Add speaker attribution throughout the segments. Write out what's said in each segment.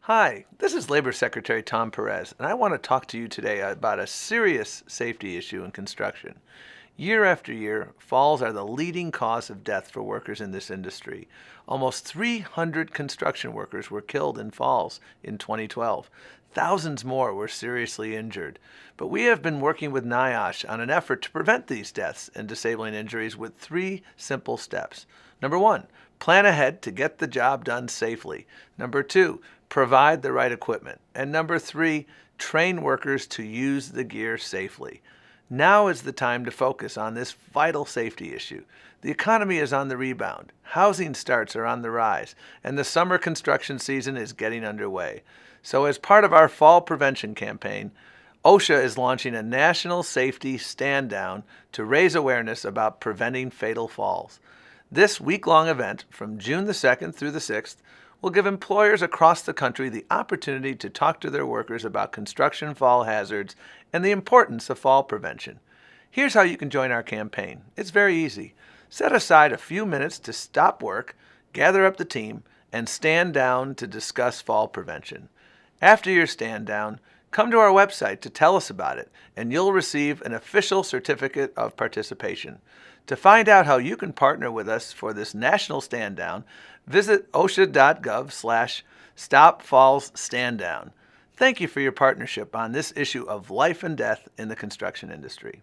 Speaker 1: Hi, this is Labor Secretary Tom Perez, and I want to talk to you today about a serious safety issue in construction. Year after year, falls are the leading cause of death for workers in this industry. Almost 300 construction workers were killed in falls in 2012. Thousands more were seriously injured. But we have been working with NIOSH on an effort to prevent these deaths and disabling injuries with three simple steps. Number one, plan ahead to get the job done safely. Number two, provide the right equipment. And number three, train workers to use the gear safely. Now is the time to focus on this vital safety issue. The economy is on the rebound, housing starts are on the rise, and the summer construction season is getting underway. So as part of our fall prevention campaign, OSHA is launching a national safety stand down to raise awareness about preventing fatal falls. This week-long event from June the 2nd through the 6th will give employers across the country the opportunity to talk to their workers about construction fall hazards and the importance of fall prevention. Here's how you can join our campaign. It's very easy. Set aside a few minutes to stop work, gather up the team, and stand down to discuss fall prevention. After your stand down, come to our website to tell us about it, and you'll receive an official certificate of participation. To find out how you can partner with us for this national stand down, visit osha.gov/stopfallsstanddown. Thank you for your partnership on this issue of life and death in the construction industry.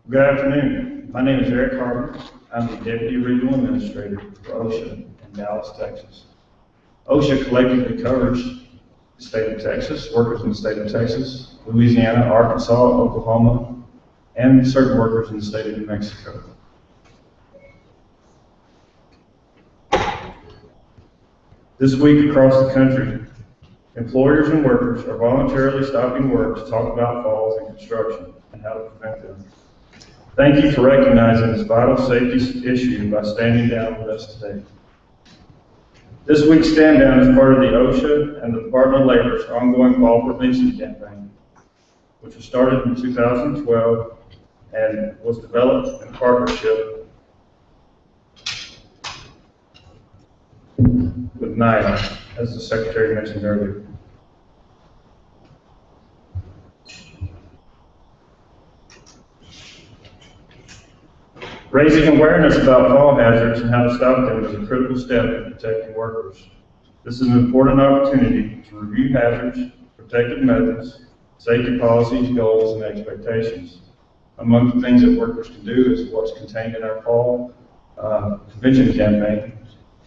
Speaker 2: Good afternoon. My name is Eric Harper. I'm the Deputy Regional Administrator for OSHA in Dallas, Texas. OSHA collectively covers the state of Texas, workers in the state of Texas, Louisiana, Arkansas, Oklahoma, and certain workers in the state of New Mexico. This week across the country, employers and workers are voluntarily stopping work to talk about falls in construction and how to prevent them. Thank you for recognizing this vital safety issue by standing down with us today. This week's stand down is part of the OSHA and the Department of Labor's ongoing fall prevention campaign, which was started in 2012 and was developed in partnership with NIOSH, as the Secretary mentioned earlier. Raising awareness about fall hazards and how to stop them is a critical step in protecting workers. This is an important opportunity to review hazards, protective methods, safety policies, goals, and expectations. Among the things that workers can do is what's contained in our fall prevention campaign,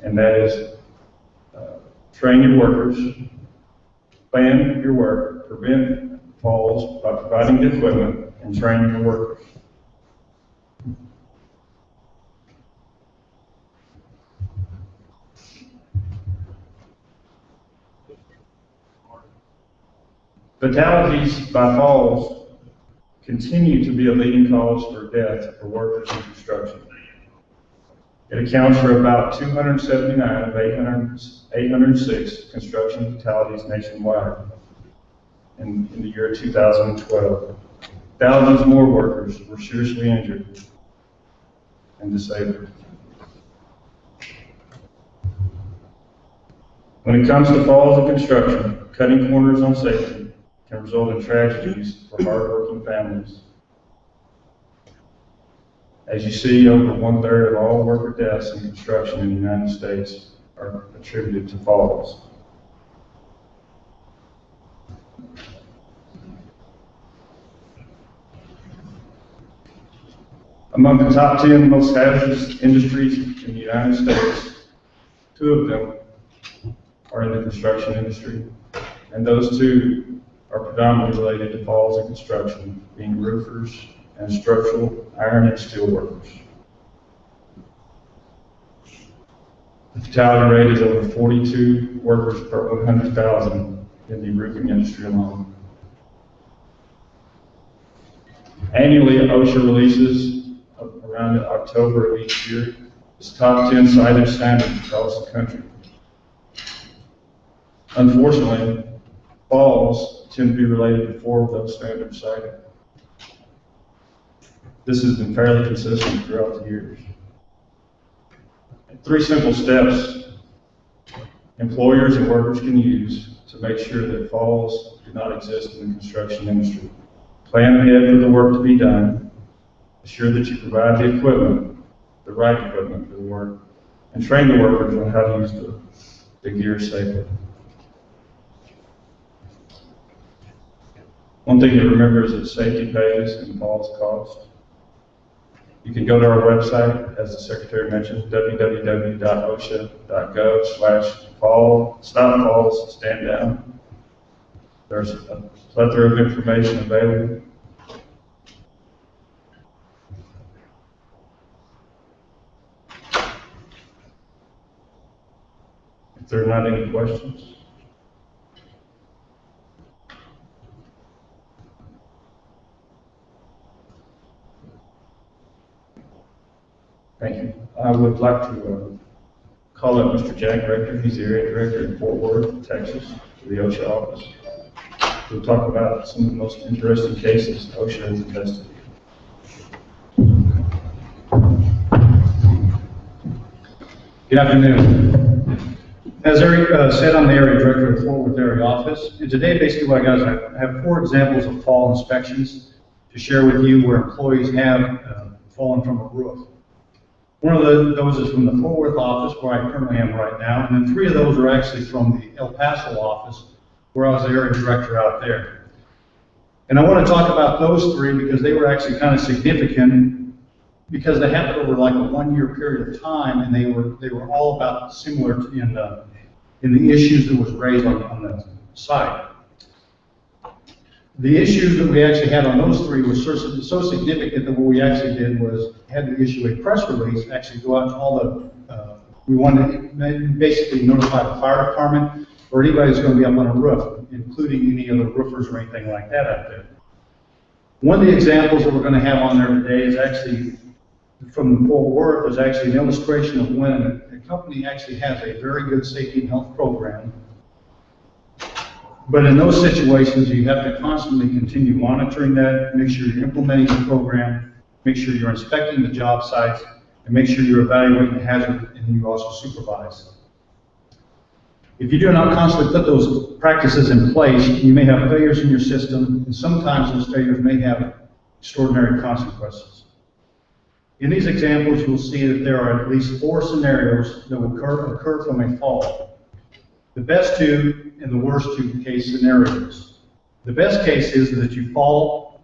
Speaker 2: and that is train your workers, plan your work, prevent falls by providing the equipment, and train your workers. Fatalities by falls continue to be a leading cause for death for workers in construction. It accounts for about 279 of 806 construction fatalities nationwide in the year 2012. Thousands more workers were seriously injured and disabled. When it comes to falls in construction, cutting corners on safety can result in tragedies for hardworking families. As you see, over 1/3 of all worker deaths in construction in the United States are attributed to falls. Among the top 10 most hazardous industries in the United States, 2 of them are in the construction industry, and those 2 are predominantly related to falls in construction, being roofers and structural iron and steel workers. The fatality rate is over 42 workers per 100,000 in the roofing industry alone. Annually, OSHA releases around October of each year its top 10 cited standards across the country. Unfortunately, falls tend to be related to 4 of those standards cited. This has been fairly consistent throughout the years. 3 simple steps employers and workers can use to make sure that falls do not exist in the construction industry. Plan ahead for the work to be done, assure that you provide the equipment, the right equipment for the work, and train the workers on how to use the gear safely. One thing to remember is that safety pays and falls cost. You can go to our website, as the Secretary mentioned, www.osha.gov/fall, stop falls, stand down. There's a plethora of information available. If there are not any questions. Thank you. I would like to call up Mr. Jack Rector. He's the area director in Fort Worth, Texas, to the OSHA office. We'll talk about some of the most interesting cases OSHA has investigated.
Speaker 3: Good afternoon. As Eric said, I'm the area director of the Fort Worth area office. And today, basically what I got is I have 4 examples of fall inspections to share with you where employees have fallen from a roof. One of those is from the Fort Worth office, where I currently am right now, and then 3 of those are actually from the El Paso office, where I was the area director out there. And I want to talk about those 3 because they were actually kind of significant, because they happened over like a 1-year period of time, and they were all about similar in the issues that was raised on the site. The issues that we actually had on those 3 were so significant that what we actually did was had to issue a press release, actually go out to all the, we wanted to basically notify the fire department or anybody that's going to be up on a roof, including any other roofers or anything like that out there. One of the examples that we're going to have on there today is actually from Fort Worth, is actually an illustration of when a company actually has a very good safety and health program. But in those situations, you have to constantly continue monitoring that, make sure you're implementing the program, make sure you're inspecting the job sites, and make sure you're evaluating the hazard, and you also supervise. If you do not constantly put those practices in place, you may have failures in your system, and sometimes those failures may have extraordinary consequences. In these examples, you'll see that there are at least 4 scenarios that will occur from a fall. The best 2 and the worst 2 case scenarios. The best case is that you fall.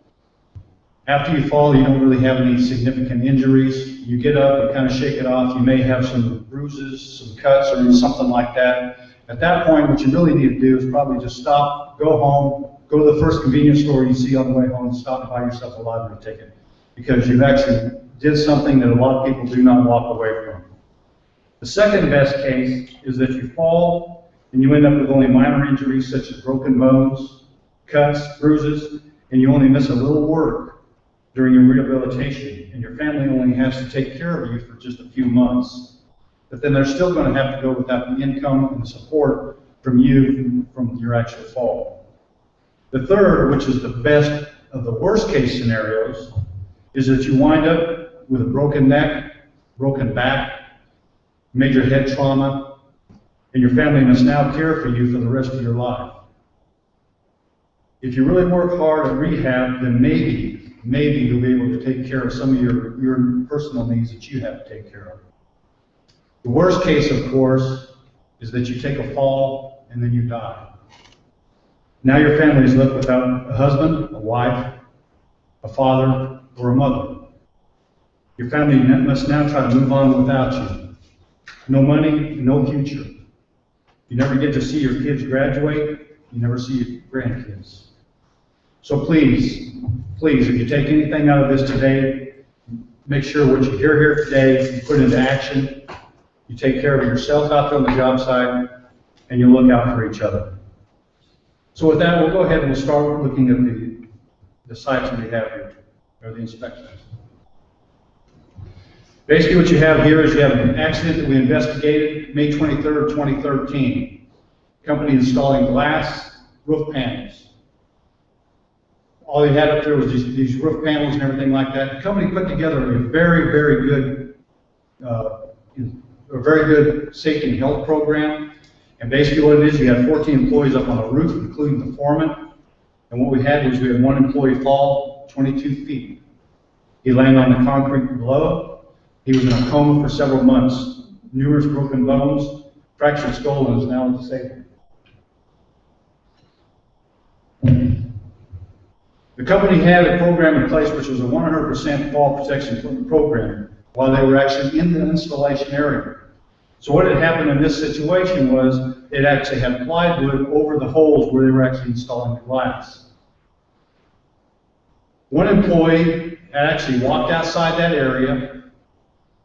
Speaker 3: After you fall, you don't really have any significant injuries. You get up, you kind of shake it off. You may have some bruises, some cuts, or something like that. At that point, what you really need to do is probably just stop, go home, go to the first convenience store you see on the way home, and stop and buy yourself a lottery ticket. Because you've actually did something that a lot of people do not walk away from. The second best case is that you fall and you end up with only minor injuries such as broken bones, cuts, bruises, and you only miss a little work during your rehabilitation, and your family only has to take care of you for just a few months. But then they're still going to have to go without the income and the support from you from your actual fall. The third, which is the best of the worst case scenarios, is that you wind up with a broken neck, broken back, major head trauma, and your family must now care for you for the rest of your life. If you really work hard at rehab, then maybe you'll be able to take care of some of your personal needs that you have to take care of. The worst case, of course, is that you take a fall and then you die. Now your family is left without a husband, a wife, a father, or a mother. Your family must now try to move on without you. No money, no future. You never get to see your kids graduate. You never see your grandkids. So please, if you take anything out of this today, make sure what you hear here today, you put into action. You take care of yourself out there on the job site, and you look out for each other. So with that, we'll go ahead and we'll start looking at the sites that we have here, or the inspections. Basically what you have here is you have an accident that we investigated May 23rd, 2013. Company installing glass roof panels. All they had up there was these roof panels and everything like that. The company put together a very good safety and health program. And basically what it is, you have 14 employees up on the roof, including the foreman. And what we had was we had one employee fall 22 feet. He landed on the concrete below. He was in a coma for several months, numerous broken bones, fractured skull, and is now disabled. The company had a program in place which was a 100% fall protection program while they were actually in the installation area. So what had happened in this situation was it actually had plywood over the holes where they were actually installing the glass. One employee had actually walked outside that area.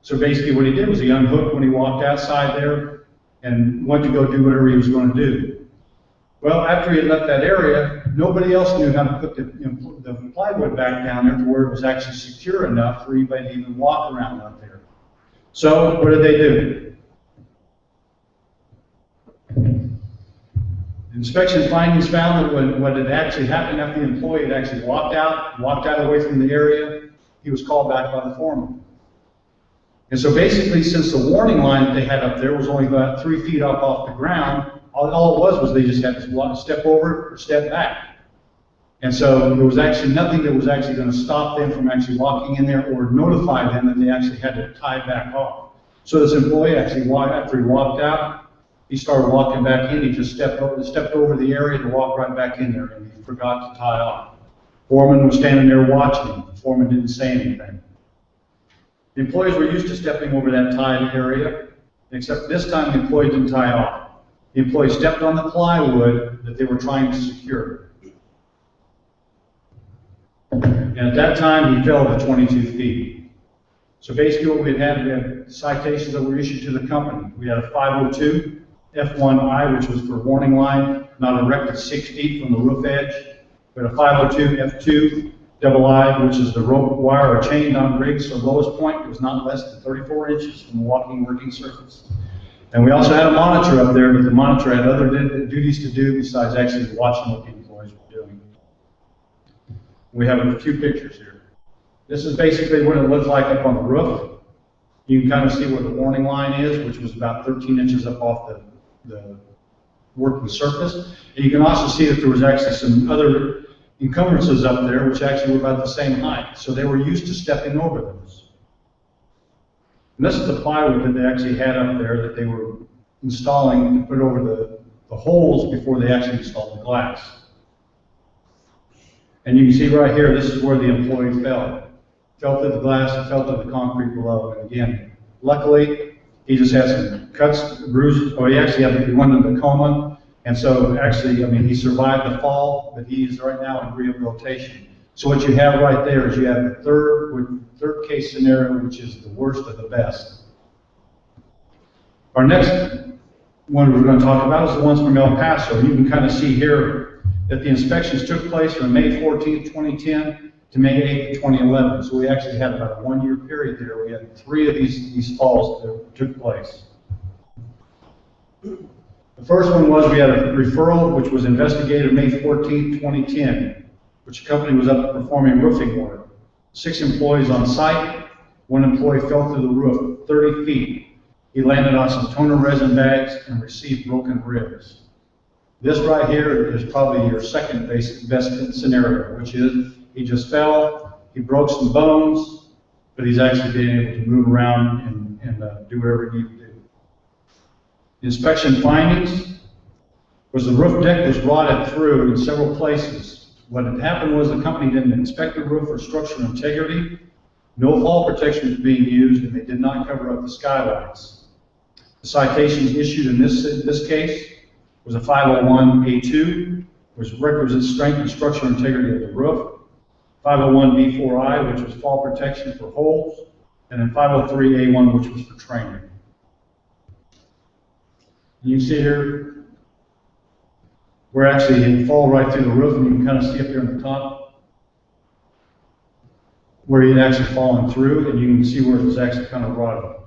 Speaker 3: So basically what he did was he unhooked when he walked outside there and went to go do whatever he was going to do. Well, after he had left that area, nobody else knew how to put the plywood back down there to where it was actually secure enough for anybody to even walk around out there. So what did they do? Inspection findings found that what had actually happened after the employee had actually walked out away from the area, he was called back by the foreman. And so basically, since the warning line that they had up there was only about 3 feet up off the ground, all it was they just had to step over or step back. And so there was actually nothing that was actually going to stop them from actually walking in there or notify them that they actually had to tie back off. So this employee actually, after he walked out, he started walking back in. He just stepped over the area to walk right back in there, and he forgot to tie off. Foreman was standing there watching him. The foreman didn't say anything. The employees were used to stepping over that tied area, except this time the employee didn't tie off. The employee stepped on the plywood that they were trying to secure. And at that time, he fell to 22 feet. So basically what we had citations that were issued to the company. We had a 502 F1I, which was for warning line, not erected 6 feet from the roof edge. We had a 502 F2 double I, which is the rope wire or chain on rig, so lowest point was not less than 34 inches from the working surface. And we also had a monitor up there, but the monitor had other duties to do besides actually watching what the employees were doing. We have a few pictures here. This is basically what it looked like up on the roof. You can kind of see where the warning line is, which was about 13 inches up off the working surface. And you can also see that there was actually some other encumbrances up there, which actually were about the same height. So they were used to stepping over those. And this is the plywood that they actually had up there that they were installing to put over the holes before they actually installed the glass. And you can see right here, this is where the employee fell. Fell through the glass and fell to the concrete below. And again, luckily, he just had some cuts, bruises, or he actually went into the coma. And so actually, I mean, he survived the fall, but he is right now in rehabilitation. So what you have right there is you have the third case scenario, which is the worst of the best. Our next one we're going to talk about is the ones from El Paso. You can kind of see here that the inspections took place from May 14th, 2010 to May 8th, 2011. So we actually had about a 1-year period there. We had 3 of these falls that took place. The first one was we had a referral, which was investigated May 14th, 2010, which the company was up performing roofing work. 6 employees on site. 1 employee fell through the roof 30 feet. He landed on some toner resin bags and received broken ribs. This right here is probably your second best scenario, which is he just fell, he broke some bones, but he's actually being able to move around and do whatever he needed to do. The inspection findings was the roof deck was rotted through in several places. What had happened was the company didn't inspect the roof for structural integrity, no fall protection was being used, and they did not cover up the skylights. The citations issued in this case was a 501A2, which requisite strength and structural integrity of the roof, 501B4I, which was fall protection for holes, and then 503A1, which was for training. You can see here, we're actually in fall right through the roof, and you can kind of see up here on the top where he had actually fallen through, and you can see where it was actually kind of rotted.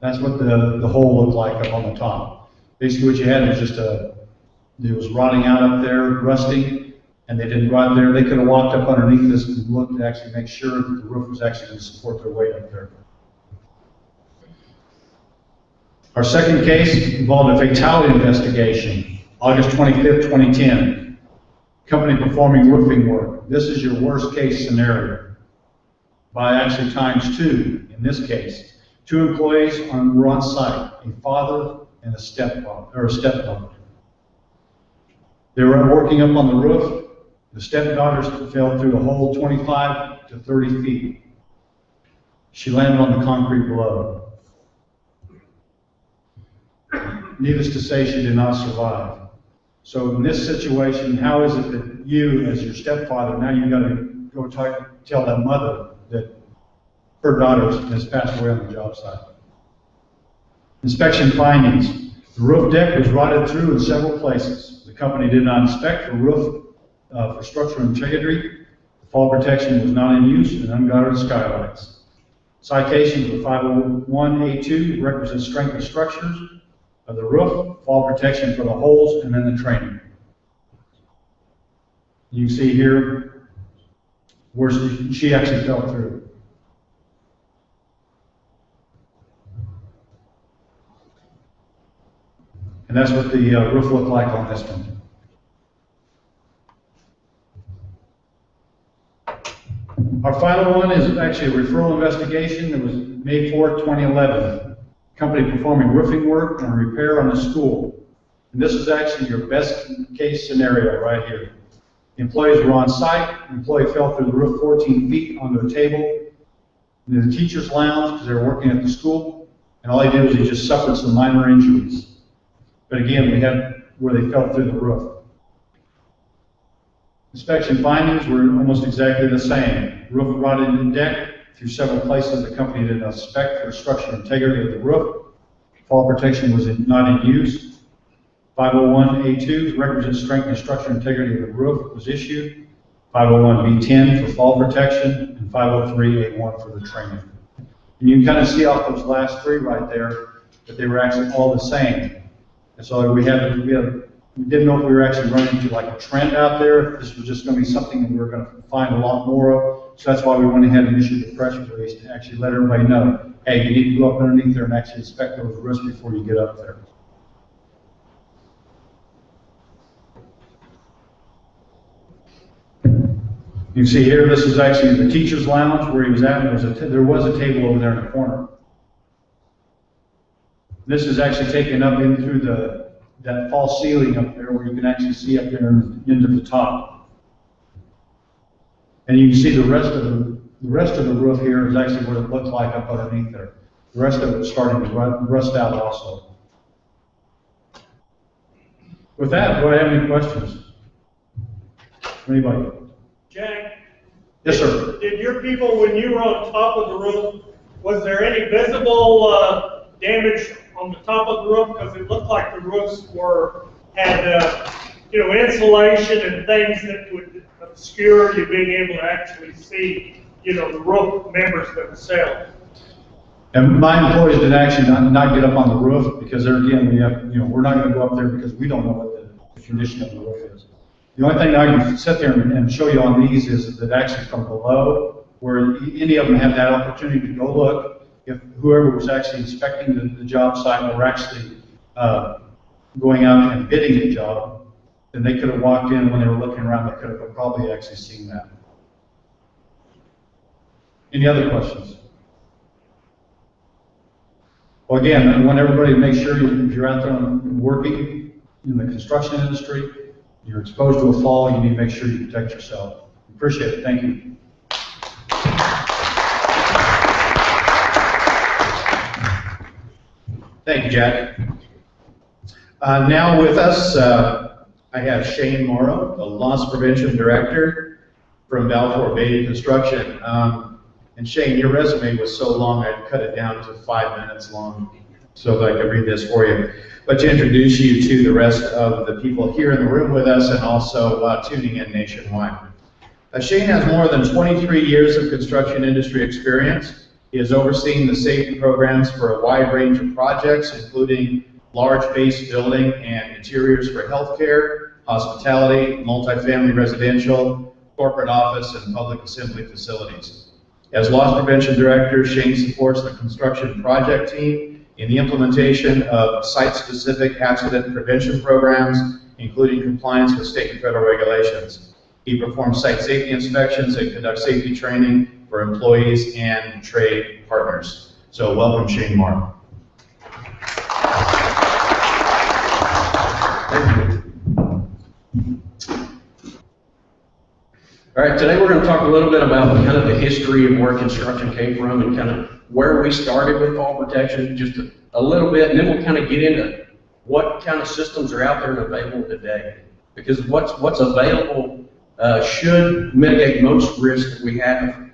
Speaker 3: That's what the hole looked like up on the top. Basically what you had was just it was rotting out up there, rusting, and they didn't rot there. They could have walked up underneath this and looked to actually make sure that the roof was actually going to support their weight up there. Our second case involved a fatality investigation, August 25th, 2010. Company performing roofing work. This is your worst case scenario, by actually times two in this case. Two employees were on site, a father and a stepmother. They were working up on the roof. The stepdaughter fell through a hole 25 to 30 feet. She landed on the concrete below. Needless to say, she did not survive. So in this situation, how is it that you, as your stepfather, now you've got to go tell that mother that her daughter has passed away on the job site? Inspection findings. The roof deck was rotted through in several places. The company did not inspect the roof for structural integrity. The fall protection was not in use, and unguarded skylights. Citations of 501A2 represents strength of structures of the roof, fall protection for the holes, and then the training. You can see here where she actually fell through. And that's what the roof looked like on this one. Our final one is actually a referral investigation. It was May 4th, 2011. Company performing roofing work and repair on the school. And this is actually your best case scenario right here. The employees were on site. The employee fell through the roof 14 feet onto a table in the teacher's lounge because they were working at the school. And all he did was he just suffered some minor injuries. But again, we had where they fell through the roof. Inspection findings were almost exactly the same. Roof rotted in the deck. Through several places, the company did not inspect for the structural integrity of the roof. Fall protection was not in use. 501A2, requisite strength and structural integrity of the roof, was issued. 501B10 for fall protection, and 503A1 for the training. And you can kind of see off those last three right there that they were actually all the same. And so we didn't know if we were actually running into like a trend out there, if this was just going to be something that we were going to find a lot more of. So that's why we went ahead and issued the press release to actually let everybody know, hey, you need to go up underneath there and actually inspect those roofs before you get up there. You can see here, this is actually the teacher's lounge where he was at. There was a table over there in the corner. This is actually taken up in through that false ceiling up there where you can actually see up there into the top. And you can see the rest of the roof here is actually what it looks like up underneath there. The rest of it is starting to rust out also. With that, do I have any questions? Anybody?
Speaker 4: Jack?
Speaker 3: Yes, sir.
Speaker 4: Did your people, when you were on top of the roof, was there any visible damage on the top of the roof? Because it looked like the roofs had insulation and things that would obscure you being able to actually see, the roof members themselves.
Speaker 3: And my employees did actually not get up on the roof because there again, we're not going to go up there because we don't know what the condition of the roof is. The only thing I can sit there and show you on these is that actually from below, where any of them have that opportunity to go look, if whoever was actually inspecting the job site or actually going out and bidding the job, then they could have walked in when they were looking around, they could have probably actually seen that. Any other questions? Well, again, I want everybody to make sure if you're out there working in the construction industry, you're exposed to a fall, you need to make sure you protect yourself. Appreciate it. Thank you.
Speaker 5: Thank you, Jack. Now with us, I have Shane Morrow, the Loss Prevention Director from Balfour Beatty Construction. And Shane, your resume was so long, I'd cut it down to 5 minutes long so that I could read this for you. But to introduce you to the rest of the people here in the room with us and also tuning in nationwide. Shane has more than 23 years of construction industry experience. He has overseen the safety programs for a wide range of projects, including large base building and interiors for healthcare, hospitality, multifamily residential, corporate office, and public assembly facilities. As Loss Prevention Director, Shane supports the construction project team in the implementation of site-specific accident prevention programs, including compliance with state and federal regulations. He performs site safety inspections and conducts safety training for employees and trade partners. So welcome, Shane Morrow.
Speaker 6: All right, today we're going to talk a little bit about kind of the history of where construction came from and kind of where we started with fall protection, just a little bit, and then we'll kind of get into what kind of systems are out there and available today. Because what's available should mitigate most risk that we have.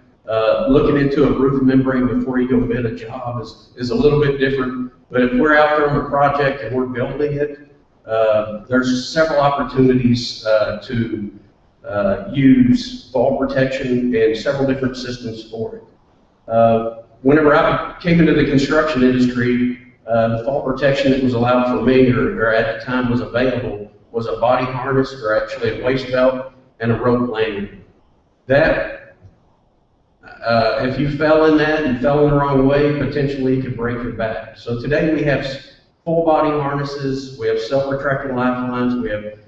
Speaker 6: Looking into a roof membrane before you go bid a job is a little bit different, but if we're out there on a project and we're building it, there's several opportunities to use fall protection and several different systems for it. Whenever I came into the construction industry, the fall protection that was allowed for me, or at the time was available, was a body harness, or actually a waist belt, and a rope lanyard. That, if you fell in that and fell in the wrong way, potentially you could break your back. So today we have full body harnesses, we have self-retracting lifelines, we have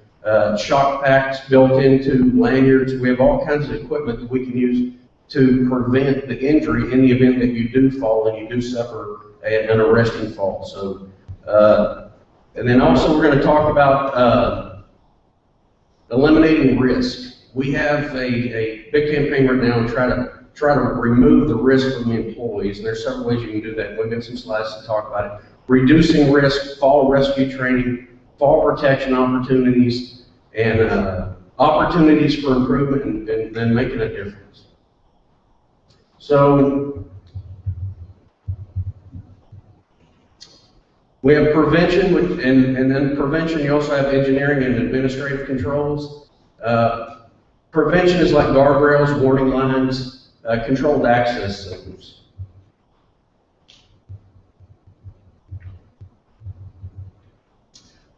Speaker 6: shock packs built into lanyards. We have all kinds of equipment that we can use to prevent the injury in the event that you do fall and you do suffer an arresting fall. So, and then also we're going to talk about eliminating risk. We have a big campaign right now to try to remove the risk from the employees, and there's several ways you can do that. We've got some slides to talk about it. Reducing risk, fall rescue training, fall protection opportunities, and opportunities for improvement and making a difference. So we have prevention, and then prevention, you also have engineering and administrative controls. Prevention is like guardrails, warning lines, controlled access systems.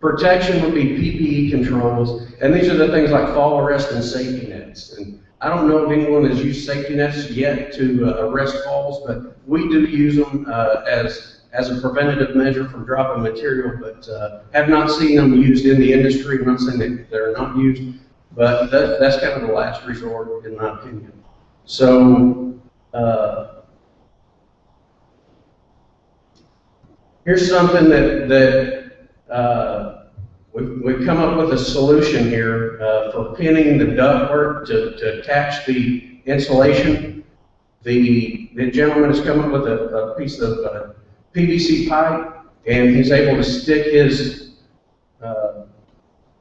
Speaker 6: Protection would be PPE controls, and these are the things like fall arrest and safety nets. And I don't know if anyone has used safety nets yet to arrest falls, but we do use them as a preventative measure from dropping material, but have not seen them used in the industry. I'm not saying that they're not used, but that's kind of the last resort, in my opinion. So here's something that we've come up with a solution here for pinning the ductwork to attach the insulation. The gentleman has come up with a piece of PVC pipe, and he's able to stick his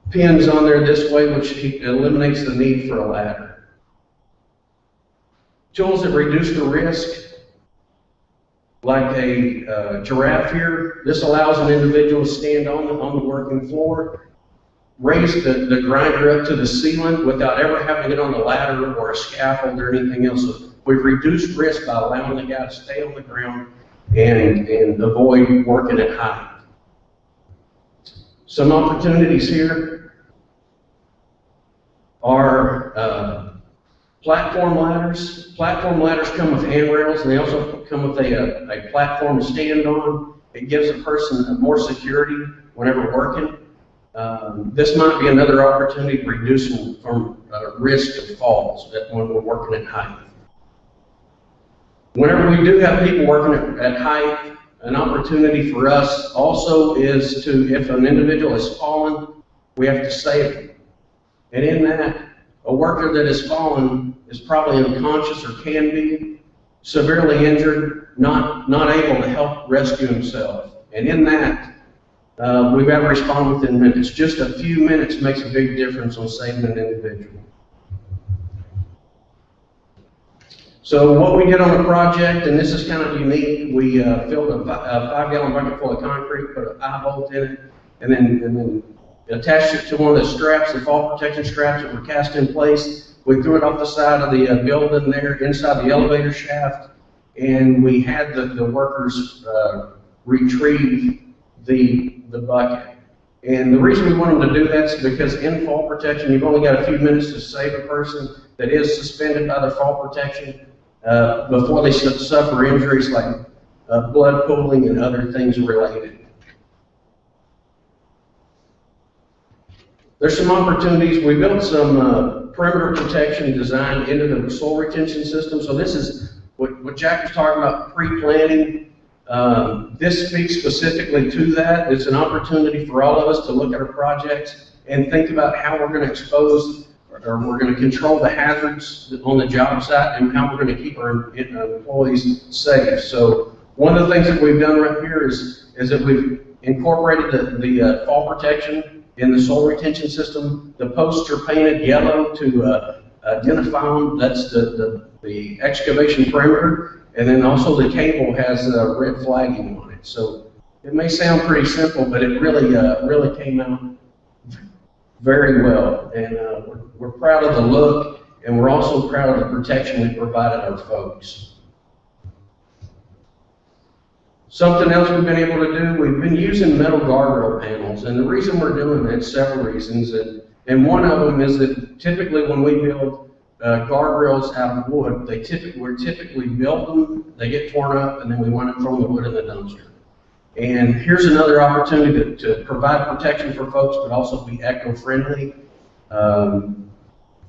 Speaker 6: pins on there this way, which eliminates the need for a ladder. Tools that reduce the risk, like a giraffe here. This allows an individual to stand on the working floor, raise the grinder up to the ceiling without ever having to get on the ladder or a scaffold or anything else. So we've reduced risk by allowing the guy to stay on the ground and avoid working at height. Some opportunities here are platform ladders. Platform ladders come with handrails, and they also come with a platform to stand on. It gives a person more security whenever working. This might be another opportunity to reduce from risk of falls when we're working at height. Whenever we do have people working at height, an opportunity for us also is to, if an individual has fallen, we have to save them. And in that, a worker that has fallen is probably unconscious or can be severely injured, not able to help rescue himself. And in that, we've got to respond within minutes. Just a few minutes makes a big difference on saving an individual. So what we did on the project, and this is kind of unique, we filled a 5-gallon bucket full of concrete, put an eye bolt in it, and then attached it to one of the straps, the fall protection straps that were cast in place. We threw it off the side of the building there, inside the elevator shaft, and we had the workers retrieve the bucket. And the reason we want them to do that is because in fall protection, you've only got a few minutes to save a person that is suspended by their fall protection before they suffer injuries like blood pooling and other things related. There's some opportunities. We built some perimeter protection design into the soil retention system. So this is what Jack was talking about, pre-planning. This speaks specifically to that. It's an opportunity for all of us to look at our projects and think about how we're going to expose or we're going to control the hazards on the job site and how we're going to keep our employees safe. So one of the things that we've done right here is that we've incorporated the fall protection in the soil retention system. The posts are painted yellow to identify them. That's the excavation perimeter. And then also the cable has red flagging on it. So it may sound pretty simple, but it really came out very well. And we're proud of the look, and we're also proud of the protection we provided our folks. Something else we've been able to do, we've been using metal guardrail panels, and the reason we're doing that, several reasons, and one of them is that typically when we build guardrails out of wood, we're typically build them, they get torn up, and then we want to throw the wood in the dumpster. And here's another opportunity to provide protection for folks, but also be eco-friendly.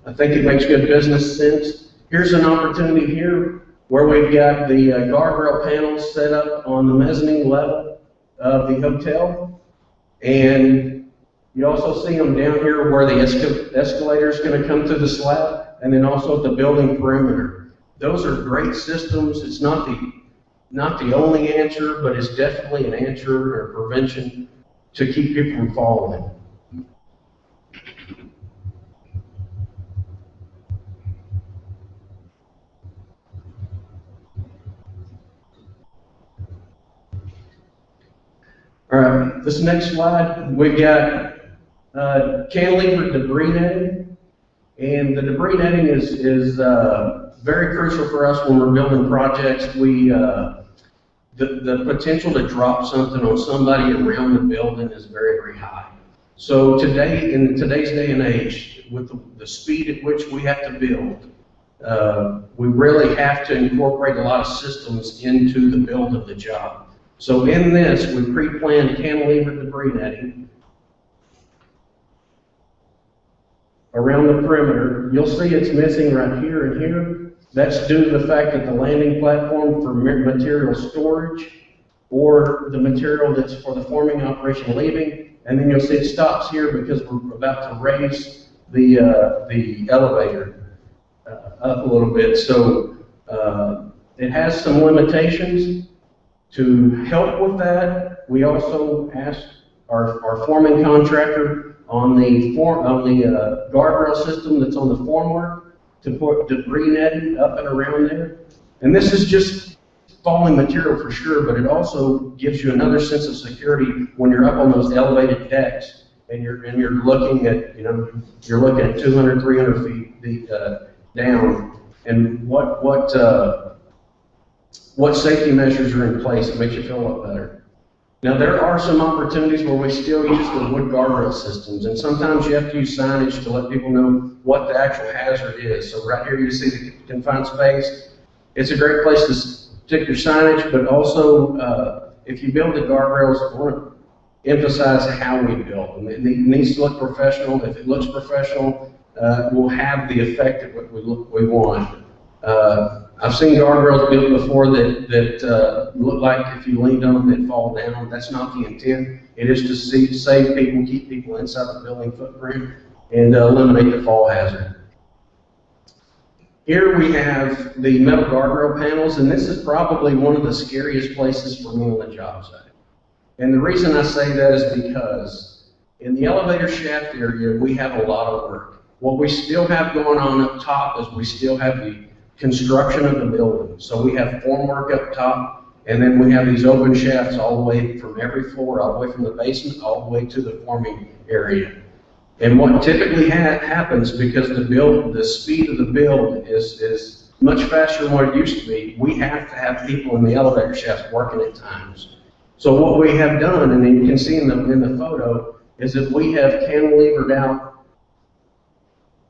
Speaker 6: I think it makes good business sense. Here's an opportunity here where we've got the guardrail panels set up on the mezzanine level of the hotel. And you also see them down here where the escalator is going to come through the slab, and then also at the building perimeter. Those are great systems. It's not the only answer, but it's definitely an answer or prevention to keep people from falling. All right, this next slide, we've got cantilever debris netting. And the debris netting is very crucial for us when we're building projects. The potential to drop something on somebody around the building is very, very high. So today, in today's day and age, with the speed at which we have to build, we really have to incorporate a lot of systems into the build of the job. So in this, we pre-planned cantilever debris netting around the perimeter. You'll see it's missing right here and here. That's due to the fact that the landing platform for material storage or the material that's for the forming operation leaving, and then you'll see it stops here because we're about to raise the elevator up a little bit. So it has some limitations. To help with that, we also asked our forming contractor on the guardrail system that's on the formwork to put debris netting up and around there. And this is just falling material for sure, but it also gives you another sense of security when you're up on those elevated decks and you're looking at, you're looking at 200, 300 feet down, and what safety measures are in place. It makes you feel a lot better. Now, there are some opportunities where we still use the wood guardrail systems, and sometimes you have to use signage to let people know what the actual hazard is. So right here you see the confined space. It's a great place to stick your signage, but also if you build the guardrails, I want to emphasize how we build them. It needs to look professional. If it looks professional, it will have the effect of what we want. I've seen guardrails built before that look like if you leaned on them, they'd fall down. That's not the intent. It is to save people, keep people inside the building footprint, and eliminate the fall hazard. Here we have the metal guardrail panels, and this is probably one of the scariest places for me on the job site. And the reason I say that is because in the elevator shaft area, we have a lot of work. What we still have going on up top is we still have the construction of the building. So we have formwork up top, and then we have these open shafts all the way from every floor, all the way from the basement, all the way to the forming area. And what typically happens, because the speed of the build is much faster than what it used to be, we have to have people in the elevator shafts working at times. So what we have done, and you can see in the photo, is that we have cantilevered out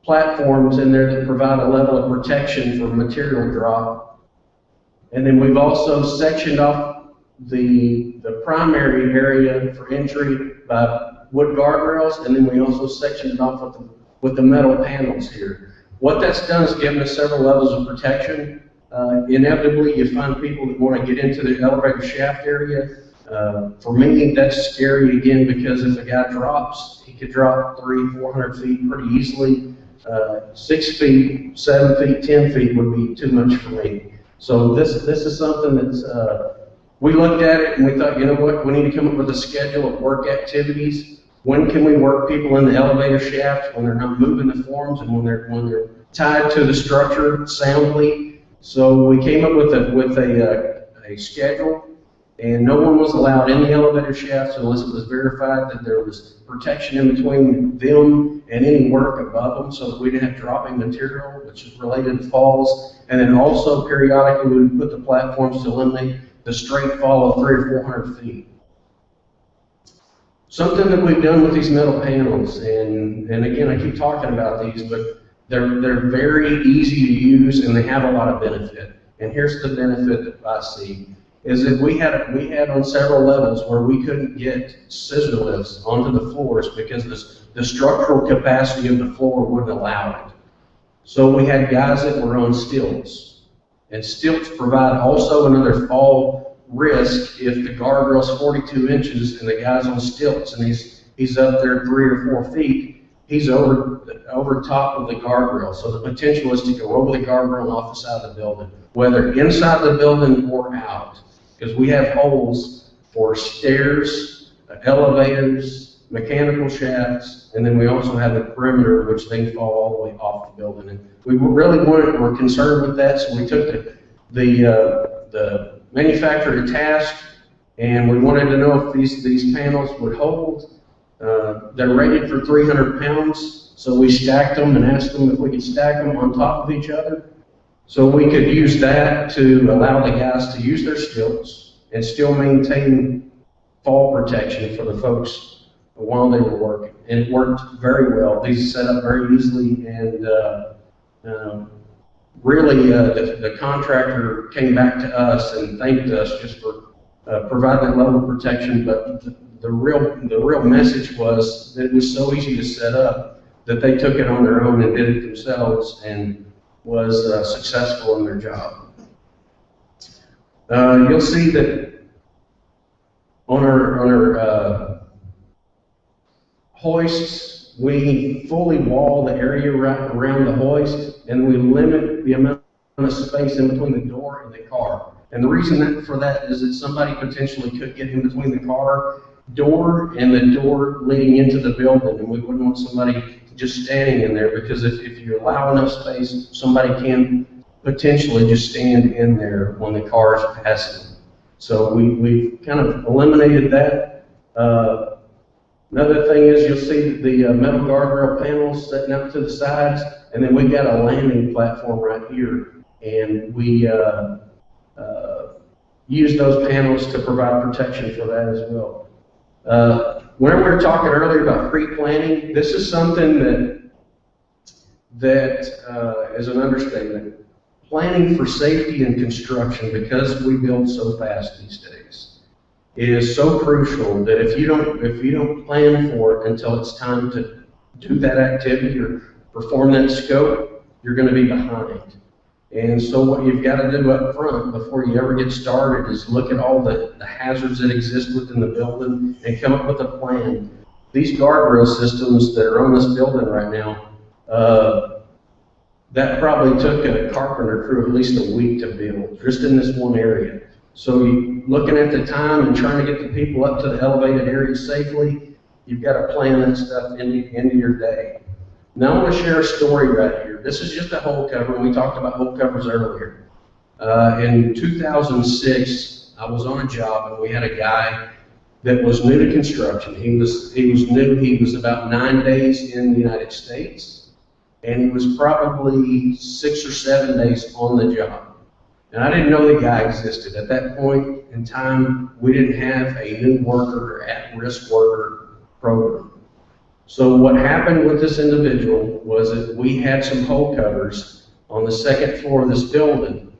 Speaker 6: platforms in there that provide a level of protection for material drop. And then we've also sectioned off the primary area for entry by wood guardrails, and then we also sectioned it off with the metal panels here. What that's done is given us several levels of protection. Inevitably, you find people that want to get into the elevator shaft area. For me, that's scary again, because if a guy drops, he could drop 300-400 feet pretty easily. 6 feet, 7 feet, 10 feet would be too much for me. So this is something that's, we looked at it and we thought, you know what, we need to come up with a schedule of work activities. When can we work people in the elevator shaft when they're not moving the forms and when they're tied to the structure soundly? So we came up with a schedule, and no one was allowed in the elevator shafts unless it was verified that there was protection in between them and any work above them, so that we didn't have dropping material, which is related to falls. And then also periodically we would put the platforms to eliminate the straight fall of 300 or 400 feet. Something that we've done with these metal panels, and again, I keep talking about these, but they're very easy to use and they have a lot of benefit. And here's the benefit that I see, is that we had on several levels where we couldn't get scissor lifts onto the floors because the structural capacity of the floor wouldn't allow it. So we had guys that were on stilts, and stilts provide also another fall risk if the guardrail's 42 inches and the guy's on stilts and he's up there 3 or 4 feet, he's over top of the guardrail. So the potential is to go over the guardrail and off the side of the building, whether inside the building or out, because we have holes for stairs, elevators, mechanical shafts, and then we also have the perimeter, which they fall all the way off the building. And we really were concerned with that, so we took the manufacturer to task, and we wanted to know if these panels would hold. They're rated for 300 pounds, so we stacked them and asked them if we could stack them on top of each other. So we could use that to allow the guys to use their stilts and still maintain fall protection for the folks while they were working. And it worked very well. These set up very easily, and really the contractor came back to us and thanked us just for providing that level of protection. But the real message was that it was so easy to set up that they took it on their own and did it themselves and was successful in their job. You'll see that on our hoists, we fully wall the area around the hoist, and we limit the amount of space in between the door and the car. And the reason for that is that somebody potentially could get in between the car door and the door leading into the building, and we wouldn't want somebody just standing in there, because if you allow enough space, somebody can potentially just stand in there when the car is passing. So we've kind of eliminated that. Another thing is you'll see the metal guardrail panels setting up to the sides, and then we've got a landing platform right here, and we use those panels to provide protection for that as well. Whenever we were talking earlier about pre-planning, this is something that is an understatement. Planning for safety and construction, because we build so fast these days, is so crucial that if you don't plan for it until it's time to do that activity or perform that scope, you're going to be behind. And so what you've got to do up front before you ever get started is look at all the hazards that exist within the building and come up with a plan. These guardrail systems that are on this building right now, that probably took a carpenter crew at least a week to build, just in this one area. So looking at the time and trying to get the people up to the elevated area safely, you've got to plan that stuff into your day. Now I want to share a story right here. This is just a hole cover, and we talked about hole covers earlier. In 2006, I was on a job, and we had a guy that was new to construction. He was new. He was about 9 days in the United States, and he was probably 6 or 7 days on the job. And I didn't know the guy existed. At that point in time, we didn't have a new worker or at-risk worker program. So what happened with this individual was that we had some hole covers on the second floor of this building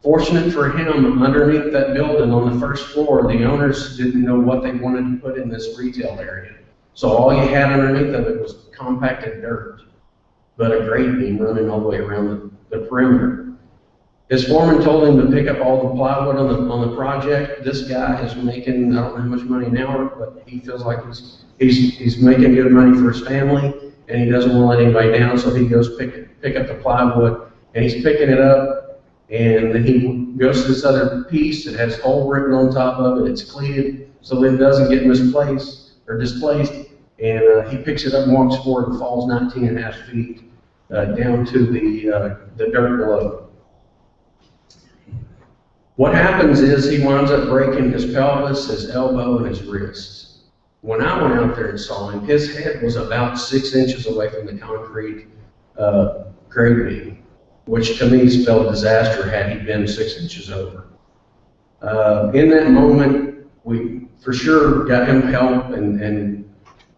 Speaker 6: Fortunate for him, underneath that building on the first floor, the owners didn't know what they wanted to put in this retail area. So all you had underneath of it was compacted dirt, but a grade beam running all the way around the perimeter. His foreman told him to pick up all the plywood on the project. This guy is making, I don't know how much money an hour, but he feels like he's making good money for his family, and he doesn't want to let anybody down, so he goes pick up the plywood, and he's picking it up, and then he goes to this other piece that has hole written on top of it. It's cleated so that it doesn't get misplaced or displaced, and he picks it up and walks forward and falls 19 and a half feet down to the dirt below. What happens is he winds up breaking his pelvis, his elbow, and his wrist. When I went out there and saw him, his head was about 6 inches away from the concrete grade beam, which to me spelled disaster had he been 6 inches over. In that moment, we for sure got him help and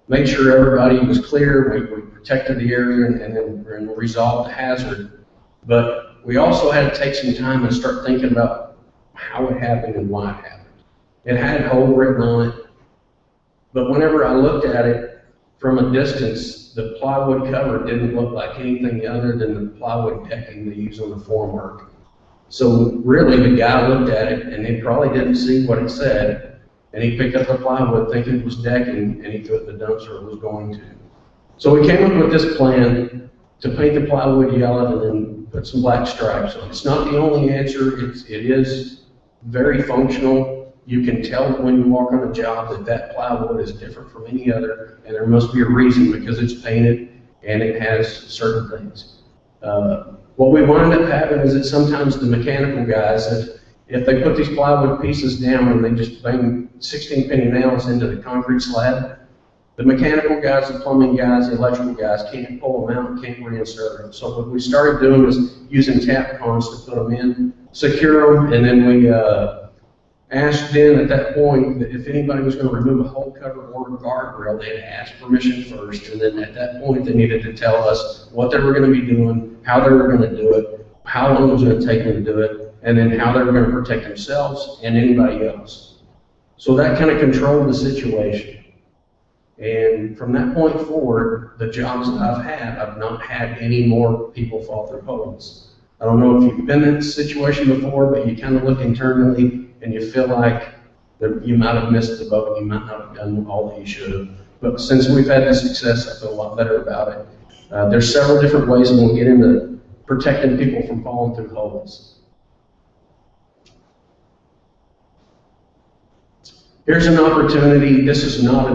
Speaker 6: made sure everybody was clear. We protected the area and then resolved the hazard. But we also had to take some time and start thinking about how it happened and why it happened. It had a hole written on it, but whenever I looked at it from a distance, the plywood cover didn't look like anything other than the plywood decking they use on the formwork. So really the guy looked at it and he probably didn't see what it said, and he picked up the plywood thinking it was decking, and he threw it in the dumpster it was going to. So we came up with this plan to paint the plywood yellow and then put some black stripes on it. It's not the only answer. It is very functional. You can tell when you walk on a job that plywood is different from any other, and there must be a reason because it's painted and it has certain things. What we wind up having is that sometimes the mechanical guys, if they put these plywood pieces down and they just bang 16-penny nails into the concrete slab, the mechanical guys, the plumbing guys, the electrical guys can't pull them out and can't reinsert them. So what we started doing was using tap cons to put them in, secure them, and then we asked then at that point that if anybody was going to remove a hole cover or a guardrail, they had to ask permission first, and then at that point they needed to tell us what they were going to be doing, how they were going to do it, how long it was going to take them to do it, and then how they were going to protect themselves and anybody else. So that kind of controlled the situation. And from that point forward, the jobs that I've had, I've not had any more people fall through holes. I don't know if you've been in this situation before, but you kind of look internally and you feel like that you might have missed the boat, you might not have done all that you should have. But since we've had this success, I feel a lot better about it. There's several different ways, and we'll get into protecting people from falling through holes. Here's an opportunity. This is not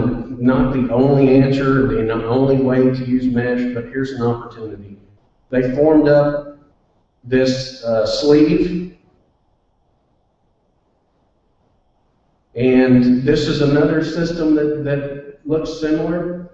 Speaker 6: the only answer, the only way to use mesh, but here's an opportunity. They formed up this sleeve, and this is another system that looks similar,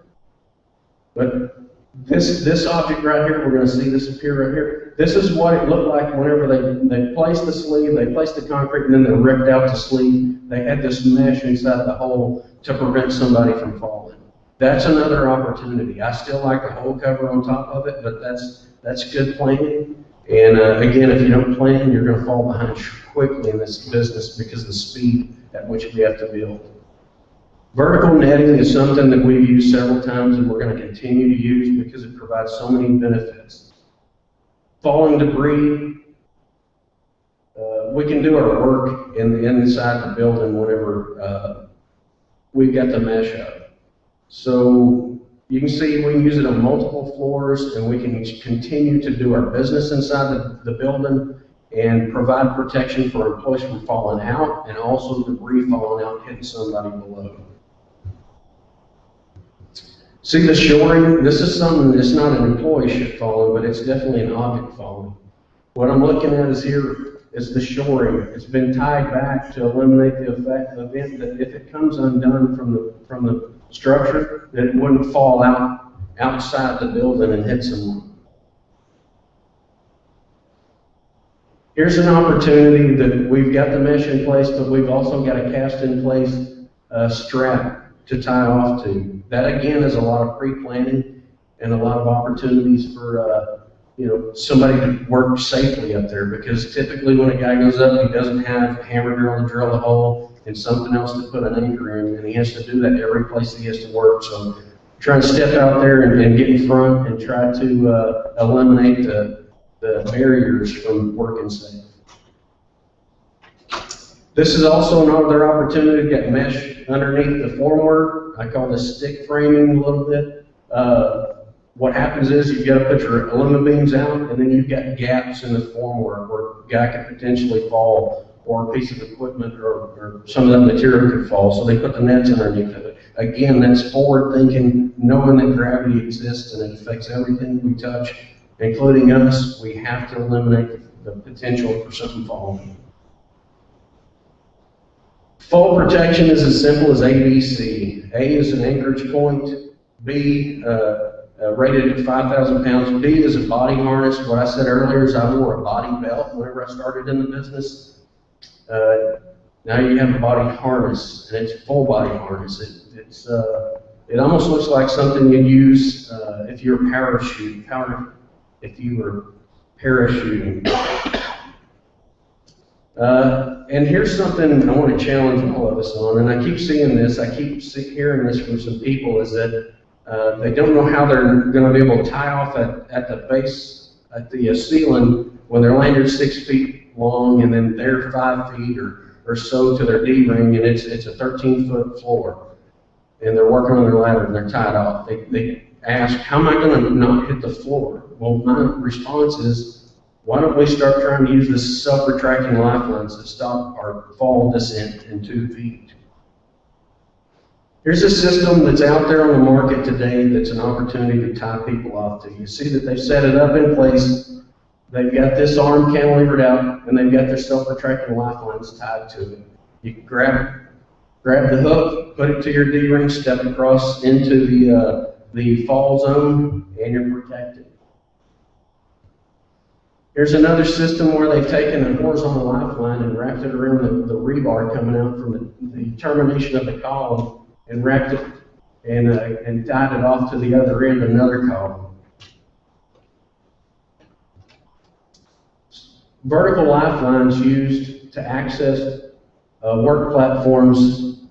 Speaker 6: but this object right here, we're going to see this appear right here. This is what it looked like whenever they placed the sleeve, they placed the concrete, and then they ripped out the sleeve. They had this mesh inside the hole to prevent somebody from falling. That's another opportunity. I still like the hole cover on top of it, but that's good planning. And again, if you don't plan, you're going to fall behind quickly in this business because of the speed at which we have to build. Vertical netting is something that we've used several times and we're going to continue to use because it provides so many benefits. Falling debris, we can do our work inside the building whenever we've got the mesh up. So you can see we can use it on multiple floors, and we can continue to do our business inside the building and provide protection for employees from falling out and also debris falling out and hitting somebody below. See the shoring? This is something that's not an employee ship falling, but it's definitely an object falling. What I'm looking at is here is the shoring. It's been tied back to eliminate the event that if it comes undone from the structure, that it wouldn't fall out outside the building and hit someone. Here's an opportunity that we've got the mesh in place, but we've also got a cast in place strap to tie off to. That again is a lot of pre-planning and a lot of opportunities for somebody to work safely up there, because typically when a guy goes up, he doesn't have a hammer drill to drill a hole and something else to put an anchor in, and he has to do that every place he has to work. So trying to step out there and get in front and try to eliminate the barriers from working safe. This is also another opportunity to get mesh underneath the formwork. I call this stick framing a little bit. What happens is you've got to put your aluminum beams out, and then you've got gaps in the formwork where a guy could potentially fall, or a piece of equipment or some of that material could fall. So they put the nets underneath of it. Again, that's forward thinking, knowing that gravity exists and it affects everything we touch, including us. We have to eliminate the potential for something falling. Fall protection is as simple as ABC. A is an anchorage point. B, rated at 5,000 pounds. B is a body harness. What I said earlier is I wore a body belt whenever I started in the business. Now you have a body harness, and it's a full body harness. It almost looks like something you'd use if you were parachuting. And here's something I want to challenge all of us on, and I keep seeing this, I keep hearing this from some people, is that they don't know how they're going to be able to tie off at the base, at the ceiling, when their lander's 6 feet long, and then they're 5 feet or so to their D-ring, and it's a 13-foot floor, and they're working on their ladder and they're tied off. They ask, how am I going to not hit the floor? Well, my response is, why don't we start trying to use this self-retracting lifelines to stop our fall descent in 2 feet? Here's a system that's out there on the market today that's an opportunity to tie people off to. You see that they've set it up in place. They've got this arm cantilevered out, and they've got their self-retracting lifelines tied to it. You can grab the hook, put it to your D-ring, step across into the fall zone, and you're protected. Here's another system where they've taken a horizontal lifeline and wrapped it around the rebar coming out from the termination of the column, and wrapped it and tied it off to the other end of another column. Vertical lifelines used to access work platforms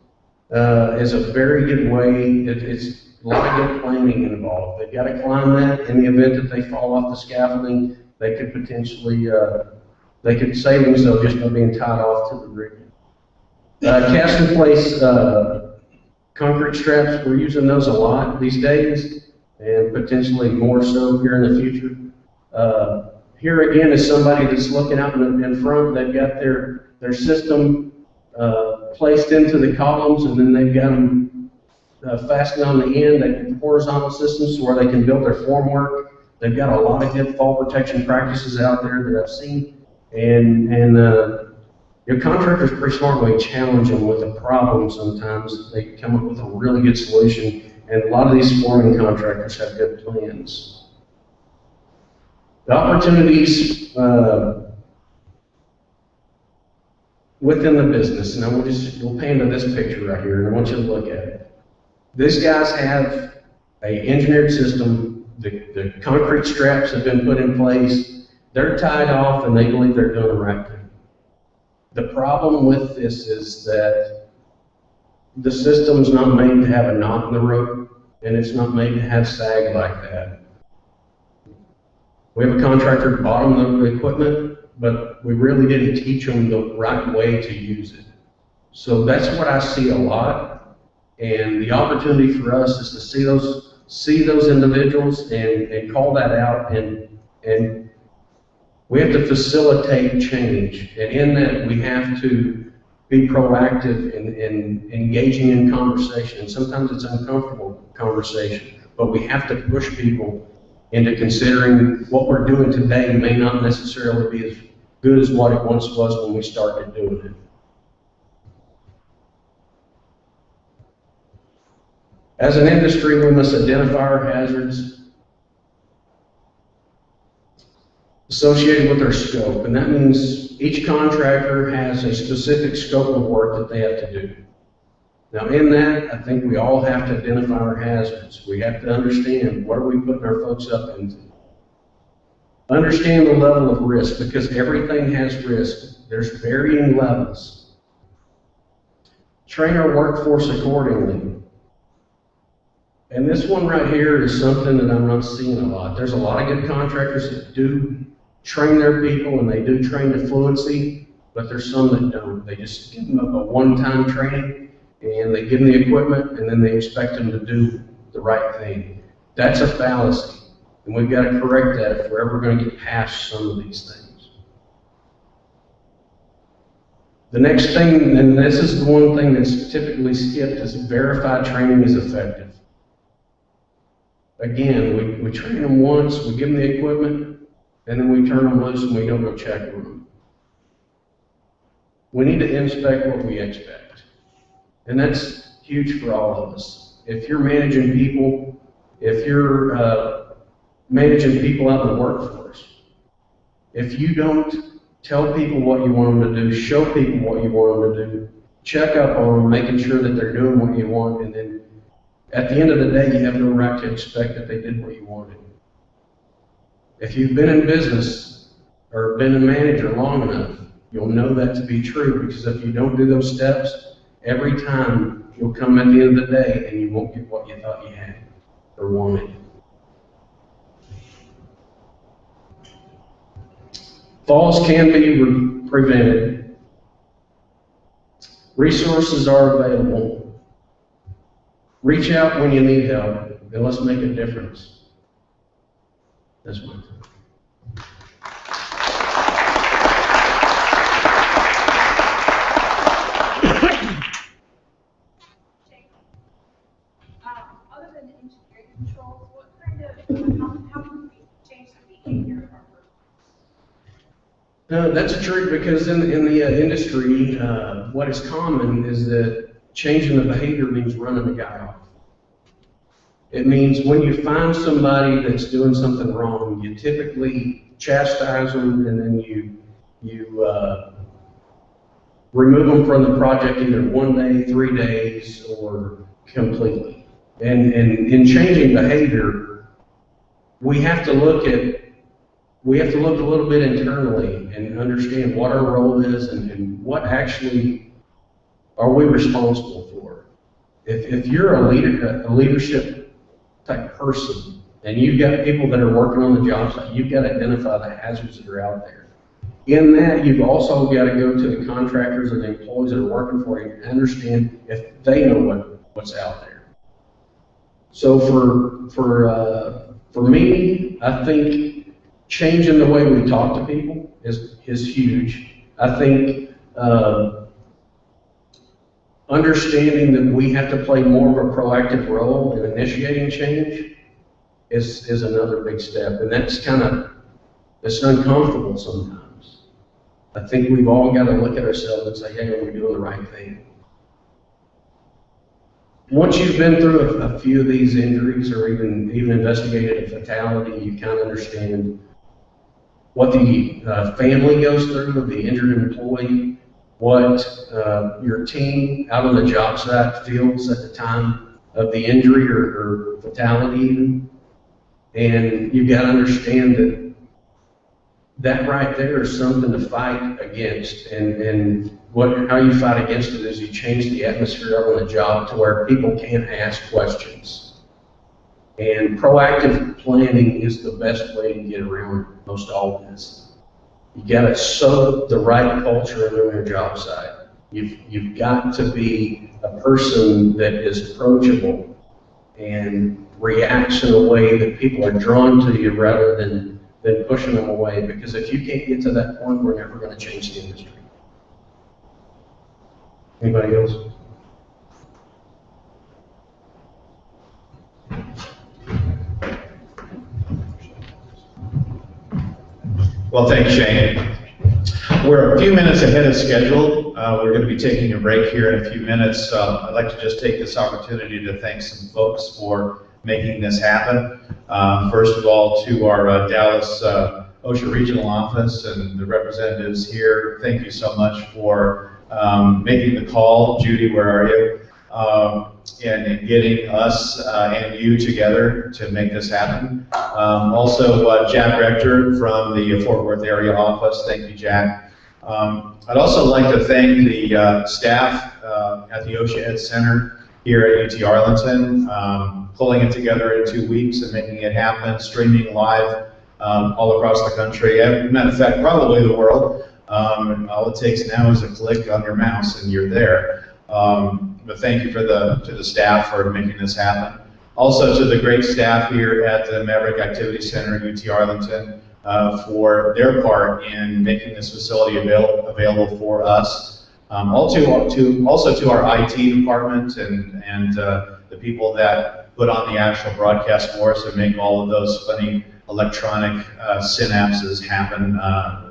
Speaker 6: is a very good way. It's a lot of good planning involved. They've got to climb that. In the event that they fall off the scaffolding, they could potentially, they could save themselves just by being tied off to the rig. Cast in place concrete straps, we're using those a lot these days, and potentially more so here in the future. Here again is somebody that's looking out in front. They've got their system placed into the columns, and then they've got them fastened on the end. They have horizontal systems where they can build their formwork. They've got a lot of good fall protection practices out there that I've seen, and your contractor's pretty smart when you challenge them with a problem. Sometimes they come up with a really good solution, and a lot of these forming contractors have good plans. The opportunities within the business, and we'll paint this picture right here, and I want you to look at it. These guys have an engineered system. The concrete straps have been put in place. They're tied off, and they believe they're doing the right thing. The problem with this is that the system's not made to have a knot in the rope, and it's not made to have sag like that. We have a contractor who bought them the equipment, but we really didn't teach them the right way to use it. So that's what I see a lot, and the opportunity for us is to see those individuals and call that out, and we have to facilitate change, and in that we have to be proactive in engaging in conversation. And sometimes it's uncomfortable conversation, but we have to push people into considering what we're doing today may not necessarily be as good as what it once was when we started doing it. As an industry, we must identify our hazards associated with our scope, and that means each contractor has a specific scope of work that they have to do. Now in that, I think we all have to identify our hazards. We have to understand what are we putting our folks up into. Understand the level of risk, because everything has risk. There's varying levels. Train our workforce accordingly. And this one right here is something that I'm not seeing a lot. There's a lot of good contractors that do train their people, and they do train to fluency, but there's some that don't. They just give them a one-time training, and they give them the equipment, and then they expect them to do the right thing. That's a fallacy. And we've got to correct that if we're ever going to get past some of these things. The next thing, and this is the one thing that's typically skipped, is verify training is effective. Again, we train them once, we give them the equipment, and then we turn them loose and we don't go check them. We need to inspect what we expect. And that's huge for all of us. If you're managing people, if you're managing people out in the workforce, if you don't tell people what you want them to do, show people what you want them to do, check up on them, making sure that they're doing what you want, and then at the end of the day, you have no right to expect that they did what you wanted. If you've been in business or been a manager long enough, you'll know that to be true, because if you don't do those steps, every time you'll come at the end of the day and you won't get what you thought you had or wanted. Falls can be prevented. Resources are available. Reach out when you need help, and let's make a difference. That's my time.
Speaker 7: Other than engineering controls, what kind of, how can we change the behavior of our workers?
Speaker 6: That's a trick, because in the industry, what is common is that changing the behavior means running the guy off. It means when you find somebody that's doing something wrong, you typically chastise them, and then you remove them from the project either 1 day, 3 days, or completely. And in changing behavior, we have to look a little bit internally and understand what our role is and what actually are we responsible for. If you're a leadership type person, and you've got people that are working on the job site, you've got to identify the hazards that are out there. In that, you've also got to go to the contractors and the employees that are working for you and understand if they know what's out there. So for me, I think changing the way we talk to people is huge. I think understanding that we have to play more of a proactive role in initiating change is another big step, and that's it's uncomfortable sometimes. I think we've all got to look at ourselves and say, hey, are we doing the right thing? Once you've been through a few of these injuries, or even investigated a fatality, you kind of understand what the family goes through of the injured employee, what your team out on the job site feels at the time of the injury or fatality even. And you've got to understand that right there is something to fight against. And how you fight against it is you change the atmosphere out on the job to where people can't ask questions. And proactive planning is the best way to get around most all of this. You got to sow the right culture in your job site. You've got to be a person that is approachable and reacts in a way that people are drawn to you rather than pushing them away. Because if you can't get to that point, we're never going to change the industry. Anybody else?
Speaker 5: Well, thanks, Shane. We're a few minutes ahead of schedule. We're going to be taking a break here in a few minutes. I'd like to just take this opportunity to thank some folks for making this happen. First of all, to our Dallas OSHA Regional Office and the representatives here, thank you so much for making the call. Judy, where are you? in getting us and you together to make this happen. Also, Jack Rector from the Fort Worth area office. Thank you, Jack. I'd also like to thank the staff at the OSHA Ed Center here at UT Arlington, pulling it together in 2 weeks and making it happen, streaming live all across the country, and matter of fact, probably the world. All it takes now is a click on your mouse and you're there. But thank you to the staff for making this happen. Also to the great staff here at the Maverick Activity Center at UT Arlington for their part in making this facility available for us. Also to our IT department and the people that put on the actual broadcast for us and make all of those funny electronic synapses happen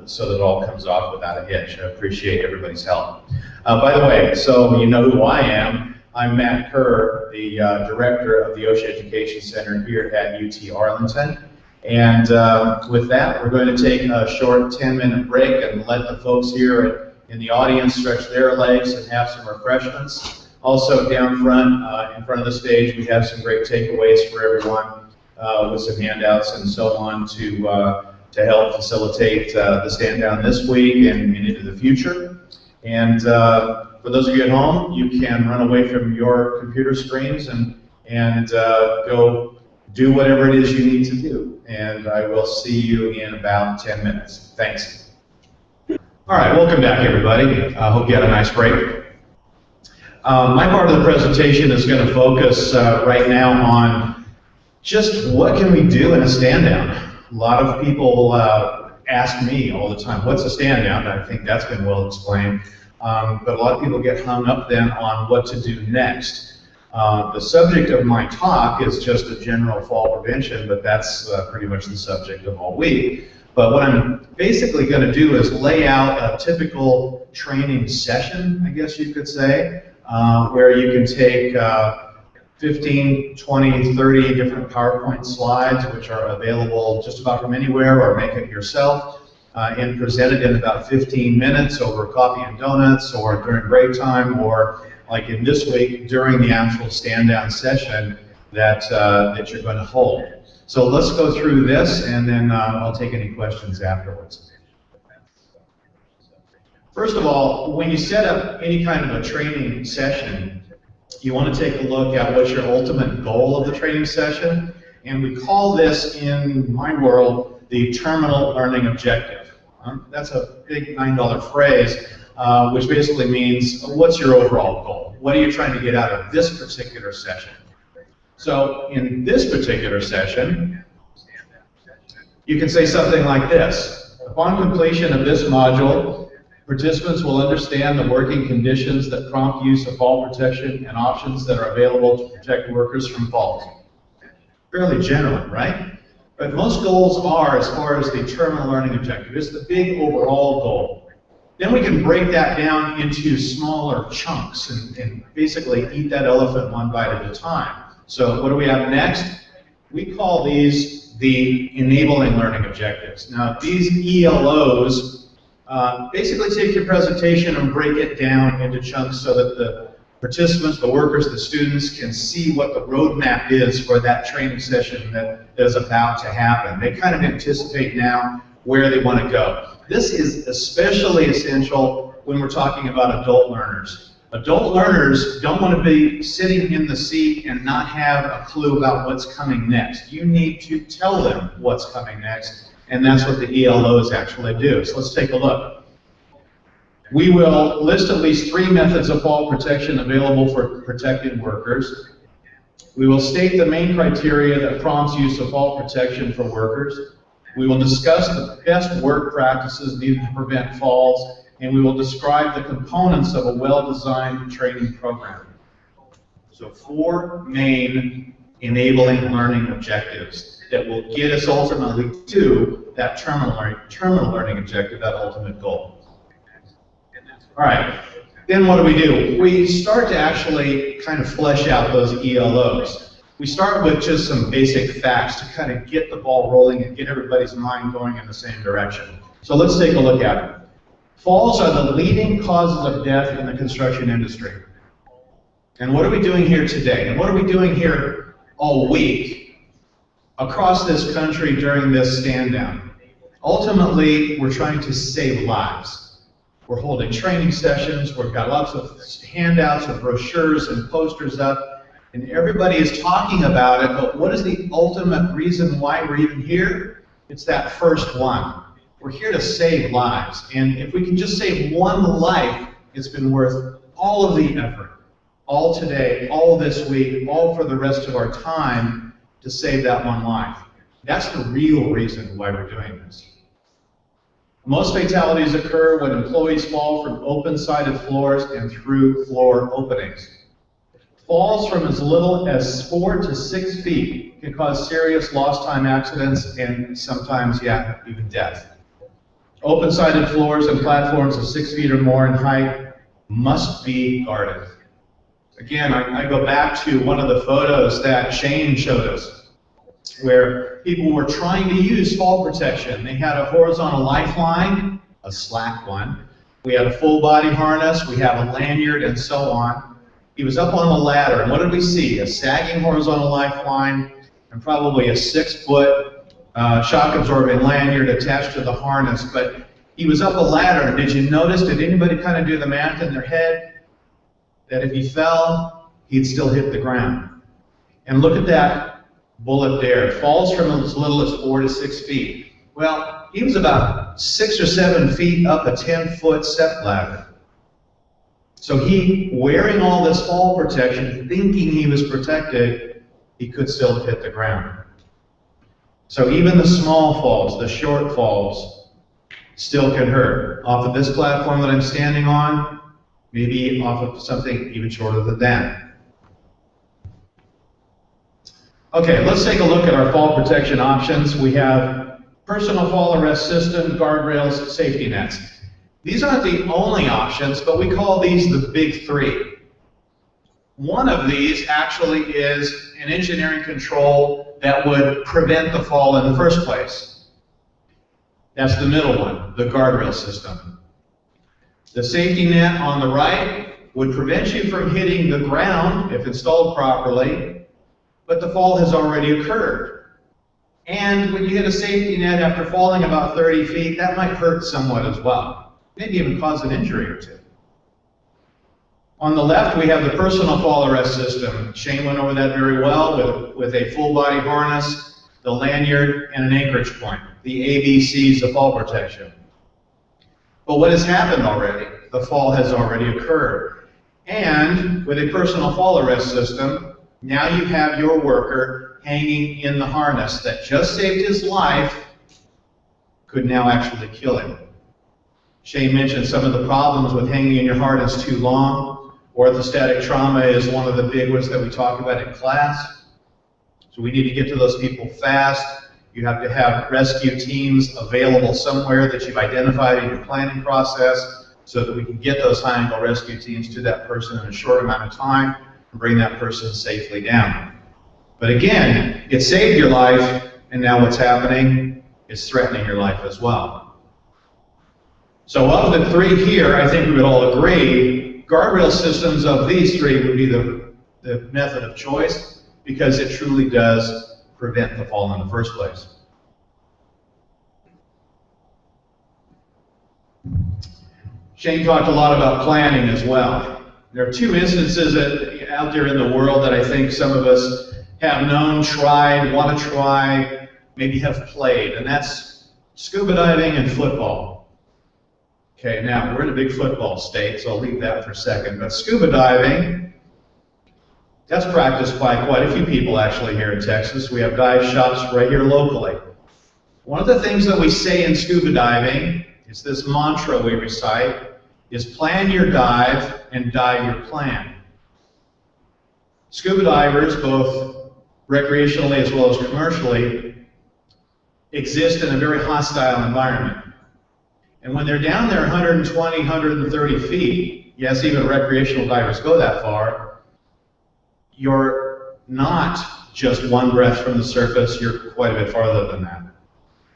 Speaker 5: so that it all comes off without a hitch. I appreciate everybody's help. By the way, so you know who I am. I'm Matt Kerr, the director of the OSHA Education Center here at UT Arlington. And with that, we're going to take a short 10-minute break and let the folks here in the audience stretch their legs and have some refreshments. Also down front, in front of the stage, we have some great takeaways for everyone with some handouts and so on to help facilitate the stand down this week and into the future. And for those of you at home, you can run away from your computer screens and go do whatever it is you need to do. And I will see you in about 10 minutes. Thanks. All right, welcome back, everybody. I hope you had a nice break. My part of the presentation is going to focus right now on just what can we do in a stand down. A lot of people ask me all the time, what's a stand down? I think that's been well explained. But a lot of people get hung up then on what to do next. The subject of my talk is just a general fall prevention, but that's pretty much the subject of all week. But what I'm basically going to do is lay out a typical training session, I guess you could say, where you can take 15, 20, 30 different PowerPoint slides, which are available just about from anywhere, or make it yourself, and present it in about 15 minutes over coffee and donuts, or during break time, or like in this week, during the actual stand-down session that you're going to hold. So let's go through this, and then I'll take any questions afterwards. First of all, when you set up any kind of a training session, you want to take a look at what's your ultimate goal of the training session, and we call this, in my world, the terminal learning objective. That's a big $9 phrase, which basically means, what's your overall goal? What are you trying to get out of this particular session? So in this particular session, you can say something like this. Upon completion of this module, participants will understand the working conditions that prompt use of fall protection and options that are available to protect workers from falls. Fairly general, right? But most goals are, as far as the terminal learning objective, it's the big overall goal. Then we can break that down into smaller chunks and basically eat that elephant one bite at a time. So what do we have next? We call these the enabling learning objectives. Now these ELOs basically take your presentation and break it down into chunks so that the participants, the workers, the students can see what the roadmap is for that training session that is about to happen. They kind of anticipate now where they want to go. This is especially essential when we're talking about adult learners. Adult learners don't want to be sitting in the seat and not have a clue about what's coming next. You need to tell them what's coming next, and that's what the ELOs actually do. So let's take a look. We will list at least 3 methods of fall protection available for protected workers. We will state the main criteria that prompts use of fall protection for workers. We will discuss the best work practices needed to prevent falls, and we will describe the components of a well-designed training program. So 4 main enabling learning objectives that will get us ultimately to that terminal learning objective, that ultimate goal. All right, then what do? We start to actually kind of flesh out those ELOs. We start with just some basic facts to kind of get the ball rolling and get everybody's mind going in the same direction. So let's take a look at it. Falls are the leading causes of death in the construction industry. And what are we doing here today? And what are we doing here all week across this country during this stand down? Ultimately, we're trying to save lives. We're holding training sessions, we've got lots of handouts and brochures and posters up, and everybody is talking about it, but what is the ultimate reason why we're even here? It's that first one. We're here to save lives, and if we can just save one life, it's been worth all of the effort, all today, all this week, all for the rest of our time to save that one life. That's the real reason why we're doing this. Most fatalities occur when employees fall from open-sided floors and through floor openings. Falls from as little as 4 to 6 feet can cause serious lost time accidents and sometimes, even death. Open-sided floors and platforms of 6 feet or more in height must be guarded. Again, I go back to one of the photos that Shane showed us, where people were trying to use fall protection. They had a horizontal lifeline, a slack one. We had a full body harness, we have a lanyard, and so on. He was up on the ladder, and what did we see? A sagging horizontal lifeline and probably a 6-foot shock absorbing lanyard attached to the harness. But he was up a ladder, and did you notice, did anybody kind of do the math in their head that if he fell, he'd still hit the ground? And look at that bullet there. It falls from as little as 4 to 6 feet. Well, he was about 6 or 7 feet up a 10-foot step ladder. So he, wearing all this fall protection, thinking he was protected, he could still hit the ground. So even the small falls, the short falls, still can hurt. Off of this platform that I'm standing on, maybe off of something even shorter than that. Okay, let's take a look at our fall protection options. We have personal fall arrest system, guardrails, safety nets. These aren't the only options, but we call these the big three. One of these actually is an engineering control that would prevent the fall in the first place. That's the middle one, the guardrail system. The safety net on the right would prevent you from hitting the ground if installed properly, but the fall has already occurred. And when you hit a safety net after falling about 30 feet, that might hurt somewhat as well. Maybe even cause an injury or two. On the left, we have the personal fall arrest system. Shane went over that very well with a full body harness, the lanyard, and an anchorage point. The ABCs of fall protection. But what has happened already? The fall has already occurred. And with a personal fall arrest system, now you have your worker hanging in the harness that just saved his life, could now actually kill him. Shane mentioned some of the problems with hanging in your harness too long. Orthostatic trauma is one of the big ones that we talk about in class. So we need to get to those people fast. You have to have rescue teams available somewhere that you've identified in your planning process so that we can get those high-angle rescue teams to that person in a short amount of time and bring that person safely down. But again, it saved your life, and now what's happening is threatening your life as well. So of the three here, I think we would all agree, guardrail systems of these three would be the method of choice because it truly does prevent the fall in the first place. Shane talked a lot about planning as well. There are two instances out there in the world that I think some of us have known, tried, want to try, maybe have played, and that's scuba diving and football. Okay, now we're in a big football state, so I'll leave that for a second, but scuba diving, that's practiced by quite a few people actually here in Texas. We have dive shops right here locally. One of the things that we say in scuba diving, it's this mantra we recite, is plan your dive and dive your plan. Scuba divers, both recreationally as well as commercially, exist in a very hostile environment. And when they're down there 120, 130 feet, yes, even recreational divers go that far, you're not just one breath from the surface, you're quite a bit farther than that.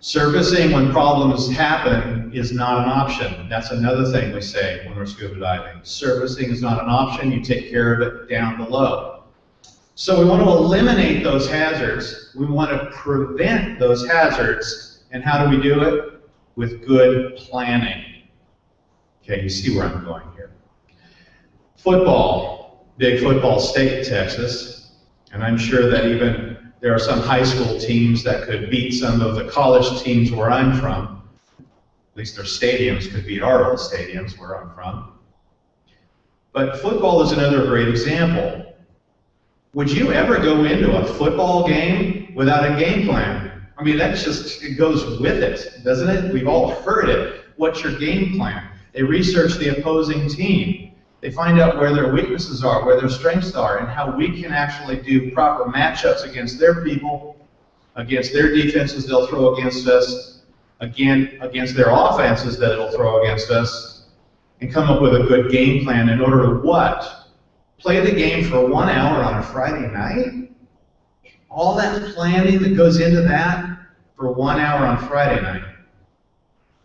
Speaker 5: Surfacing when problems happen is not an option. That's another thing we say when we're scuba diving. Surfacing is not an option. You take care of it down below. So we want to eliminate those hazards. We want to prevent those hazards. And how do we do it? With good planning. Okay, you see where I'm going here. Football, big football state in Texas, and I'm sure that even there are some high school teams that could beat some of the college teams where I'm from. At least their stadiums could beat our old stadiums where I'm from. But football is another great example. Would you ever go into a football game without a game plan? I mean, that's just, it goes with it, doesn't it? We've all heard it. What's your game plan? They research the opposing team. They find out where their weaknesses are, where their strengths are, and how we can actually do proper matchups against their people, against their defenses they'll throw against us, again, against their offenses that it'll throw against us, and come up with a good game plan in order to what? Play the game for 1 hour on a Friday night? All that planning that goes into that for 1 hour on Friday night.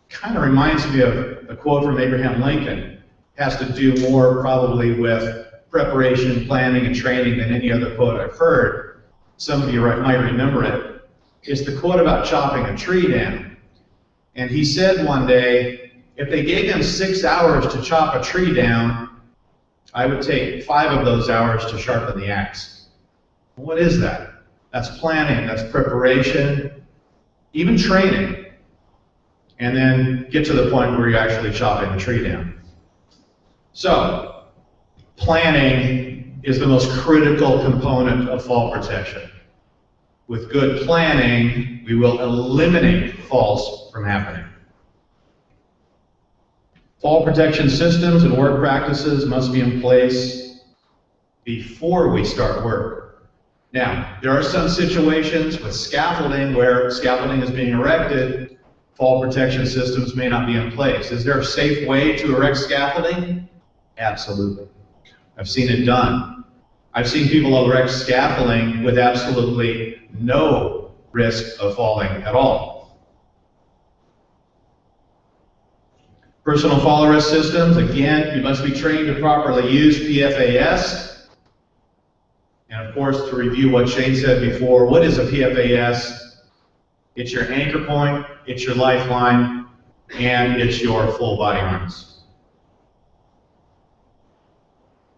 Speaker 5: Kind of reminds me of a quote from Abraham Lincoln. Has to do more probably with preparation, planning, and training than any other quote I've heard. Some of you might remember it. It's the quote about chopping a tree down. And he said one day, if they gave him 6 hours to chop a tree down, I would take 5 of those hours to sharpen the axe. What is that? That's planning, that's preparation, even training, and then get to the point where you're actually chopping the tree down. So, planning is the most critical component of fall protection. With good planning, we will eliminate falls from happening. Fall protection systems and work practices must be in place before we start work. Now, there are some situations with scaffolding where scaffolding is being erected, fall protection systems may not be in place. Is there a safe way to erect scaffolding? Absolutely. I've seen it done. I've seen people erect scaffolding with absolutely no risk of falling at all. Personal fall arrest systems, again, you must be trained to properly use PFAS. And of course, to review what Shane said before, what is a PFAS? It's your anchor point, it's your lifeline, and it's your full body harness.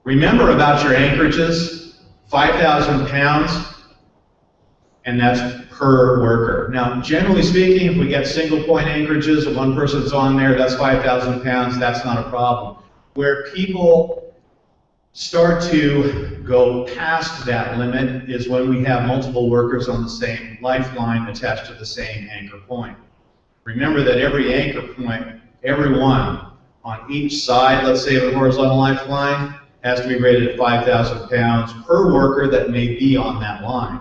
Speaker 5: Remember about your anchorages, 5,000 pounds, and that's per worker. Now, generally speaking, if we get single point anchorages and one person's on there, that's 5,000 pounds, that's not a problem. Where people start to go past that limit is when we have multiple workers on the same lifeline attached to the same anchor point. Remember that every anchor point, every one on each side, let's say of a horizontal lifeline, has to be rated at 5,000 pounds per worker that may be on that line.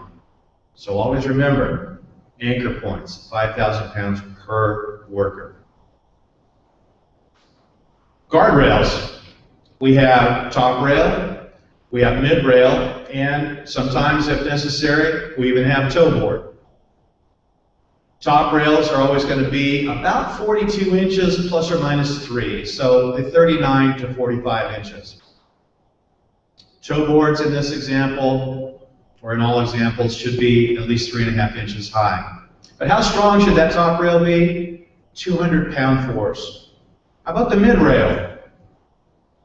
Speaker 5: So always remember, anchor points, 5,000 pounds per worker. Guardrails. We have top rail, we have mid rail, and sometimes if necessary, we even have toe board. Top rails are always going to be about 42 inches plus or minus 3, so 39 to 45 inches. Toe boards in this example, or in all examples, should be at least 3.5 inches high. But how strong should that top rail be? 200-pound force. How about the mid rail?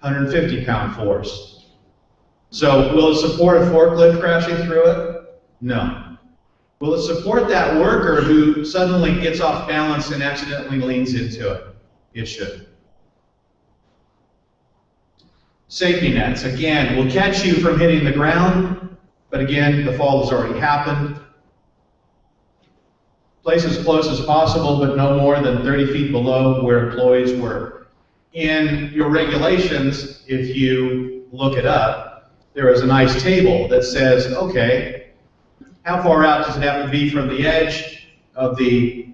Speaker 5: 150-pound force. So will it support a forklift crashing through it? No. Will it support that worker who suddenly gets off balance and accidentally leans into it? It should. Safety nets, again, will catch you from hitting the ground, but again, the fall has already happened. Place as close as possible, but no more than 30 feet below where employees work. In your regulations, if you look it up, there is a nice table that says, okay, how far out does it have to be from the edge of the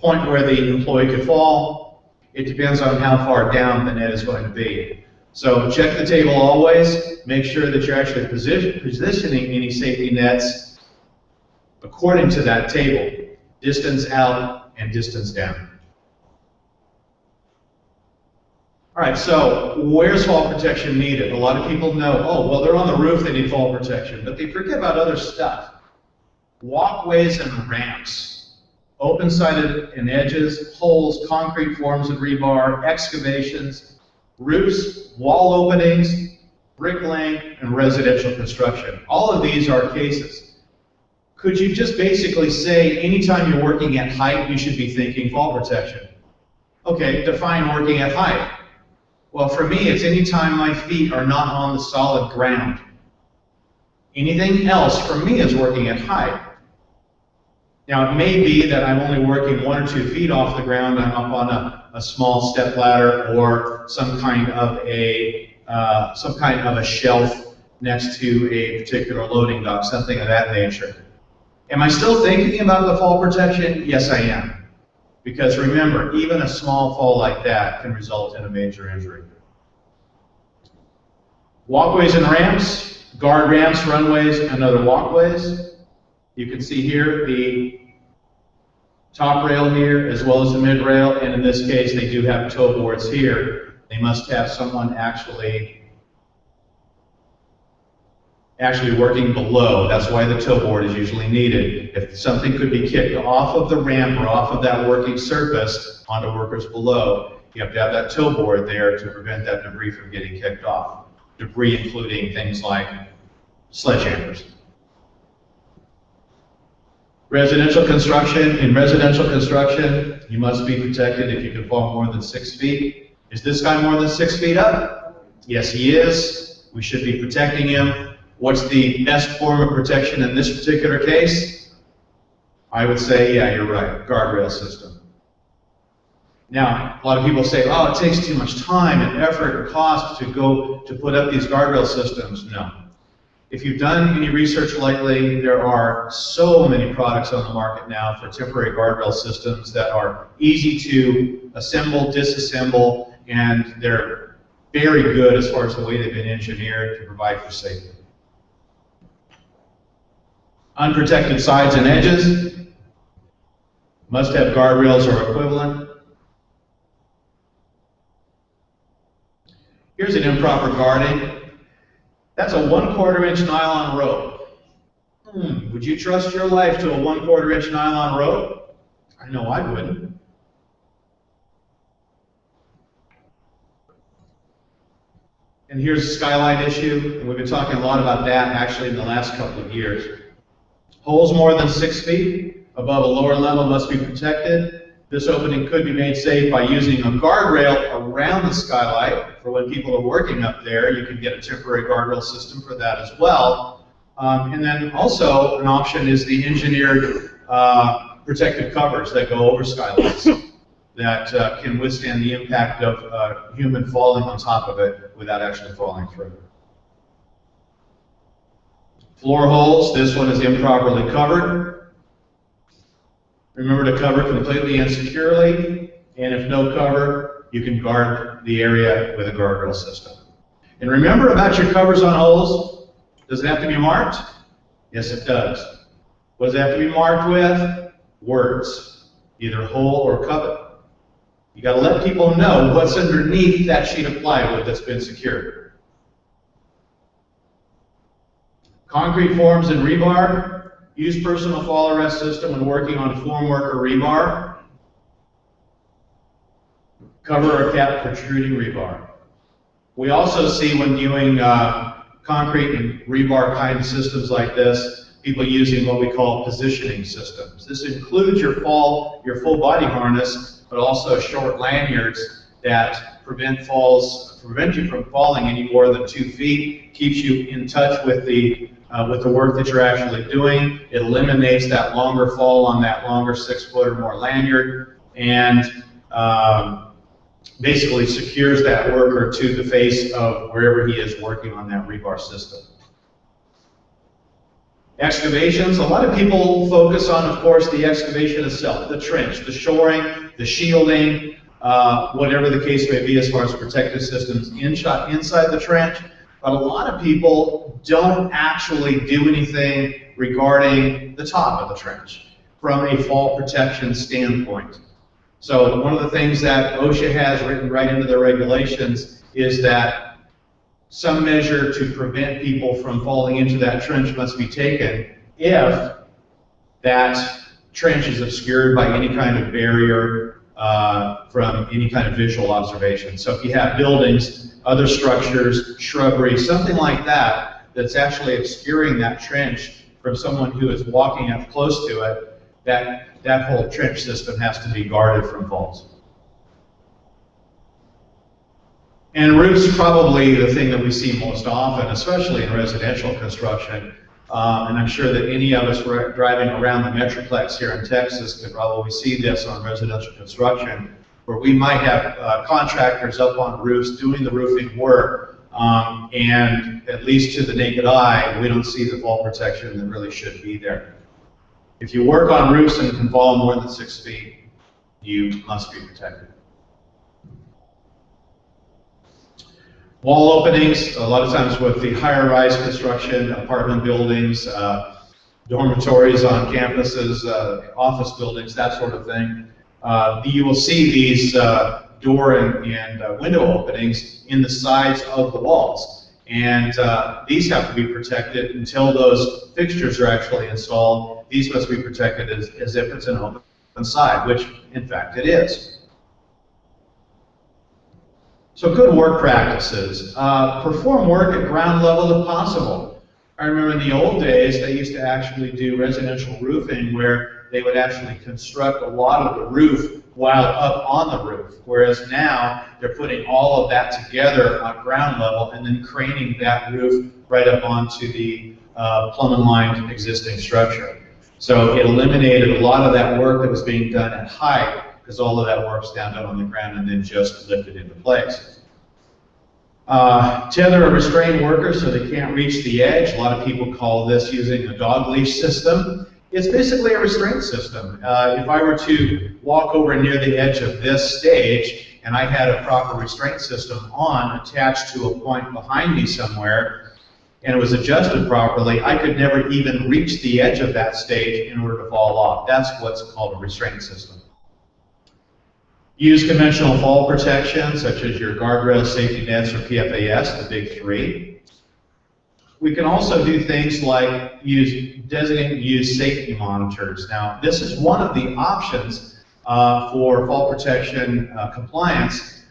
Speaker 5: point where the employee could fall? It depends on how far down the net is going to be. So check the table always, make sure that you're actually positioning any safety nets according to that table. distance out, and distance down. All right, so where's fall protection needed? A lot of people know, oh, well, they're on the roof, they need fall protection, but they forget about other stuff. Walkways and ramps, open-sided and edges, holes, concrete forms and rebar, excavations, roofs, wall openings, bricklaying, and residential construction. All of these are cases. Could you just basically say anytime you're working at height, you should be thinking fall protection? Okay, define working at height. Well, for me, it's anytime my feet are not on the solid ground. Anything else for me is working at height. Now, it may be that I'm only working 1 or 2 feet off the ground. I'm up on a small step ladder or some kind of a shelf next to a particular loading dock, something of that nature. Am I still thinking about the fall protection? Yes, I am. Because remember, even a small fall like that can result in a major injury. Walkways and ramps, guard ramps, runways, and other walkways. You can see here the top rail here as well as the mid rail, and in this case they do have toe boards here. They must have someone actually working below. That's why the toe board is usually needed. If something could be kicked off of the ramp or off of that working surface onto workers below, you have to have that toe board there to prevent that debris from getting kicked off. Debris including things like sledgehammers. Residential construction. In residential construction, you must be protected if you can fall more than 6 feet. Is this guy more than 6 feet up? Yes, he is. We should be protecting him. What's the best form of protection in this particular case? I would say, yeah, you're right, guardrail system. Now, a lot of people say, oh, it takes too much time and effort and cost to put up these guardrail systems. No. If you've done any research lately, there are so many products on the market now for temporary guardrail systems that are easy to assemble, disassemble, and they're very good as far as the way they've been engineered to provide for safety. Unprotected sides and edges must have guardrails or equivalent. Here's an improper guarding. That's a 1/4 inch nylon rope. Would you trust your life to a 1/4 inch nylon rope? I know I wouldn't. And here's a skylight issue, and we've been talking a lot about that actually in the last couple of years. Holes more than 6 feet above a lower level must be protected. This opening could be made safe by using a guardrail around the skylight. For when people are working up there, you can get a temporary guardrail system for that as well. And then also an option is the engineered protective covers that go over skylights that can withstand the impact of a human falling on top of it without actually falling through. Floor holes, this one is improperly covered. Remember to cover completely and securely, and if no cover, you can guard the area with a guardrail system. And remember about your covers on holes, does it have to be marked? Yes, it does. What does it have to be marked with? Words, either hole or cover. You got to let people know what's underneath that sheet of plywood that's been secured. Concrete forms and rebar. Use personal fall arrest system when working on formwork or rebar. Cover or cap protruding rebar. We also see when doing concrete and rebar kind of systems like this, people using what we call positioning systems. This includes your full body harness, but also short lanyards that prevent you from falling any more than 2 feet, keeps you in touch with the work that you're actually doing. It eliminates that longer fall on that longer 6-foot or more lanyard, and basically secures that worker to the face of wherever he is working on that rebar system. Excavations, a lot of people focus on, of course, the excavation itself, the trench, the shoring, the shielding, whatever the case may be as far as protective systems inside the trench. But a lot of people don't actually do anything regarding the top of the trench. from a fall protection standpoint. So one of the things that OSHA has written right into their regulations is that some measure to prevent people from falling into that trench must be taken if that trench is obscured by any kind of barrier from any kind of visual observation. So if you have buildings, other structures, shrubbery, something like that, that's actually obscuring that trench from someone who is walking up close to it, that whole trench system has to be guarded from falls. And roofs probably the thing that we see most often, especially in residential construction. And I'm sure that any of us driving around the Metroplex here in Texas could probably see this on residential construction, where we might have contractors up on roofs doing the roofing work, and at least to the naked eye, we don't see the fall protection that really should be there. If you work on roofs and can fall more than 6 feet, you must be protected. Wall openings, a lot of times with the higher rise construction, apartment buildings, dormitories on campuses, office buildings, that sort of thing. You will see these door and window openings in the sides of the walls. And these have to be protected until those fixtures are actually installed. These must be protected as if it's an open side, which in fact it is. So good work practices. Perform work at ground level if possible. I remember in the old days, they used to actually do residential roofing where they would actually construct a lot of the roof while up on the roof. Whereas now, they're putting all of that together on ground level and then craning that roof right up onto the plumbing line existing structure. So it eliminated a lot of that work that was being done at height, because all of that work's down on the ground and then just lifted into place. Tether or restrain workers so they can't reach the edge. A lot of people call this using a dog leash system. It's basically a restraint system. If I were to walk over near the edge of this stage and I had a proper restraint system on attached to a point behind me somewhere, and it was adjusted properly, I could never even reach the edge of that stage in order to fall off. That's what's called a restraint system. Use conventional fall protection, such as your guardrails, safety nets, or PFAS, the big three. We can also do things like designate and use safety monitors. Now, this is one of the options for fall protection compliance.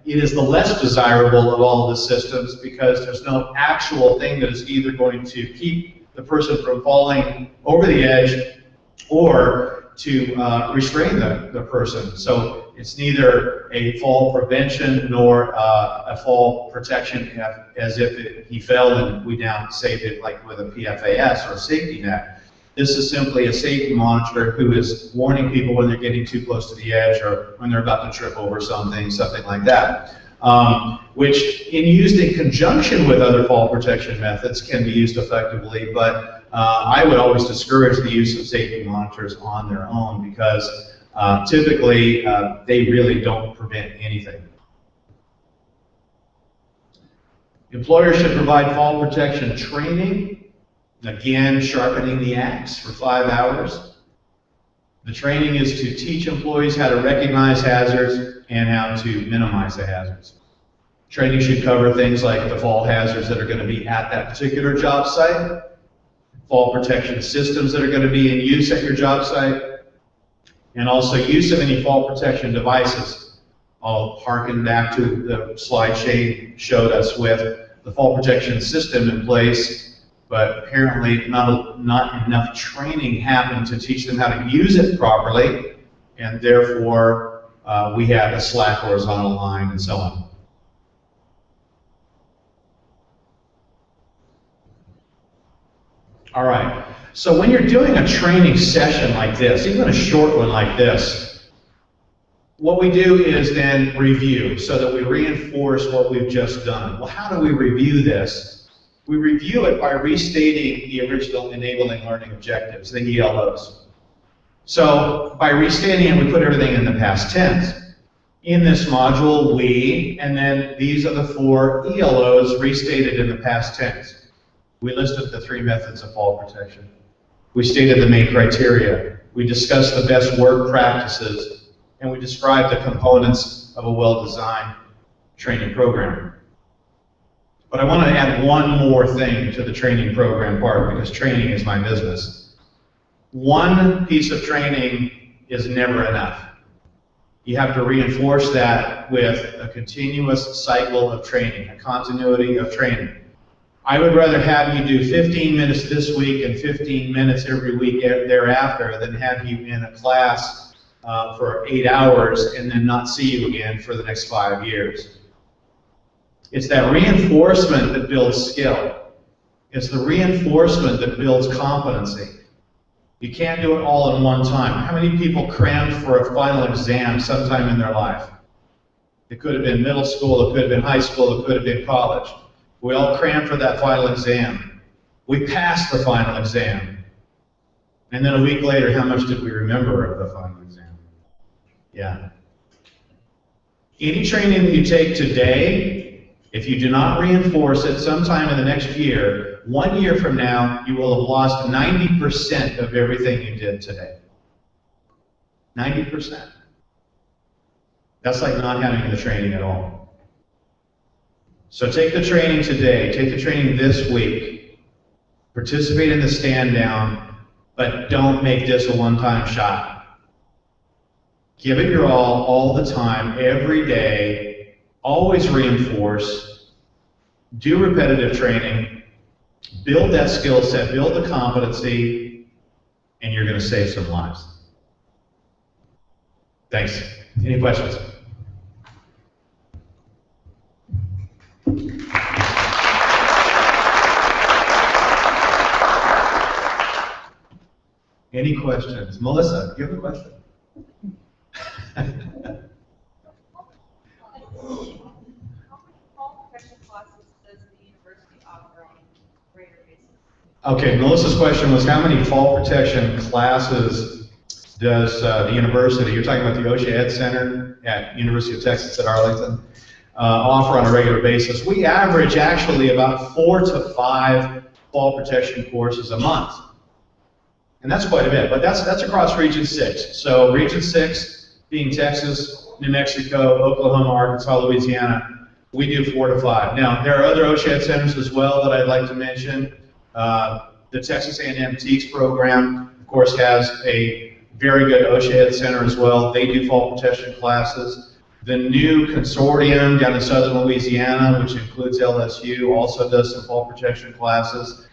Speaker 5: It is the less desirable of all the systems because there's no actual thing that is either going to keep the person from falling over the edge or to restrain the person. So it's neither a fall prevention nor a fall protection as if he fell and we now saved it like with a PFAS or a safety net. This is simply a safety monitor who is warning people when they're getting too close to the edge or when they're about to trip over something like that. Which, used in conjunction with other fall protection methods, can be used effectively, but I would always discourage the use of safety monitors on their own because typically they really don't prevent anything. Employers should provide fall protection training. Again, sharpening the axe for 5 hours. The training is to teach employees how to recognize hazards and how to minimize the hazards. Training should cover things like the fall hazards that are going to be at that particular job site, fall protection systems that are going to be in use at your job site, and also use of any fall protection devices. I'll harken back to the slide Shane showed us with the fall protection system in place, but apparently not enough training happened to teach them how to use it properly, and therefore we have a slack horizontal line and so on. All right, so when you're doing a training session like this, even a short one like this, what we do is then review so that we reinforce what we've just done. Well, how do we review this? We review it by restating the original enabling learning objectives, the ELOs. So by restating it, we put everything in the past tense. In this module, we, and then these are the 4 ELOs restated in the past tense. We listed the 3 methods of fall protection. We stated the main criteria. We discuss the best work practices, and we describe the components of a well-designed training program. But I want to add one more thing to the training program part, because training is my business. One piece of training is never enough. You have to reinforce that with a continuous cycle of training, a continuity of training. I would rather have you do 15 minutes this week and 15 minutes every week thereafter than have you in a class for 8 hours and then not see you again for the next 5 years. It's that reinforcement that builds skill. It's the reinforcement that builds competency. You can't do it all in one time. How many people crammed for a final exam sometime in their life? It could have been middle school, it could have been high school, it could have been college. We all crammed for that final exam. We passed the final exam. And then a week later, how much did we remember of the final exam? Yeah. Any training that you take today, if you do not reinforce it sometime in the next year, 1 year from now, you will have lost 90% of everything you did today. 90%. That's like not having the training at all. So take the training today, take the training this week, participate in the stand down, but don't make this a one-time shot. Give it your all the time, every day, always reinforce, do repetitive training, build that skill set, build the competency, and you're going to save some lives. Thanks. Any questions? Any questions? Melissa, do you have a question?
Speaker 7: How many fall protection classes does the university offer on a regular basis?
Speaker 5: Okay, Melissa's question was how many fall protection classes does the university, you're talking about the OSHA Ed Center at University of Texas at Arlington, offer on a regular basis? We average actually about 4 to 5 fall protection courses a month. And that's quite a bit, but that's across Region 6. So Region 6 being Texas, New Mexico, Oklahoma, Arkansas, Louisiana, we do 4 to 5. Now, there are other OSHA Ed centers as well that I'd like to mention. The Texas A&M TEACS program, of course, has a very good OSHA Ed center as well. They do fall protection classes. The new consortium down in southern Louisiana, which includes LSU, also does some fall protection classes.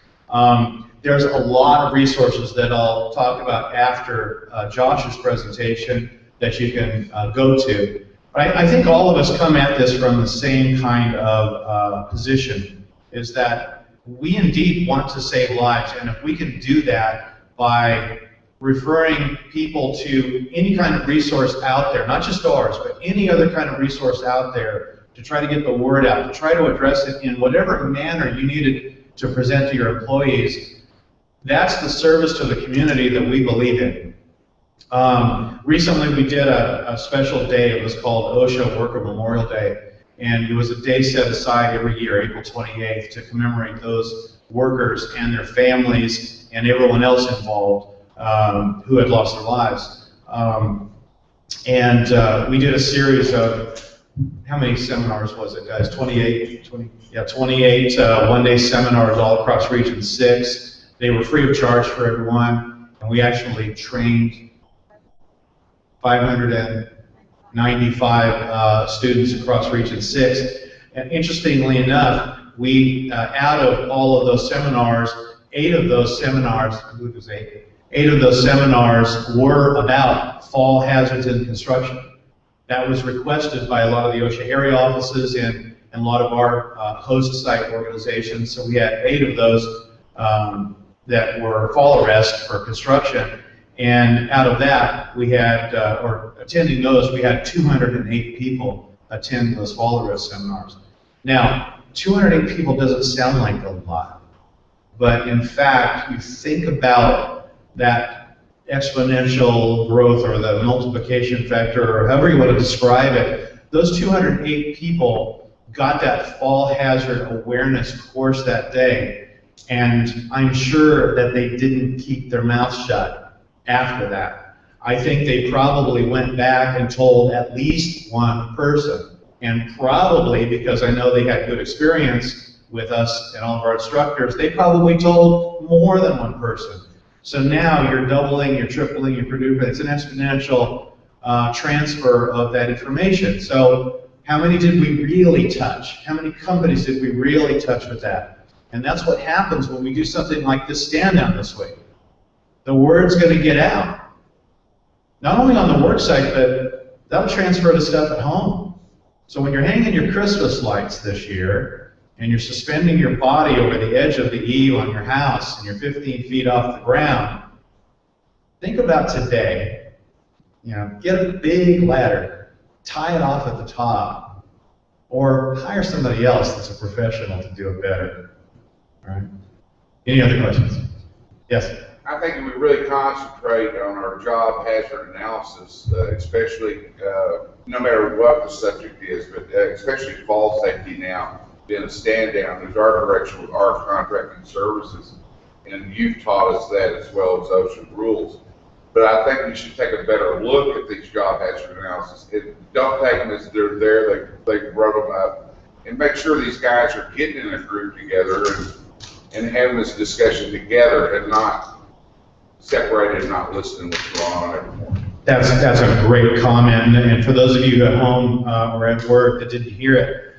Speaker 5: There's a lot of resources that I'll talk about after Josh's presentation that you can go to. But I think all of us come at this from the same kind of position, is that we indeed want to save lives, and if we can do that by referring people to any kind of resource out there, not just ours, but any other kind of resource out there to try to get the word out, to try to address it in whatever manner you needed to present to your employees, that's the service to the community that we believe in. Recently we did a special day. It was called OSHA Worker Memorial Day, and it was a day set aside every year, April 28th, to commemorate those workers and their families and everyone else involved who had lost their lives. We did a series of, how many seminars was it, guys? 28 one-day seminars all across Region 6. They were free of charge for everyone, and we actually trained 595 students across Region 6. And interestingly enough, we, out of all of those seminars, 8 of those seminars, I believe it was 8 of those seminars were about fall hazards in construction. That was requested by a lot of the OSHA area offices and a lot of our host site organizations. So we had 8 of those that were fall arrest for construction. And out of that, we had, or attending those, we had 208 people attend those fall arrest seminars. Now, 208 people doesn't sound like a lot, but in fact, you think about that exponential growth or the multiplication factor, or however you want to describe it, those 208 people got that fall hazard awareness course that day, and I'm sure that they didn't keep their mouths shut. after that. I think they probably went back and told at least one person. And probably, because I know they had good experience with us and all of our instructors, they probably told more than one person. So now you're doubling, you're tripling, you're quadrupling. It's an exponential transfer of that information. So how many did we really touch? How many companies did we really touch with that? And that's what happens when we do something like this stand down this week. The word's going to get out. Not only on the work site, but that'll transfer to stuff at home. So when you're hanging your Christmas lights this year, and you're suspending your body over the edge of the eave on your house, and you're 15 feet off the ground, think about today. You know, get a big ladder, tie it off at the top, or hire somebody else that's a professional to do it better. All right? Any other questions? Yes?
Speaker 8: I think if we really concentrate on our job hazard analysis, especially no matter what the subject is, but especially fall safety now, being a stand down, there's our direction with our contracting services, and you've taught us that as well as OSHA rules. But I think we should take a better look at these job hazard analysis. Don't take them as they're there, they wrote them up, and make sure these guys are getting in a group together and having this discussion together and not separated and not listening to what's going on every morning.
Speaker 5: That's a great comment, and for those of you at home or at work that didn't hear it,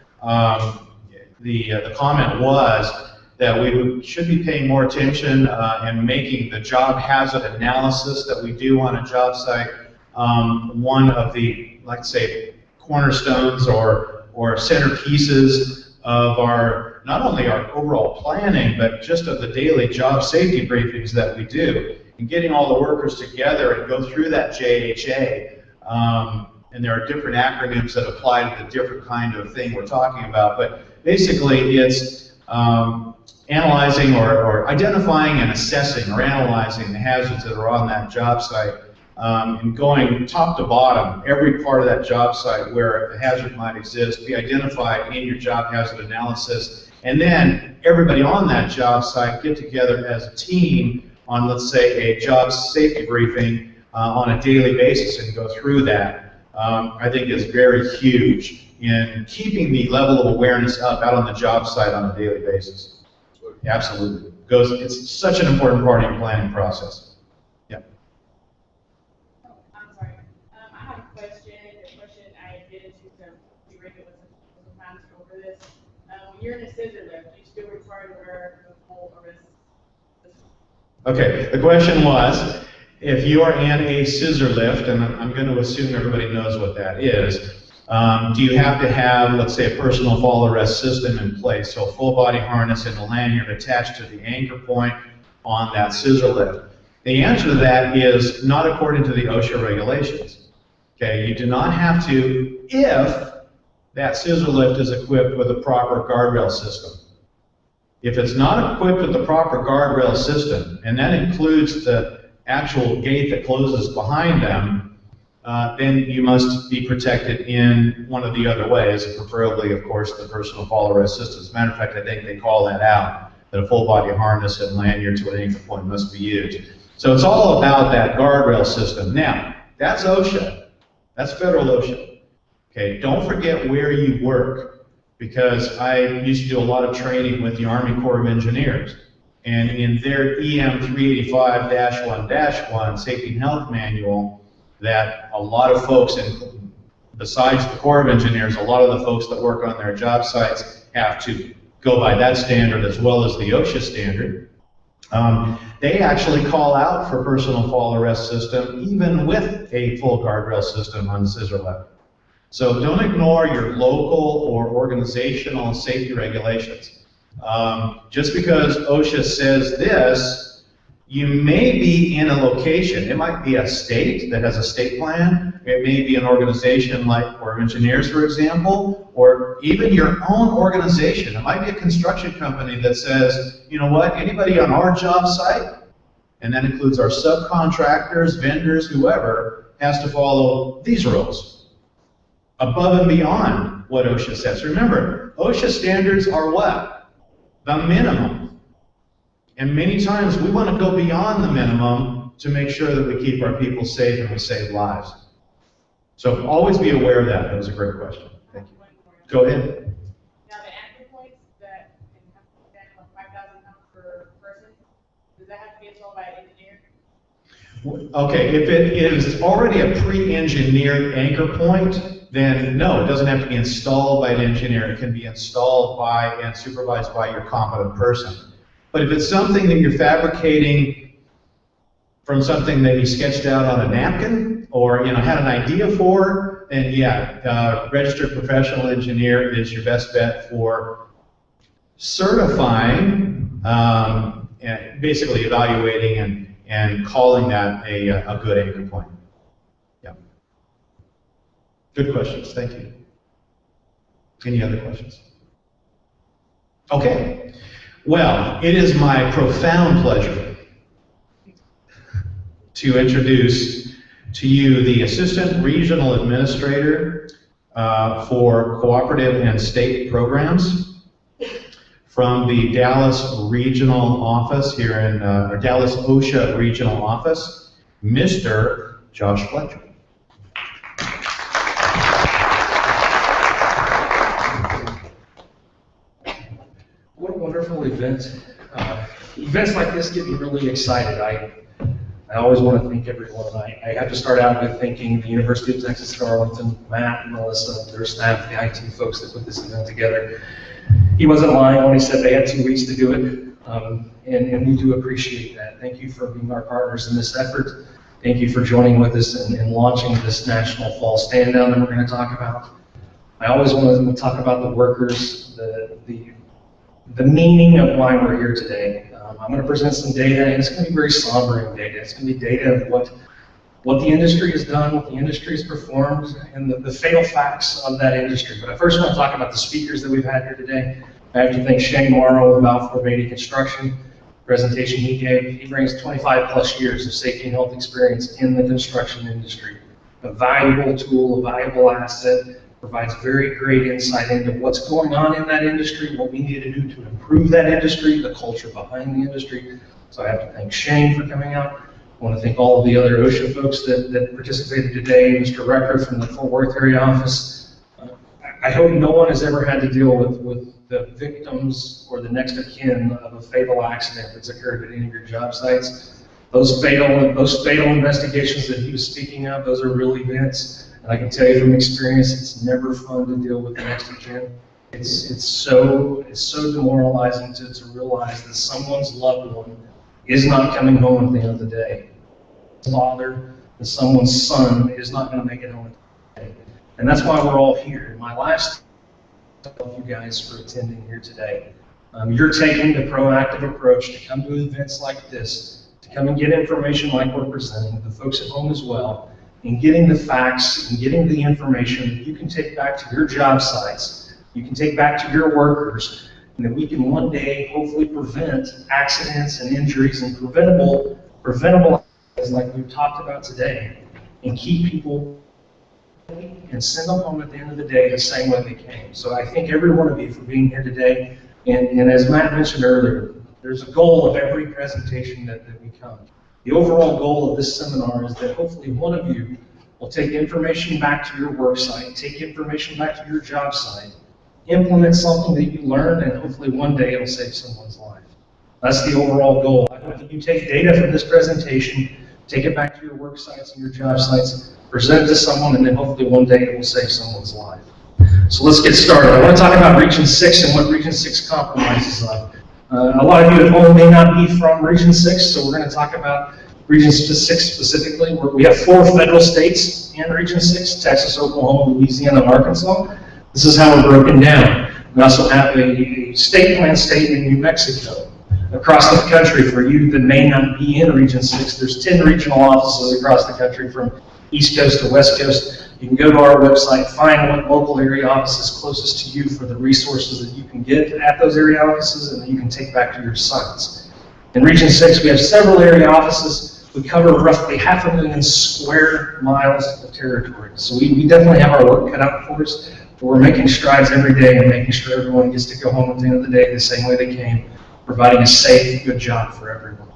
Speaker 5: the comment was that we should be paying more attention and making the job hazard analysis that we do on a job site one of the, like say, cornerstones or centerpieces of our, not only our overall planning, but just of the daily job safety briefings that we do. And getting all the workers together and go through that JHA, and there are different acronyms that apply to the different kind of thing we're talking about, but basically it's analyzing or identifying and assessing or analyzing the hazards that are on that job site, and going top to bottom, every part of that job site where the hazard might exist, be identified in your job hazard analysis, and then everybody on that job site get together as a team on, let's say, a job safety briefing on a daily basis and go through that, I think is very huge in keeping the level of awareness up out on the job site on a daily basis. Absolutely. It's such an important part of your planning process. Yeah.
Speaker 9: I'm sorry. I have a question I get into some regular sometimes over this. When you're in a scissor lift, you still require to wear the full arrest.
Speaker 5: Okay, the question was, if you are in a scissor lift, and I'm going to assume everybody knows what that is, do you have to have, let's say, a personal fall arrest system in place, so a full body harness and a lanyard attached to the anchor point on that scissor lift? The answer to that is not according to the OSHA regulations. Okay, you do not have to if that scissor lift is equipped with a proper guardrail system. If it's not equipped with the proper guardrail system, and that includes the actual gate that closes behind them, then you must be protected in one of the other ways, preferably, of course, the personal fall arrest system. As a matter of fact, I think they call that out, that a full body harness and lanyard to an anchor point must be used. So it's all about that guardrail system. Now, that's OSHA. That's federal OSHA. Okay, don't forget where you work, because I used to do a lot of training with the Army Corps of Engineers. And in their EM 385-1-1 Safety and Health Manual, that a lot of folks, and besides the Corps of Engineers, a lot of the folks that work on their job sites have to go by that standard as well as the OSHA standard. They actually call out for personal fall arrest system even with a full guardrail system on the scissor lift. So don't ignore your local or organizational safety regulations. Just because OSHA says this, you may be in a location. It might be a state that has a state plan. It may be an organization like Corps of Engineers, for example, or even your own organization. It might be a construction company that says, you know what, anybody on our job site, and that includes our subcontractors, vendors, whoever, has to follow these rules above and beyond what OSHA says. Remember, OSHA standards are what? The minimum. And many times we want to go beyond the minimum to make sure that we keep our people safe and we save lives. So always be aware of that. That was a great question. Thank you. Go ahead.
Speaker 9: Now, the anchor points that can have to stand like 5,000 pounds per person, does that have to be installed by an engineer?
Speaker 5: Okay, if it is already a pre-engineered anchor point, then no, it doesn't have to be installed by an engineer. It can be installed by and supervised by your competent person. But if it's something that you're fabricating from something that you sketched out on a napkin or had an idea for, then yeah, registered professional engineer is your best bet for certifying, and basically evaluating and calling that a good anchor point. Yeah. Good questions, thank you. Any other questions? Okay. Well, it is my profound pleasure to introduce to you the Assistant Regional Administrator for Cooperative and State Programs from the Dallas Regional Office here in, or Dallas OSHA Regional Office, Mr. Josh Fletcher.
Speaker 10: What a wonderful event. Events like this get me really excited. I always want to thank everyone. I have to start out with thanking the University of Texas at Arlington, Matt and Melissa, their staff, the IT folks that put this event together. He wasn't lying when he said they had 2 weeks to do it, and we do appreciate that. Thank you for being our partners in this effort. Thank you for joining with us and launching this National Fall Stand Down that we're going to talk about. I always want to talk about the workers, the meaning of why we're here today. I'm going to present some data, and it's going to be very sombering data. It's going to be data of what the industry has done, what the industry has performed, and the fatal facts of that industry. But I first want to talk about the speakers that we've had here today. I have to thank Shane Morrow of Balfour Beatty Construction. Presentation he gave, he brings 25 plus years of safety and health experience in the construction industry. A valuable tool, a valuable asset, provides very great insight into what's going on in that industry, what we need to do to improve that industry, the culture behind the industry. So I have to thank Shane for coming out. I want to thank all of the other OSHA folks that participated today, Mr. Recker from the Fort Worth area office. I hope no one has ever had to deal with the victims or the next of kin of a fatal accident that's occurred at any of your job sites. Those fatal investigations that he was speaking of, those are real events. And I can tell you from experience, it's never fun to deal with the next of kin. It's so demoralizing to realize that someone's loved one is not coming home at the end of the day. Father, that someone's son is not going to make it home at the end of the day. And that's why we're all here. My last thank you guys for attending here today. You're taking the proactive approach to come to events like this, to come and get information like we're presenting, the folks at home as well, and getting the facts and getting the information that you can take back to your job sites, you can take back to your workers, and that we can one day hopefully prevent accidents and injuries and preventable accidents like we've talked about today, and keep people and send them home at the end of the day the same way they came. So I thank every one of you for being here today. And as Matt mentioned earlier, there's a goal of every presentation that we come. The overall goal of this seminar is that hopefully one of you will take information back to your work site, take information back to your job site, implement something that you learned, and hopefully one day it'll save someone's life. That's the overall goal. I hope that you take data from this presentation, take it back to your work sites and your job sites, present it to someone, and then hopefully one day it will save someone's life. So let's get started. I want to talk about Region 6 and what Region 6 compromises on. A lot of you at home may not be from Region 6, so we're going to talk about Region 6 specifically. We have 4 federal states in Region 6, Texas, Oklahoma, Louisiana, and Arkansas. This is how we're broken down. We also have a state plan state in New Mexico. Across the country, for you that may not be in Region 6, there's 10 regional offices across the country from East Coast to West Coast. You can go to our website, find what local area office is closest to you for the resources that you can get at those area offices and that you can take back to your sites. In Region 6, we have several area offices. We cover roughly 500,000 square miles of territory. So we definitely have our work cut out for us, but we're making strides every day and making sure everyone gets to go home at the end of the day the same way they came, providing a safe, good job for everyone.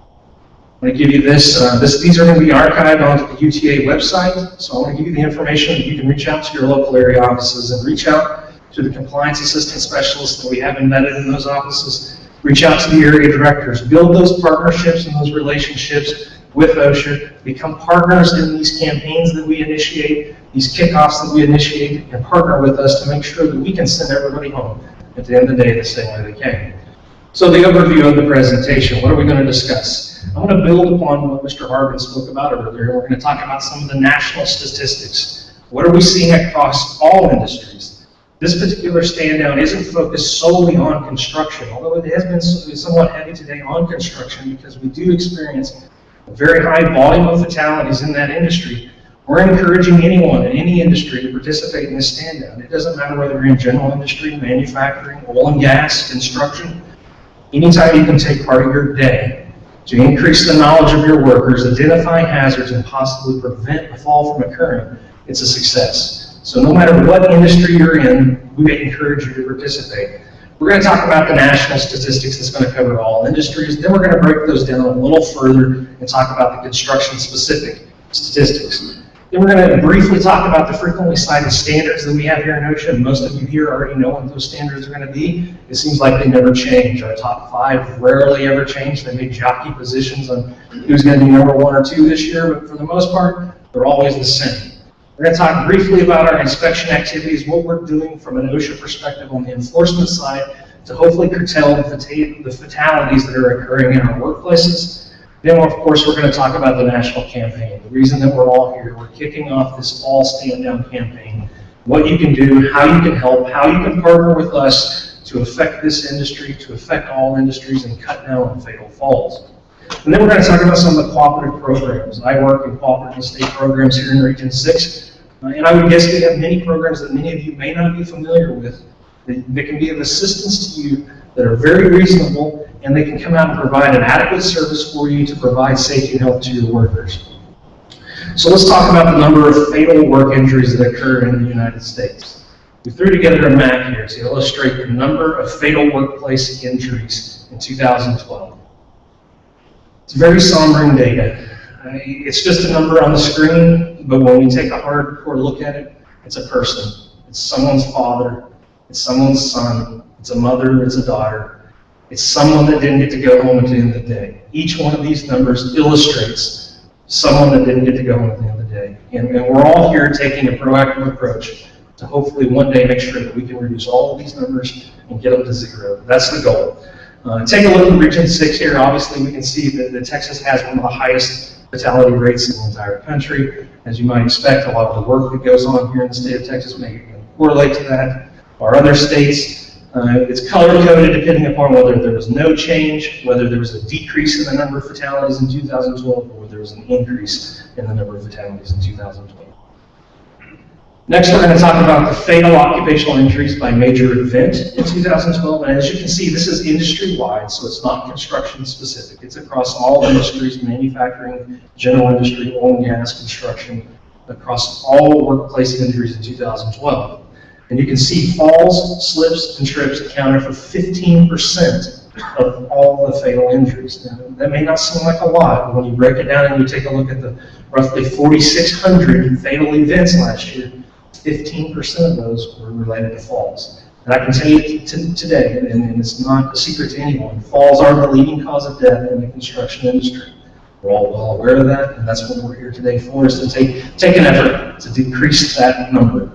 Speaker 10: I'm going to give you this. These are going to be archived onto the UTA website. So I want to give you the information that you can reach out to your local area offices and reach out to the compliance assistant specialists that we have embedded in those offices. Reach out to the area directors. Build those partnerships and those relationships with OSHA. Become partners in these campaigns that we initiate, these kickoffs that we initiate, and partner with us to make sure that we can send everybody home at the end of the day the same way they came. So the overview of the presentation, what are we going to discuss? I'm going to build upon what Mr. Harvin spoke about earlier. We're going to talk about some of the national statistics. What are we seeing across all industries? This particular stand down isn't focused solely on construction, although it has been somewhat heavy today on construction because we do experience a very high volume of fatalities in that industry. We're encouraging anyone in any industry to participate in this stand down. It doesn't matter whether you're in general industry, manufacturing, oil and gas, construction. Anytime you can take part of your day to increase the knowledge of your workers, identify hazards, and possibly prevent a fall from occurring, it's a success. So no matter what industry you're in, we encourage you to participate. We're going to talk about the national statistics that's going to cover all industries. Then we're going to break those down a little further and talk about the construction-specific statistics. Then we're going to briefly talk about the frequently cited standards that we have here in OSHA. Most of you here already know what those standards are going to be. It seems like they never change. Our top 5 rarely ever change. They may jockey positions on who's going to be number 1 or 2 this year, but for the most part, they're always the same. We're going to talk briefly about our inspection activities, what we're doing from an OSHA perspective on the enforcement side to hopefully curtail the fatalities that are occurring in our workplaces. Then, of course, we're going to talk about the national campaign. The reason that we're all here, we're kicking off this fall stand down campaign. What you can do, how you can help, how you can partner with us to affect this industry, to affect all industries, and cut down on fatal falls. And then we're going to talk about some of the cooperative programs. I work in cooperative state programs here in Region 6, and I would guess we have many programs that many of you may not be familiar with that can be of assistance to you, that are very reasonable, and they can come out and provide an adequate service for you to provide safety and health to your workers. So let's talk about the number of fatal work injuries that occur in the United States. We threw together a map here to illustrate the number of fatal workplace injuries in 2012. It's very sombering data. It's just a number on the screen, but when we take a hardcore look at it, it's a person. It's someone's father, it's someone's son, it's a mother, it's a daughter. It's someone that didn't get to go home at the end of the day. Each one of these numbers illustrates someone that didn't get to go home at the end of the day. And we're all here taking a proactive approach to hopefully one day make sure that we can reduce all of these numbers and get them to 0. That's the goal. Take a look at Region 6 here. Obviously, we can see that Texas has one of the highest fatality rates in the entire country. As you might expect, a lot of the work that goes on here in the state of Texas may correlate to that. Our other states, it's color-coded depending upon whether there was no change, whether there was a decrease in the number of fatalities in 2012, or whether there was an increase in the number of fatalities in 2012. Next, we're going to talk about the fatal occupational injuries by major event in 2012. And as you can see, this is industry-wide, so it's not construction-specific. It's across all industries, manufacturing, general industry, oil and gas, construction, across all workplace injuries in 2012. And you can see falls, slips, and trips accounted for 15% of all the fatal injuries. Now, that may not seem like a lot, but when you break it down and you take a look at the roughly 4,600 fatal events last year, 15% of those were related to falls. And I can tell you today, and it's not a secret to anyone, falls are the leading cause of death in the construction industry. We're all well aware of that, and that's what we're here today for, is to take an effort to decrease that number.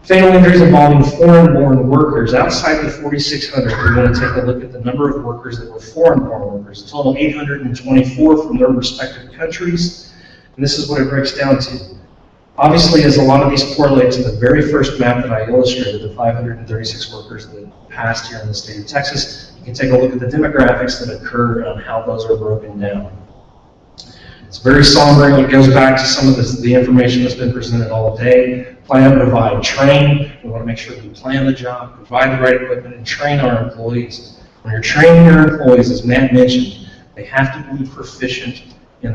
Speaker 10: Fatal injuries involving foreign-born workers. Outside the 4,600, we're going to take a look at the number of workers that were foreign-born workers. A total of 824 from their respective countries. And this is what it breaks down to. Obviously, as a lot of these correlate to the very first map that I illustrated, the 536 workers that passed here in the state of Texas, you can take a look at the demographics that occur and how those are broken down. It's very sombering. It goes back to some of the information that's been presented all day. Plan, provide, train. We want to make sure that we plan the job, provide the right equipment, and train our employees. When you're training your employees, as Matt mentioned, they have to be proficient in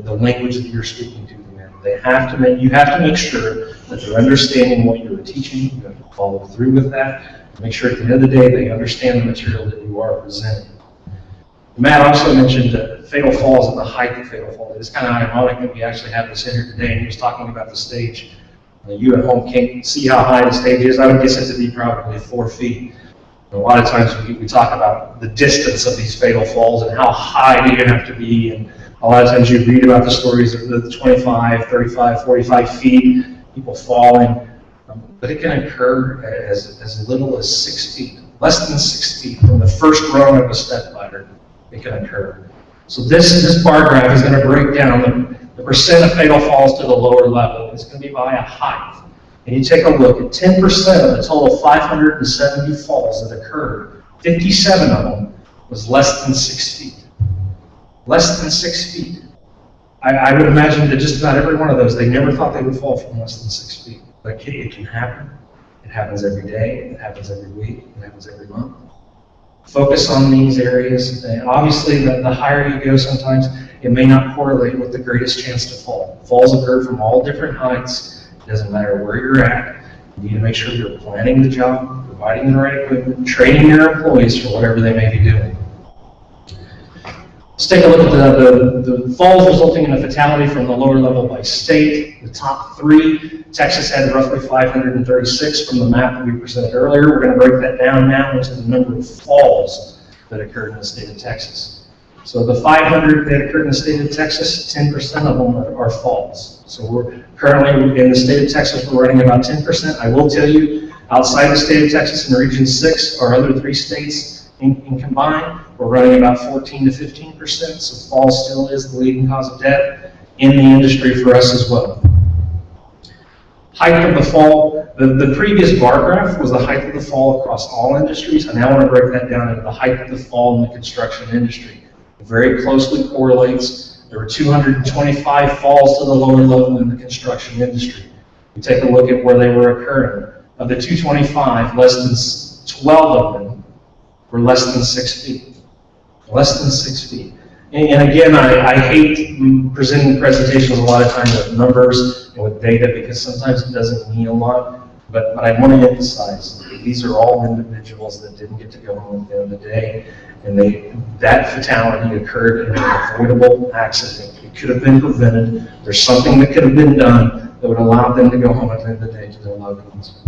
Speaker 10: the language that you're speaking to them in. You have to make sure that they're understanding what you're teaching. You have to follow through with that. Make sure at the end of the day they understand the material that you are presenting. Matt also mentioned fatal falls and the height of fatal falls. It's kind of ironic that we actually have this in here today, and he was talking about the stage. You at home can't see how high the stage is. I would guess it to be probably 4 feet. And a lot of times we talk about the distance of these fatal falls and how high do you have to be. And a lot of times you read about the stories of the 25, 35, 45 feet, people falling. But it can occur as little as 6 feet, less than 6 feet from the first rung of a step ladder. It can occur. So this bar graph is going to break down the percent of fatal falls to the lower level. It's going to be by a height. And you take a look at 10% of the total 570 falls that occurred, 57 of them was less than 6 feet. Less than 6 feet. I would imagine that just about every one of those, they never thought they would fall from less than 6 feet. But it can happen. It happens every day. It happens every week. It happens every month. Focus on these areas. And obviously, the higher you go, sometimes it may not correlate with the greatest chance to fall. Falls occur from all different heights. It doesn't matter where you're at. You need to make sure you're planning the job, providing the right equipment, training your employees for whatever they may be doing. Let's take a look at the falls resulting in a fatality from the lower level by state. The top 3, Texas had roughly 536 from the map that we presented earlier. We're going to break that down now into the number of falls that occurred in the state of Texas. So the 500 that occurred in the state of Texas, 10% of them are falls. So we're currently in the state of Texas, we're running about 10%. I will tell you, outside the state of Texas in Region 6, our other 3 states, in combined, we're running about 14 to 15%, so fall still is the leading cause of death in the industry for us as well. Height of the fall, the previous bar graph was the height of the fall across all industries. I now want to break that down into the height of the fall in the construction industry. It very closely correlates. There were 225 falls to the lower level in the construction industry. We take a look at where they were occurring. Of the 225, less than 12 of them were less than 6 feet. Less than 6 feet. And again, I hate presenting presentations a lot of times with numbers and with data because sometimes it doesn't mean a lot. But I want to emphasize these are all individuals that didn't get to go home at the end of the day. And that fatality occurred in an avoidable accident. It could have been prevented. There's something that could have been done that would allow them to go home at the end of the day to their loved ones.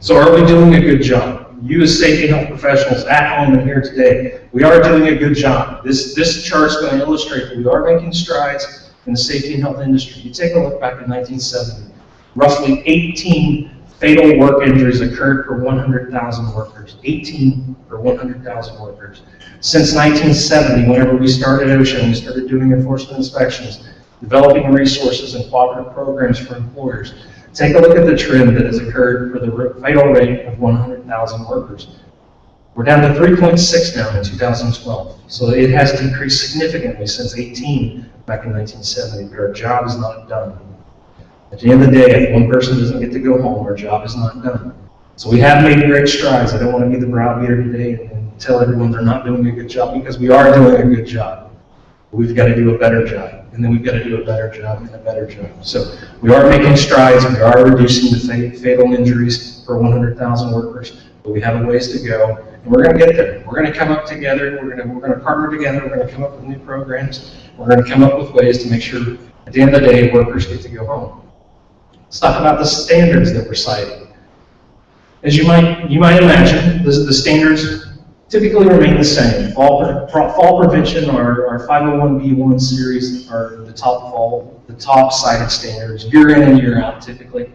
Speaker 10: So are we doing a good job? You as safety and health professionals at home and here today, we are doing a good job. This chart is going to illustrate that we are making strides in the safety and health industry. You take a look back in 1970, roughly 18 fatal work injuries occurred per 100,000 workers. 18 per 100,000 workers. Since 1970, whenever we started OSHA, we started doing enforcement inspections, developing resources and cooperative programs for employers. Take a look at the trend that has occurred for the fatal rate of 100,000 workers. We're down to 3.6 now in 2012. So it has decreased significantly since 18 back in 1970, but our job is not done. At the end of the day, if one person doesn't get to go home, our job is not done. So we have made great strides. I don't want to be the browbeater today and tell everyone they're not doing a good job because we are doing a good job. We've got to do a better job, and then we've got to do a better job and a better job. So we are making strides, and we are reducing the fatal injuries per 100,000 workers, but we have a ways to go, and we're going to get there. We're going to come up together, we're going to partner together, we're going to come up with new programs, we're going to come up with ways to make sure at the end of the day, workers get to go home. Let's talk about the standards that we're citing. As you might imagine, the standards typically remain the same. Fall prevention, our 501b1 series are the top cited standards, year in and year out typically.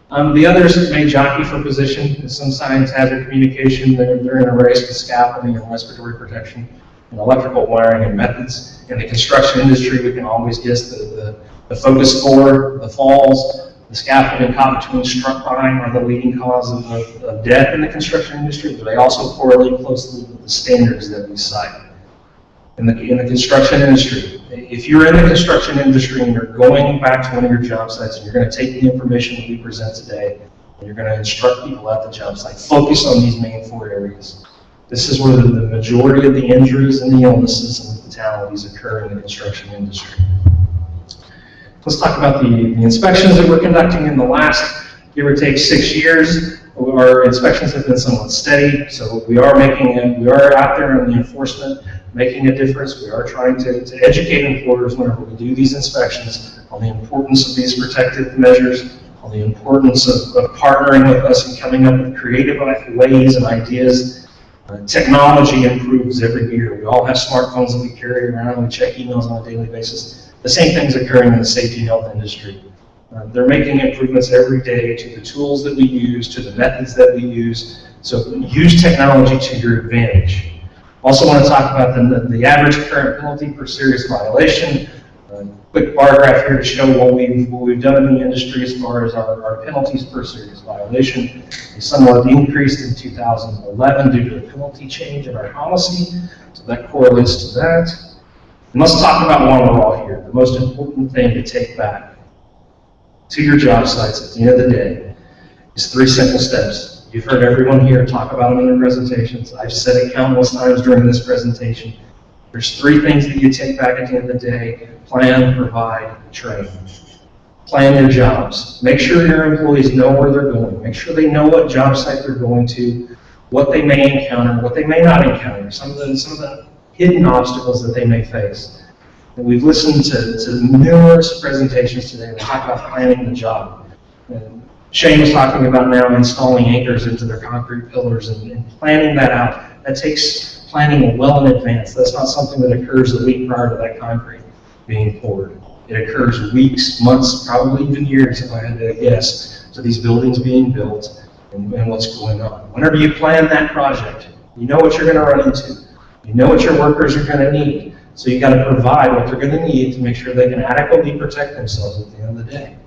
Speaker 10: The others may jockey for position. Sometimes hazard communication, they're in a race with scaffolding and respiratory protection and electrical wiring and methods. In the construction industry, we can always guess the focus for the falls. The scaffolding caught between struck pine are the leading cause of death in the construction industry, but they also correlate closely with the standards that we cite. In the construction industry, if you're in the construction industry and you're going back to one of your job sites and you're going to take the information that we present today and you're going to instruct people at the job site, focus on these main 4 areas. This is where the majority of the injuries and the illnesses and the fatalities occur in the construction industry. Let's talk about the inspections that we're conducting in the last, give or take, 6 years. our inspections have been somewhat steady, so we are out there in the enforcement, making a difference. We are trying to educate employers whenever we do these inspections on the importance of these protective measures, on the importance of partnering with us and coming up with creative ways and ideas. Technology improves every year. We all have smartphones that we carry around, we check emails on a daily basis. The same thing's occurring in the safety and health industry. They're making improvements every day to the tools that we use, to the methods that we use. So use technology to your advantage. Also want to talk about the average current penalty per serious violation. Quick bar graph here to show what we've done in the industry as far as our penalties per serious violation. They somewhat increased in 2011 due to a penalty change in our policy, so that correlates to that. And let's talk about one we're all here. The most important thing to take back to your job sites at the end of the day is 3 simple steps. You've heard everyone here talk about them in their presentations. I've said it countless times during this presentation. There's 3 things that you take back at the end of the day: plan, provide, train. Plan your jobs. Make sure your employees know where they're going. Make sure they know what job site they're going to, what they may encounter, what they may not encounter, some of the hidden obstacles that they may face. And we've listened to numerous presentations today that talk about planning the job. And Shane was talking about now installing anchors into their concrete pillars and planning that out. That takes planning well in advance. That's not something that occurs the week prior to that concrete being poured. It occurs weeks, months, probably even years, if I had to guess, to these buildings being built and what's going on. Whenever you plan that project, you know what you're going to run into. You know what your workers are going to need. So you got to provide what they're going to need to make sure they can adequately protect themselves at the end of the day.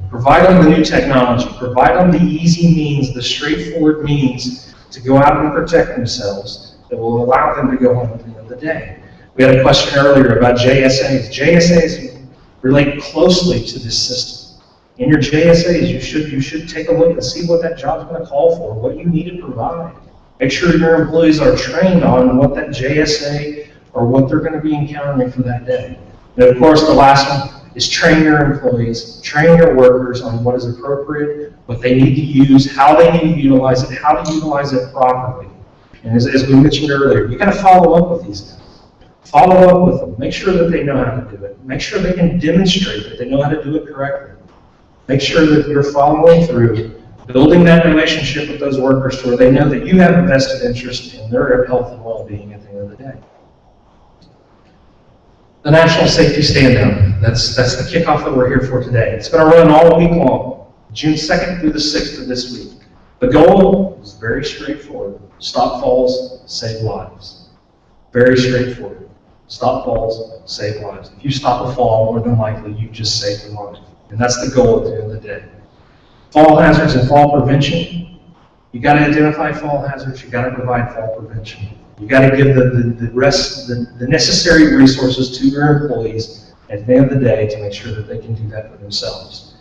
Speaker 10: Provide them the new technology. Provide them the easy means, the straightforward means to go out and protect themselves that will allow them to go home at the end of the day. We had a question earlier about JSAs. JSAs relate closely to this system. In your JSAs, you should take a look and see what that job's going to call for, what you need to provide. Make sure your employees are trained on what that JSA or what they're going to be encountering for that day. And of course, the last one is train your employees, train your workers on what is appropriate, what they need to use, how they need to utilize it, how to utilize it properly. And as we mentioned earlier, you got to follow up with these guys. Follow up with them. Make sure that they know how to do it. Make sure they can demonstrate that they know how to do it correctly. Make sure that you're following through, building that relationship with those workers to where they know that you have a vested interest in their health and well-being at the end of the day. The National Safety Stand-Down, that's the kickoff that we're here for today. It's going to run all week long, June 2nd through the 6th of this week. The goal is very straightforward. Stop falls, save lives. Very straightforward. Stop falls, save lives. If you stop a fall, more than likely you just saved a life. And that's the goal at the end of the day. Fall hazards and fall prevention. You got to identify fall hazards. You got to provide fall prevention. You got to give the necessary resources to your employees at the end of the day to make sure that they can do that for themselves.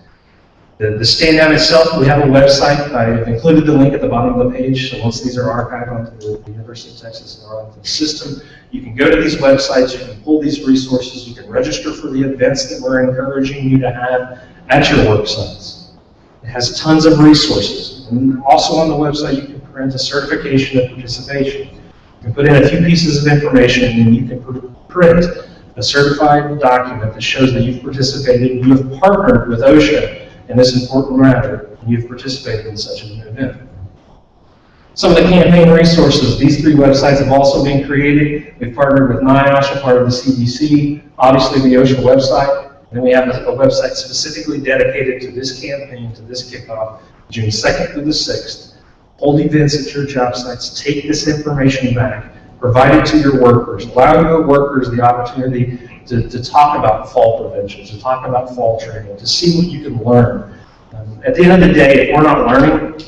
Speaker 10: The stand down itself, we have a website. I've included the link at the bottom of the page. So once these are archived onto the University of Texas and onto the system, you can go to these websites, you can pull these resources, you can register for the events that we're encouraging you to have at your work sites. It has tons of resources. And also on the website, you can print a certification of participation. You can put in a few pieces of information and you can print a certified document that shows that you've participated, you have partnered with OSHA in this important matter, and you've participated in such an event. Some of the campaign resources, these 3 websites have also been created. We've partnered with NIOSH, a part of the CDC, obviously the OSHA website, and we have a website specifically dedicated to this campaign, to this kickoff, June 2nd through the 6th. Hold events at your job sites, take this information back, provide it to your workers, allow your workers the opportunity to talk about fall prevention, to talk about fall training, to see what you can learn. At the end of the day, if we're not learning,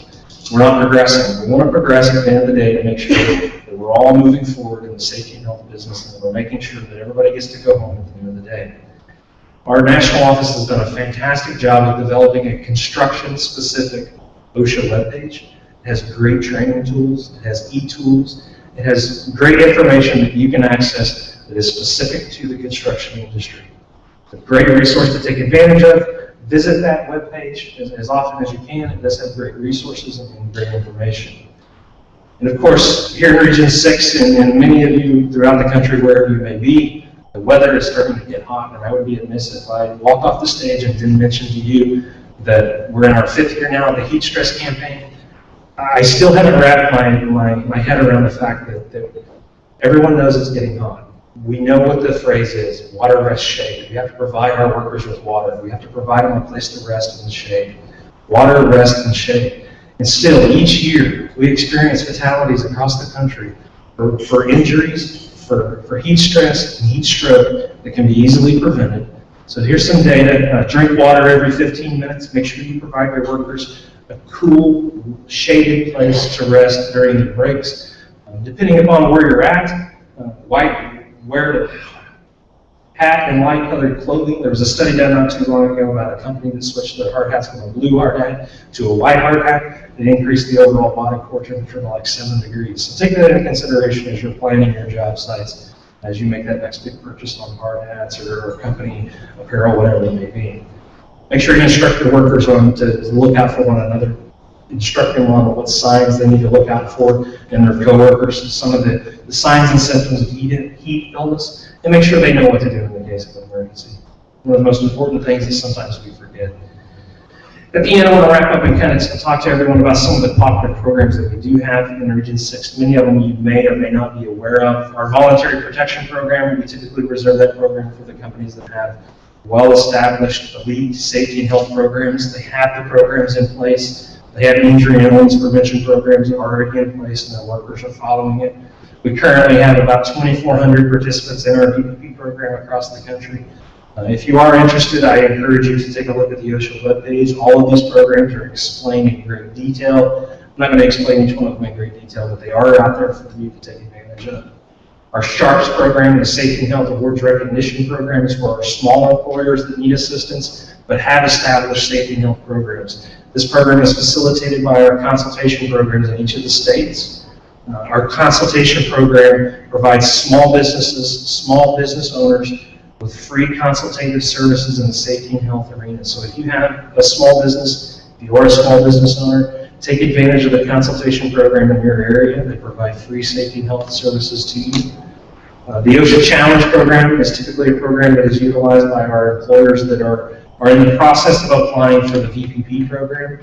Speaker 10: we're not progressing. We want to progress at the end of the day to make sure that we're all moving forward in the safety and health business, and we're making sure that everybody gets to go home at the end of the day. Our national office has done a fantastic job of developing a construction-specific OSHA webpage. It has great training tools, it has e-tools, it has great information that you can access that is specific to the construction industry. It's a great resource to take advantage of. visit that webpage as often as you can. It does have great resources and great information. And of course, here in Region 6, and many of you throughout the country, wherever you may be, the weather is starting to get hot, and I would be amiss if I walked off the stage and didn't mention to you that we're in our 5th year now of the heat stress campaign. I still haven't wrapped my head around the fact that everyone knows it's getting hot. We know what the phrase is, water, rest, shade. We have to provide our workers with water. We have to provide them a place to rest in the shade. Water, rest, and shade. And still, each year, we experience fatalities across the country for injuries, for heat stress and heat stroke that can be easily prevented. So here's some data. Drink water every 15 minutes. Make sure you provide your workers a cool, shaded place to rest during the breaks. Depending upon where you're at, wear hat and light-colored clothing. There was a study done not too long ago about a company that switched their hard hats from a blue hard hat to a white hard hat. It increased the overall body core temperature to like 7 degrees. So take that into consideration as you're planning your job sites, as you make that next big purchase on hard hats or company apparel, whatever it may be. Make sure you instruct your workers on to look out for one another. Instruct them on what signs they need to look out for in their coworkers, some of the signs and symptoms of heat illness, and make sure they know what to do in the case of an emergency. One of the most important things that sometimes we forget. At the end, I want to wrap up and kind of talk to everyone about some of the popular programs that we do have in Region 6. Many of them you may or may not be aware of. Our voluntary protection program, we typically reserve that program for the companies that have well-established elite safety and health programs. They have the programs in place. They have injury and illness prevention programs already in place, and their workers are following it. We currently have about 2,400 participants in our PPP program across the country. If you are interested, I encourage you to take a look at the OSHA webpage. All of these programs are explained in great detail. I'm not going to explain each one of them in great detail, but they are out there for you to take advantage of. Our SHARPS program, the Safety and Health Awards Recognition Program, is for our small employers that need assistance, but have established safety and health programs. This program is facilitated by our consultation programs in each of the states. Our consultation program provides small businesses, small business owners with free consultative services in the safety and health arena. So if you have a small business, if you are a small business owner, take advantage of the consultation program in your area. They provide free safety and health services to you. The OSHA Challenge program is typically a program that is utilized by our employers that are in the process of applying for the VPP program.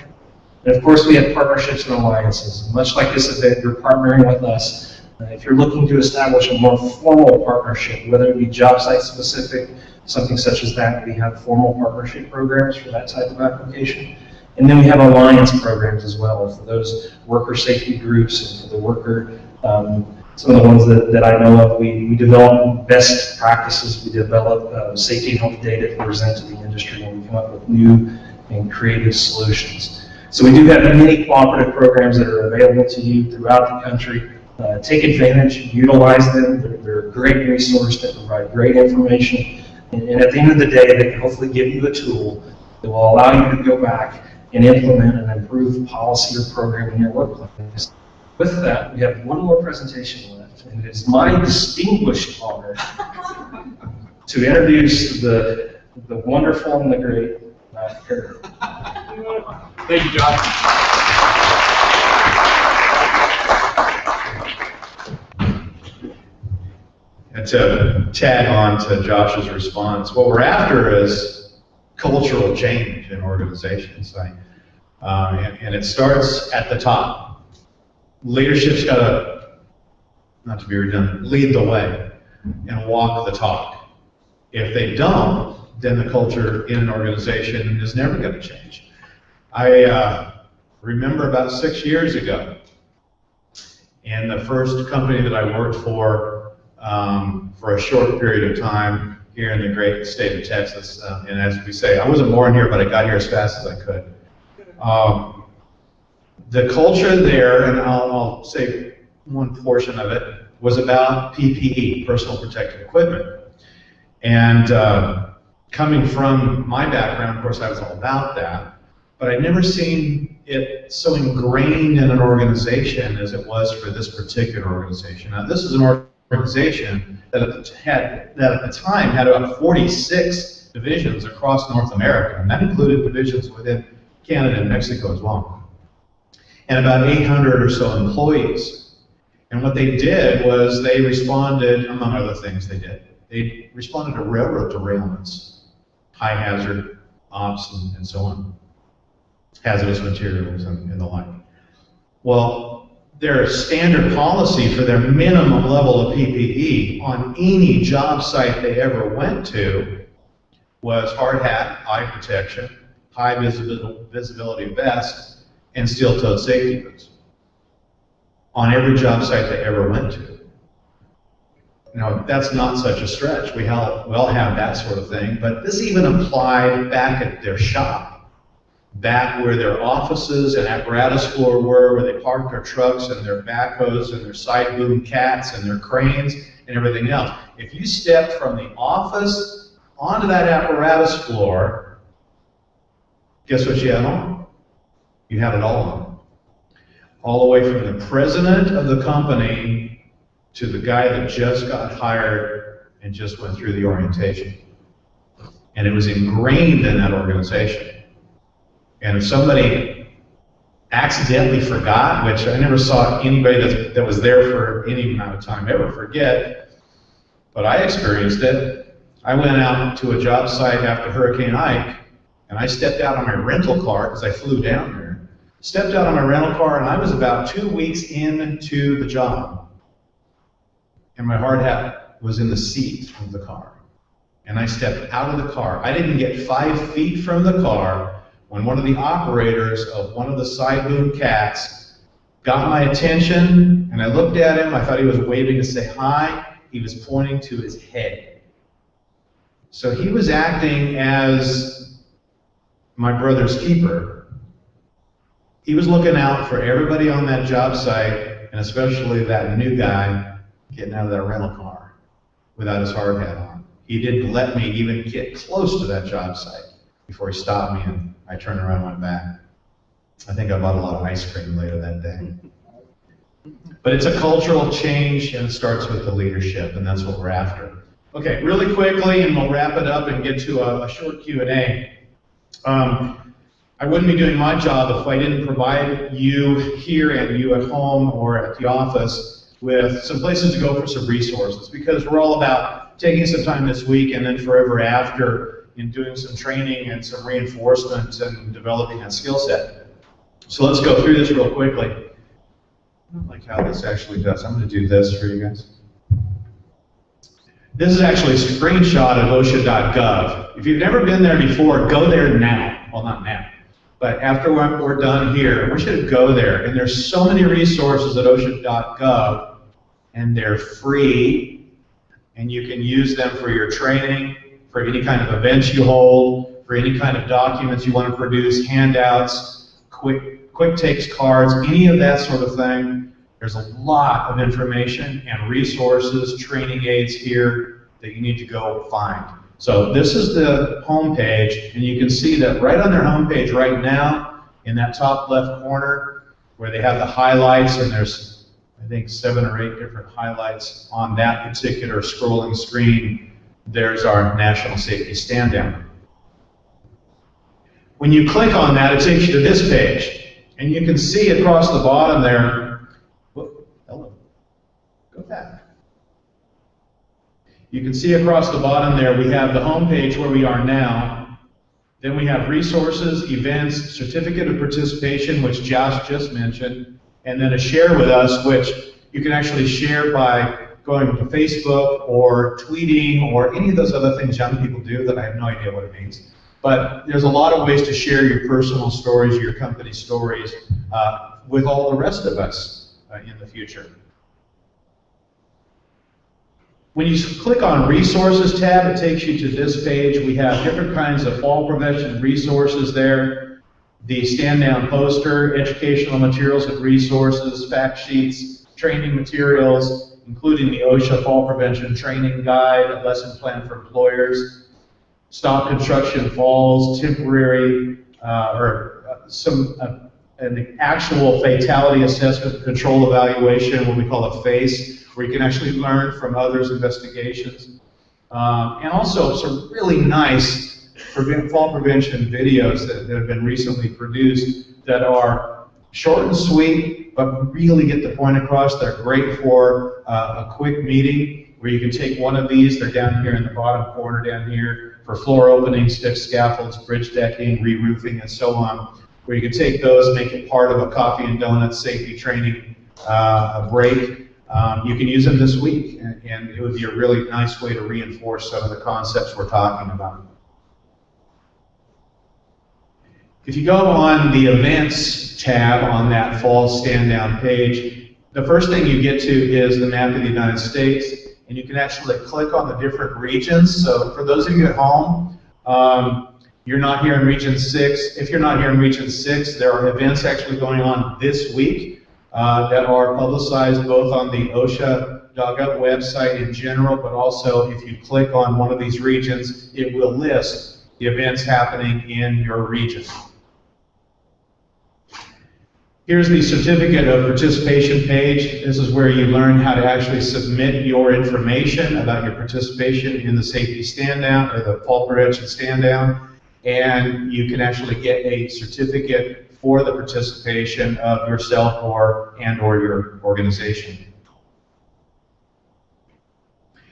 Speaker 10: And of course, we have partnerships and alliances. Much like this event, you're partnering with us. If you're looking to establish a more formal partnership, whether it be job site specific, something such as that, we have formal partnership programs for that type of application. And then we have alliance programs as well for those worker safety groups and for the worker, some of the ones that I know of. We develop best practices, we develop safety and health data to present to the industry, and we come up with new and creative solutions. So we do have many cooperative programs that are available to you throughout the country. Take advantage, utilize them. They're a great resource that provide great information. And at the end of the day, they can hopefully give you a tool that will allow you to go back and implement and improve policy or program in your workplace. With that, we have one more presentation left, and it is my distinguished honor to introduce the wonderful and the great Matt Kerr.
Speaker 11: Thank you, John.
Speaker 5: And to tag on to Josh's response, what we're after is cultural change in organizations. And it starts at the top. Leadership's got to, not to be redundant, lead the way and walk the talk. If they don't, then the culture in an organization is never going to change. I remember about 6 years ago, in the first company that I worked for a short period of time here in the great state of Texas. And as we say, I wasn't born here, but I got here as fast as I could. The culture there, and I'll say one portion of it, was about PPE, personal protective equipment. And coming from my background, of course, I was all about that, but I'd never seen it so ingrained in an organization as it was for this particular organization. Now, this is an organization that at the time had about 46 divisions across North America, and that included divisions within Canada and Mexico as well, and about 800 or so employees. And what they did was they responded, among other things they responded to railroad derailments, high hazard ops and so on, hazardous materials and the like. Well, their standard policy for their minimum level of PPE on any job site they ever went to was hard hat, eye protection, high visibility vest, and steel-toed safety boots on every job site they ever went to. Now, that's not such a stretch. We all have that sort of thing, but this even applied back at their shop, back where their offices and apparatus floor were, where they parked their trucks and their backhoes and their side boom cats and their cranes and everything else. If you stepped from the office onto that apparatus floor, guess what you had on? You had it all on. All the way from the president of the company to the guy that just got hired and just went through the orientation. And it was ingrained in that organization. And if somebody accidentally forgot, which I never saw anybody that was there for any amount of time ever forget, but I experienced it. I went out to a job site after Hurricane Ike, and I stepped out on my rental car because I flew down there. Stepped out on my rental car, and I was about 2 weeks into the job. And my hard hat was in the seat of the car. And I stepped out of the car. I didn't get 5 feet from the car when one of the operators of one of the side boom cats got my attention, and I looked at him. I thought he was waving to say hi. He was pointing to his head. So he was acting as my brother's keeper. He was looking out for everybody on that job site, and especially that new guy getting out of that rental car without his hard hat on. He didn't let me even get close to that job site before he stopped me and I turned around and went back. I think I bought a lot of ice cream later that day. But it's a cultural change, and it starts with the leadership, and that's what we're after. Okay, really quickly, and we'll wrap it up and get to a short Q&A. I wouldn't be doing my job if I didn't provide you here and you at home or at the office with some places to go for some resources, because we're all about taking some time this week and then forever after in doing some training and some reinforcement and developing that skill set. So let's go through this real quickly. I don't like how this actually does. I'm going to do this for you guys. This is actually a screenshot of OSHA.gov. If you've never been there before, go there now. Well, not now, but after we're done here, we should go there. And there's so many resources at OSHA.gov, and they're free, and you can use them for your training, for any kind of events you hold, for any kind of documents you want to produce, handouts, quick takes cards, any of that sort of thing. There's a lot of information and resources, training aids here that you need to go find. So this is the home page, and you can see that right on their home page right now, in that top left corner, where they have the highlights, and there's, I think, 7 or 8 different highlights on that particular scrolling screen. There's our National Safety Stand Down. When you click on that, it takes you to this page, and you can see across the bottom there, hello, go back. You can see across the bottom there, we have the home page where we are now. Then we have resources, events, certificate of participation, which Josh just mentioned, and then a share with us, which you can actually share by going to Facebook or tweeting or any of those other things young people do that I have no idea what it means. But there's a lot of ways to share your personal stories, your company stories, with all the rest of us in the future. When you click on Resources tab, it takes you to this page. We have different kinds of fall prevention resources there. The stand-down poster, educational materials and resources, fact sheets, training materials, including the OSHA Fall Prevention Training Guide, a lesson plan for employers, stop construction falls, temporary, an actual fatality assessment control evaluation, what we call a FACE, where you can actually learn from others' investigations.
Speaker 3: and also some really nice fall prevention videos that have been recently produced that are short and sweet, but really get the point across. They're great for a quick meeting where you can take one of these. They're down here in the bottom corner down here for floor openings, fixed scaffolds, bridge decking, re-roofing, and so on, where you can take those, make it part of a coffee and donuts safety training break. You can use them this week, and it would be a really nice way to reinforce some of the concepts we're talking about. If you go on the events tab on that fall stand down page, the first thing you get to is the map of the United States, and you can actually click on the different regions. So for those of you at home, you're not here in Region 6. If you're not here in Region 6, there are events actually going on this week that are publicized both on the OSHA.gov website in general, but also if you click on one of these regions, it will list the events happening in your region. Here's the certificate of participation page. This is where you learn how to actually submit your information about your participation in the safety stand down or the fall prevention stand down, and you can actually get a certificate for the participation of yourself or your organization.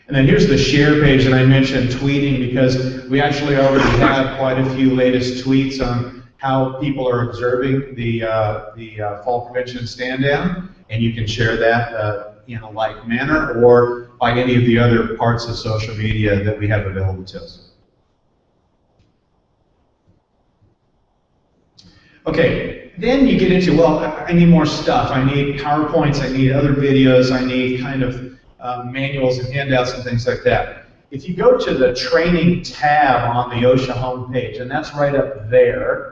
Speaker 3: And then here's the share page that I mentioned, tweeting, because we actually already have quite a few latest tweets on how people are observing the fall prevention stand down, and you can share that in a like manner or by any of the other parts of social media that we have available to us. Okay, then you get into, well, I need more stuff. I need PowerPoints, I need other videos, I need kind of manuals and handouts and things like that. If you go to the training tab on the OSHA homepage, and that's right up there,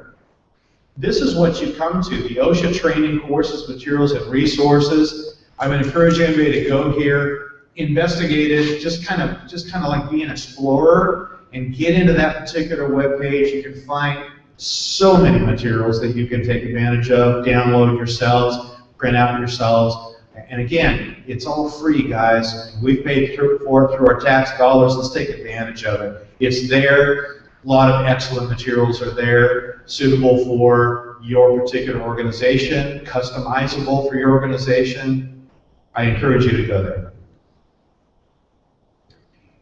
Speaker 3: this is what you come to, the OSHA training courses, materials, and resources. I would encourage anybody to go here, investigate it, just kind of like be an explorer and get into that particular web page. You can find so many materials that you can take advantage of, download yourselves, print out yourselves. And again, it's all free, guys. We've paid for it through our tax dollars. Let's take advantage of it. It's there. A lot of excellent materials are there, suitable for your particular organization, customizable for your organization. I encourage you to go there.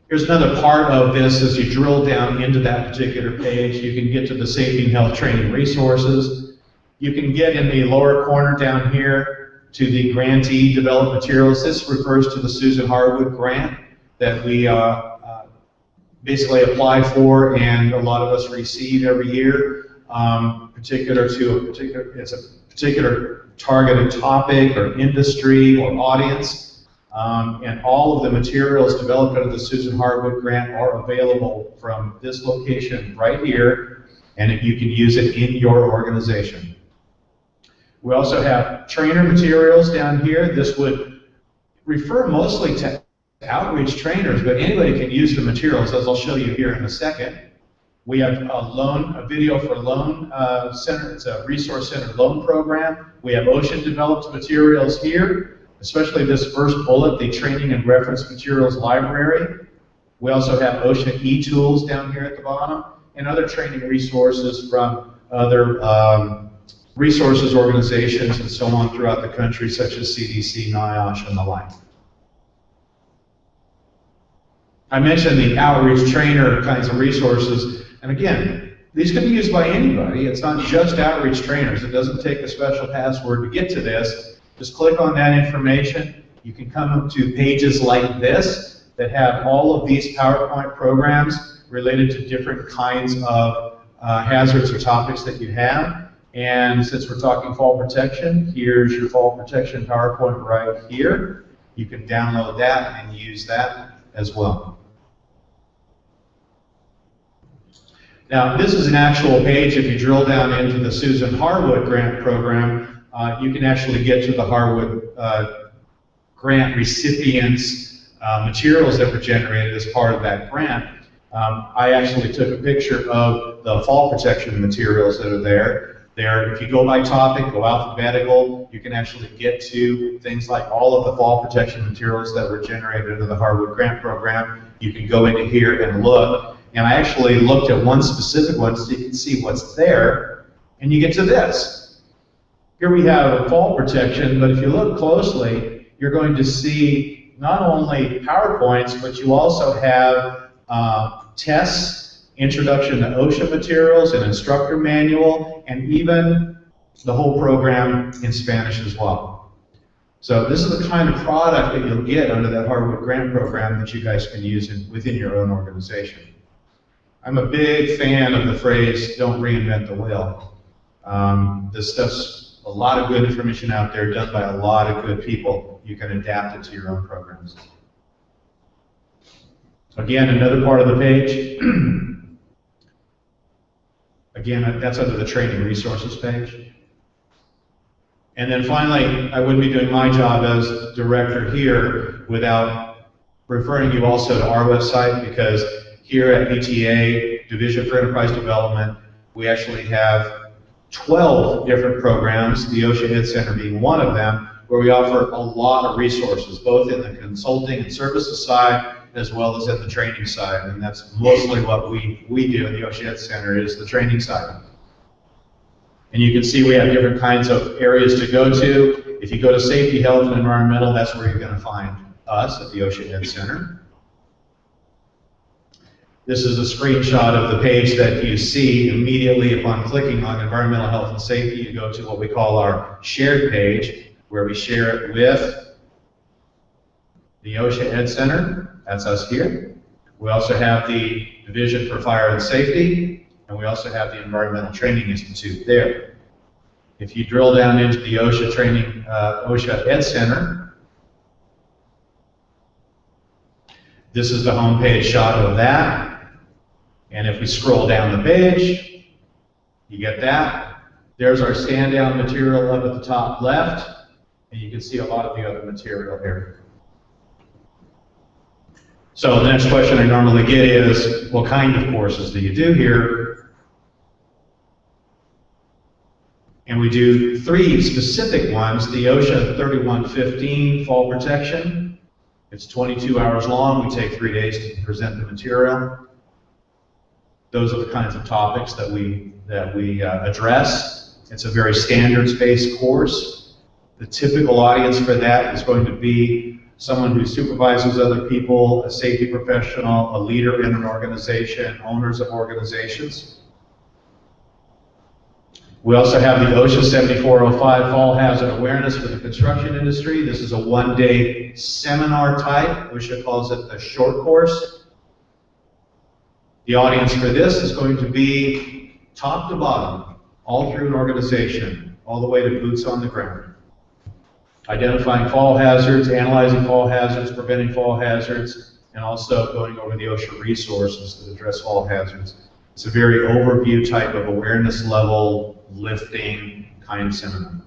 Speaker 3: Here's another part of this. As you drill down into that particular page, you can get to the safety and health training resources. You can get in the lower corner down here to the grantee developed materials. This refers to the Susan Harwood grant that we basically apply for, and a lot of us receive every year, it's a particular targeted topic or industry or audience, and all of the materials developed under the Susan Harwood grant are available from this location right here, and you can use it in your organization. We also have trainer materials down here. This would refer mostly to outreach trainers, but anybody can use the materials, as I'll show you here in a second. We have a video for loan center. It's a resource-centered loan program. We have OSHA developed materials here, especially this first bullet, the training and reference materials library. We also have OSHA e-tools down here at the bottom, and other training resources from other resources organizations and so on throughout the country, such as CDC, NIOSH, and the like. I mentioned the outreach trainer kinds of resources, and again, these can be used by anybody. It's not just outreach trainers. It doesn't take a special password to get to this. Just click on that information. You can come up to pages like this that have all of these PowerPoint programs related to different kinds of hazards or topics that you have. And since we're talking fall protection, here's your fall protection PowerPoint right here. You can download that and use that as well. Now, this is an actual page. If you drill down into the Susan Harwood grant program, you can actually get to the Harwood grant recipients' materials that were generated as part of that grant. I actually took a picture of the fall protection materials that are there.
Speaker 5: There, if you go by topic, go alphabetical, you can actually get to things like all of the fall protection materials that were generated under the Hardwood Grant Program. You can go into here and look. And I actually looked at one specific one so you can see what's there. And you get to this. Here we have fall protection, but if you look closely, you're going to see not only PowerPoints, but you also have tests, introduction to OSHA materials, an instructor manual, and even the whole program in Spanish as well. So this is the kind of product that you'll get under that Hardwood Grant Program that you guys can use within your own organization. I'm a big fan of the phrase, don't reinvent the wheel. This stuff's a lot of good information out there done by a lot of good people. You can adapt it to your own programs. Again, another part of the page. Again, that's under the training resources page. And then finally, I wouldn't be doing my job as director here without referring you also to our website, because here at UTA, Division for Enterprise Development, we actually have 12 different programs, the OSHA Ed Center being one of them, where we offer a lot of resources, both in the consulting and services side, as well as in the training side. And that's mostly what we do in the OSHA Ed Center, is the training side. And you can see we have different kinds of areas to go to. If you go to safety, health, and environmental, that's where you're going to find us at the OSHA Ed Center. This is a screenshot of the page that you see immediately upon clicking on environmental health and safety. You go to what we call our shared page, where we share it with the OSHA Ed Center. That's us here. We also have the Division for Fire and Safety, and we also have the Environmental Training Institute there. If you drill down into the OSHA Training, OSHA Ed Center, this is the homepage shot of that. And if we scroll down the page, you get that. There's our stand-down material up at the top left, and you can see a lot of the other material here. So the next question I normally get is, what kind of courses do you do here? And we do 3 specific ones. The OSHA 3115 Fall Protection. It's 22 hours long. We take 3 days to present the material. Those are the kinds of topics that we address. It's a very standards-based course. The typical audience for that is going to be someone who supervises other people, a safety professional, a leader in an organization, owners of organizations. We also have the OSHA 7405 Fall Hazard Awareness for the construction industry. This is a 1-day seminar type. OSHA calls it a short course. The audience for this is going to be top to bottom, all through an organization, all the way to boots on the ground. Identifying fall hazards, analyzing fall hazards, preventing fall hazards, and also going over the OSHA resources that address fall hazards. It's a very overview type of awareness level lifting kind of seminar.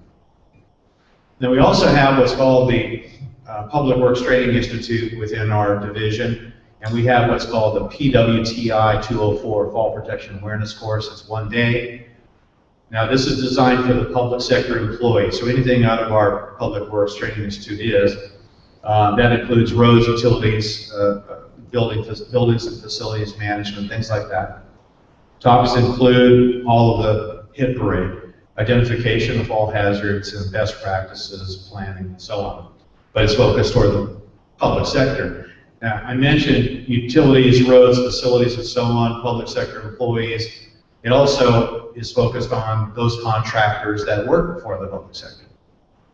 Speaker 5: Then we also have what's called the Public Works Training Institute within our division, and we have what's called the PWTI 204 Fall Protection Awareness course. It's 1 day. Now this is designed for the public sector employee, so anything out of our Public Works Training Institute that includes roads, utilities, buildings and facilities management, things like that. Topics include all of the hit parade, identification of all hazards and best practices, planning, and so on. But it's focused toward the public sector. Now, I mentioned utilities, roads, facilities, and so on, public sector employees. It also is focused on those contractors that work for the public sector,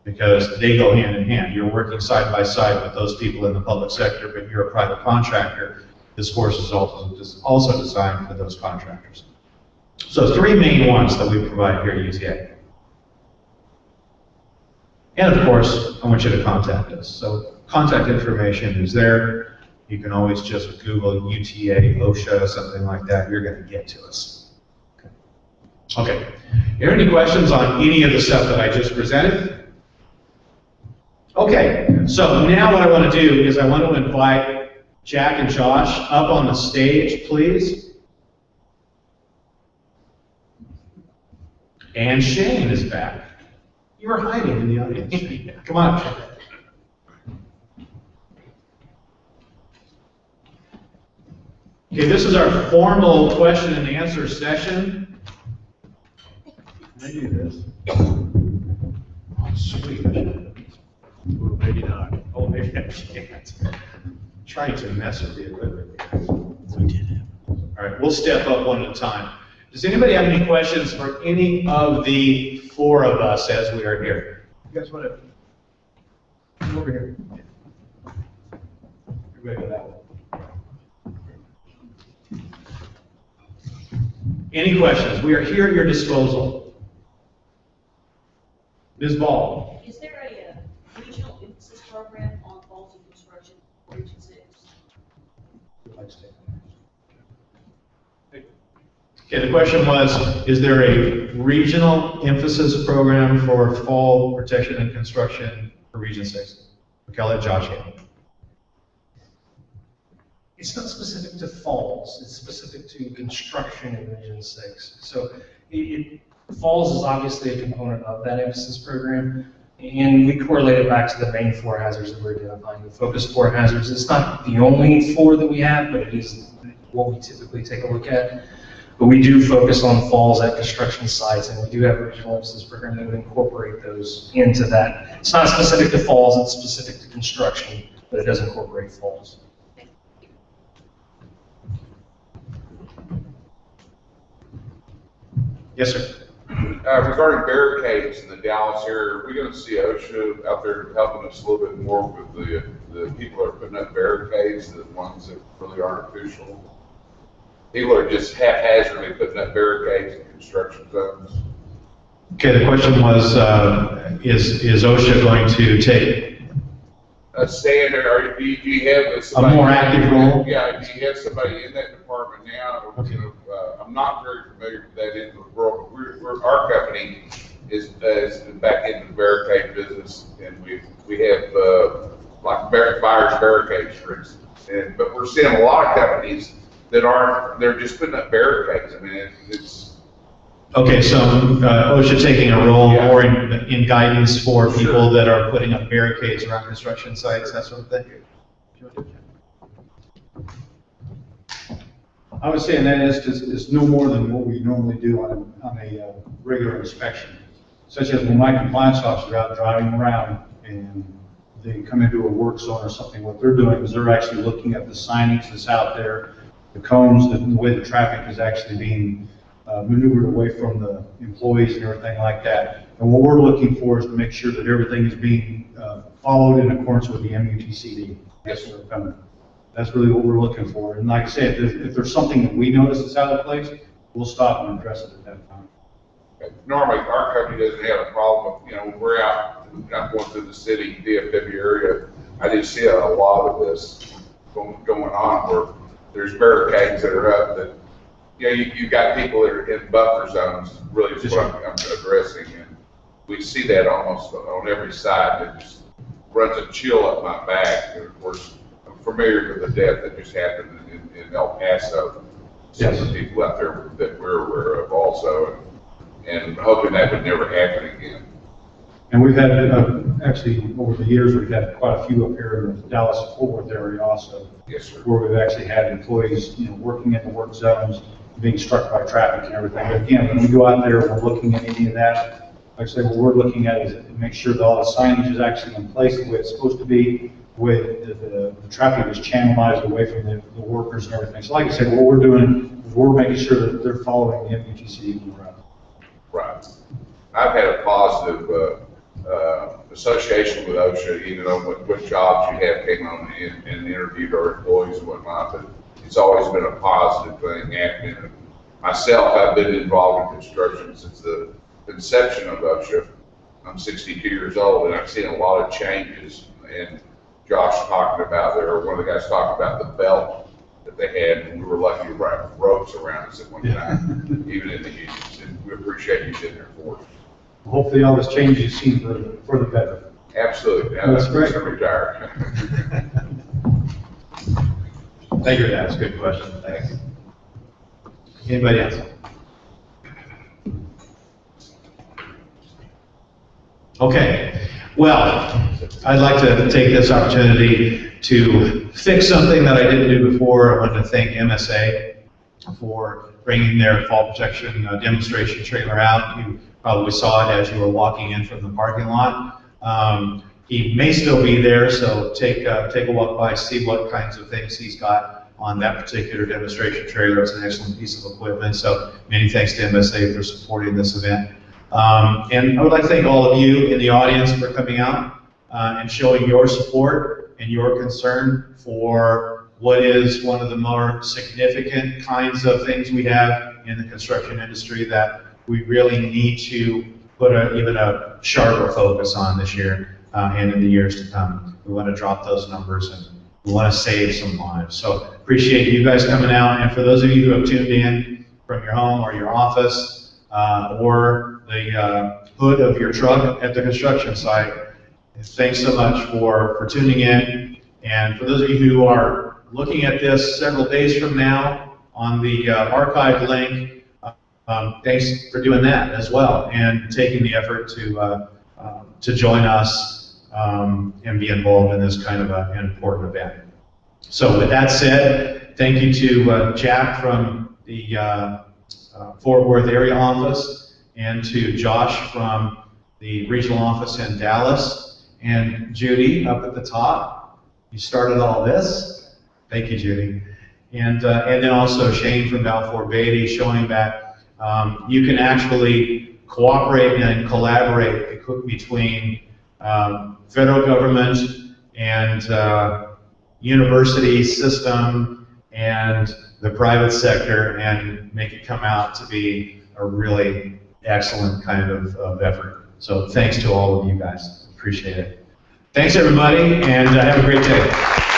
Speaker 5: because they go hand in hand. You're working side by side with those people in the public sector, but you're a private contractor. This course is also designed for those contractors. So 3 main ones that we provide here at UTA. And of course, I want you to contact us. So contact information is there. You can always just Google UTA, OSHA, something like that. You're going to get to us. Okay. Are there any questions on any of the stuff that I just presented? Okay. So now what I want to do is I want to invite Jack and Josh up on the stage, please.
Speaker 3: And Shane is back. You were hiding in the audience, Shane. Come on, Shane. Okay, this is our formal question and answer session. Can I do this? Oh, sweet. Well, maybe not. Oh, maybe I can't. Trying to mess with the equipment. All right, we'll step up one at a time. Does anybody have any questions for any of the four of us as we are here? You guys want to come over here? Everybody go that way. Any questions? We are here at your disposal. Ms. Ball.
Speaker 12: Is there a regional emphasis program on falls and construction for Region 6?
Speaker 3: Okay, the question was, is there a regional emphasis program for fall protection and construction for Region 6? Okay, I'll let Josh handle it.
Speaker 10: It's not specific to falls, it's specific to construction in Region 6. So falls is obviously a component of that emphasis program, and we correlate it back to the main four hazards that we're identifying, the focus four hazards. It's not the only four that we have, but it is what we typically take a look at. But we do focus on falls at construction sites, and we do have a regional emphasis program that would incorporate those into that. It's not specific to falls, it's specific to construction, but it does incorporate falls.
Speaker 3: Yes, sir.
Speaker 8: Regarding barricades in the Dallas area, are we going to see OSHA out there helping us a little bit more with the people that are putting up barricades, the ones that really aren't official? People are just haphazardly putting up barricades in construction zones.
Speaker 3: Okay, the question was, is OSHA going to take
Speaker 8: A standard, or do you have somebody?
Speaker 3: a more active role?
Speaker 8: Yeah, do you have somebody in that department now?
Speaker 3: Okay.
Speaker 8: I'm not very familiar with that end of the world, but our company is back into the barricade business, and we have like buyers barricades, for instance. But we're seeing a lot of companies that they're just putting up barricades. I mean, it's.
Speaker 3: Okay, so OSHA taking a role
Speaker 8: Yeah.
Speaker 3: more in guidance for people
Speaker 8: Sure.
Speaker 3: that are putting up barricades around construction sites, that sort of thing? I would say in that instance, it's no more than what we normally do on a regular inspection. Such as when my compliance officers are out driving around and they come into a work zone or something, what they're doing is they're actually looking at the signage that's out there, the cones, the way the traffic is actually being maneuvered away from the employees and everything like that. And what we're looking for is to make sure that everything is being followed in accordance with the MUTCD. That's really what we're looking for. And like I said, if there's something that we notice that's out of place, we'll stop and address it at that time.
Speaker 8: Normally, our company doesn't have a problem with, when we're out, I'm going through the city, DFW area, I do see a lot of this going on where there's barricades that are up that, you've got people that are in buffer zones, really is what I'm addressing. And we see that almost on every side. It just runs a chill up my back. And of course, I'm familiar with the death that just happened in El Paso. Some of the people out there that we're aware of also, and hoping that would never happen again.
Speaker 3: And we've had, actually, over the years, we've had quite a few up here in the Dallas-Fort Worth area also.
Speaker 8: Yes, sir.
Speaker 3: Where we've actually had employees, working in the work zones, being struck by traffic and everything. But again, when we go out there, we're looking at any of that. Like I say, what we're looking at is to make sure that all the signage is actually in place the way it's supposed to be, with the traffic is channelized away from the workers and everything. So like I said, what we're doing is we're making sure that they're following the MUTCD route.
Speaker 8: Right. I've had a positive association with OSHA, even on what jobs you have came on and interviewed our employees and whatnot, but it's always been a positive thing happening. And myself, I've been involved in construction since the conception of OSHA. I'm 62 years old, and I've seen a lot of changes. And Josh talking about there, one of the guys talking about the belt that they had, and we were lucky to wrap ropes around us at one time, even in the unions. And we appreciate you sitting there for us.
Speaker 3: Hopefully all this changes you've seen for the better.
Speaker 8: Absolutely. Now
Speaker 3: That's great.
Speaker 8: I'm retired.
Speaker 3: Thank you, that's a good question. Thanks. Anybody else?
Speaker 5: Okay, well, I'd like to take this opportunity to fix something that I didn't do before. I want to thank MSA for bringing their fall protection demonstration trailer out. You probably saw it as you were walking in from the parking lot. He may still be there, so take a walk by, see what kinds of things he's got on that particular demonstration trailer. It's an excellent piece of equipment, so many thanks to MSA for supporting this event. And I would like to thank all of you in the audience for coming out and showing your support and your concern for what is one of the more significant kinds of things we have in the construction industry that we really need to put even a sharper focus on this year and in the years to come. We want to drop those numbers and we want to save some lives. So appreciate you guys coming out. And for those of you who have tuned in from your home or your office or the hood of your truck at the construction site, thanks so much for tuning in. And for those of you who are looking at this several days from now on the archived link, thanks for doing that as well and taking the effort to join us and be involved in this kind of an important event. So with that said, thank you to Jack from the Fort Worth area office and to Josh from the regional office in Dallas and Judy up at the top. You started all this. Thank you, Judy. And then also Shane from Balfour Beatty showing that you can actually cooperate and collaborate between federal government and university system and the private sector and make it come out to be a really excellent kind of effort. So thanks to all of you guys. Appreciate it. Thanks everybody and have a great day.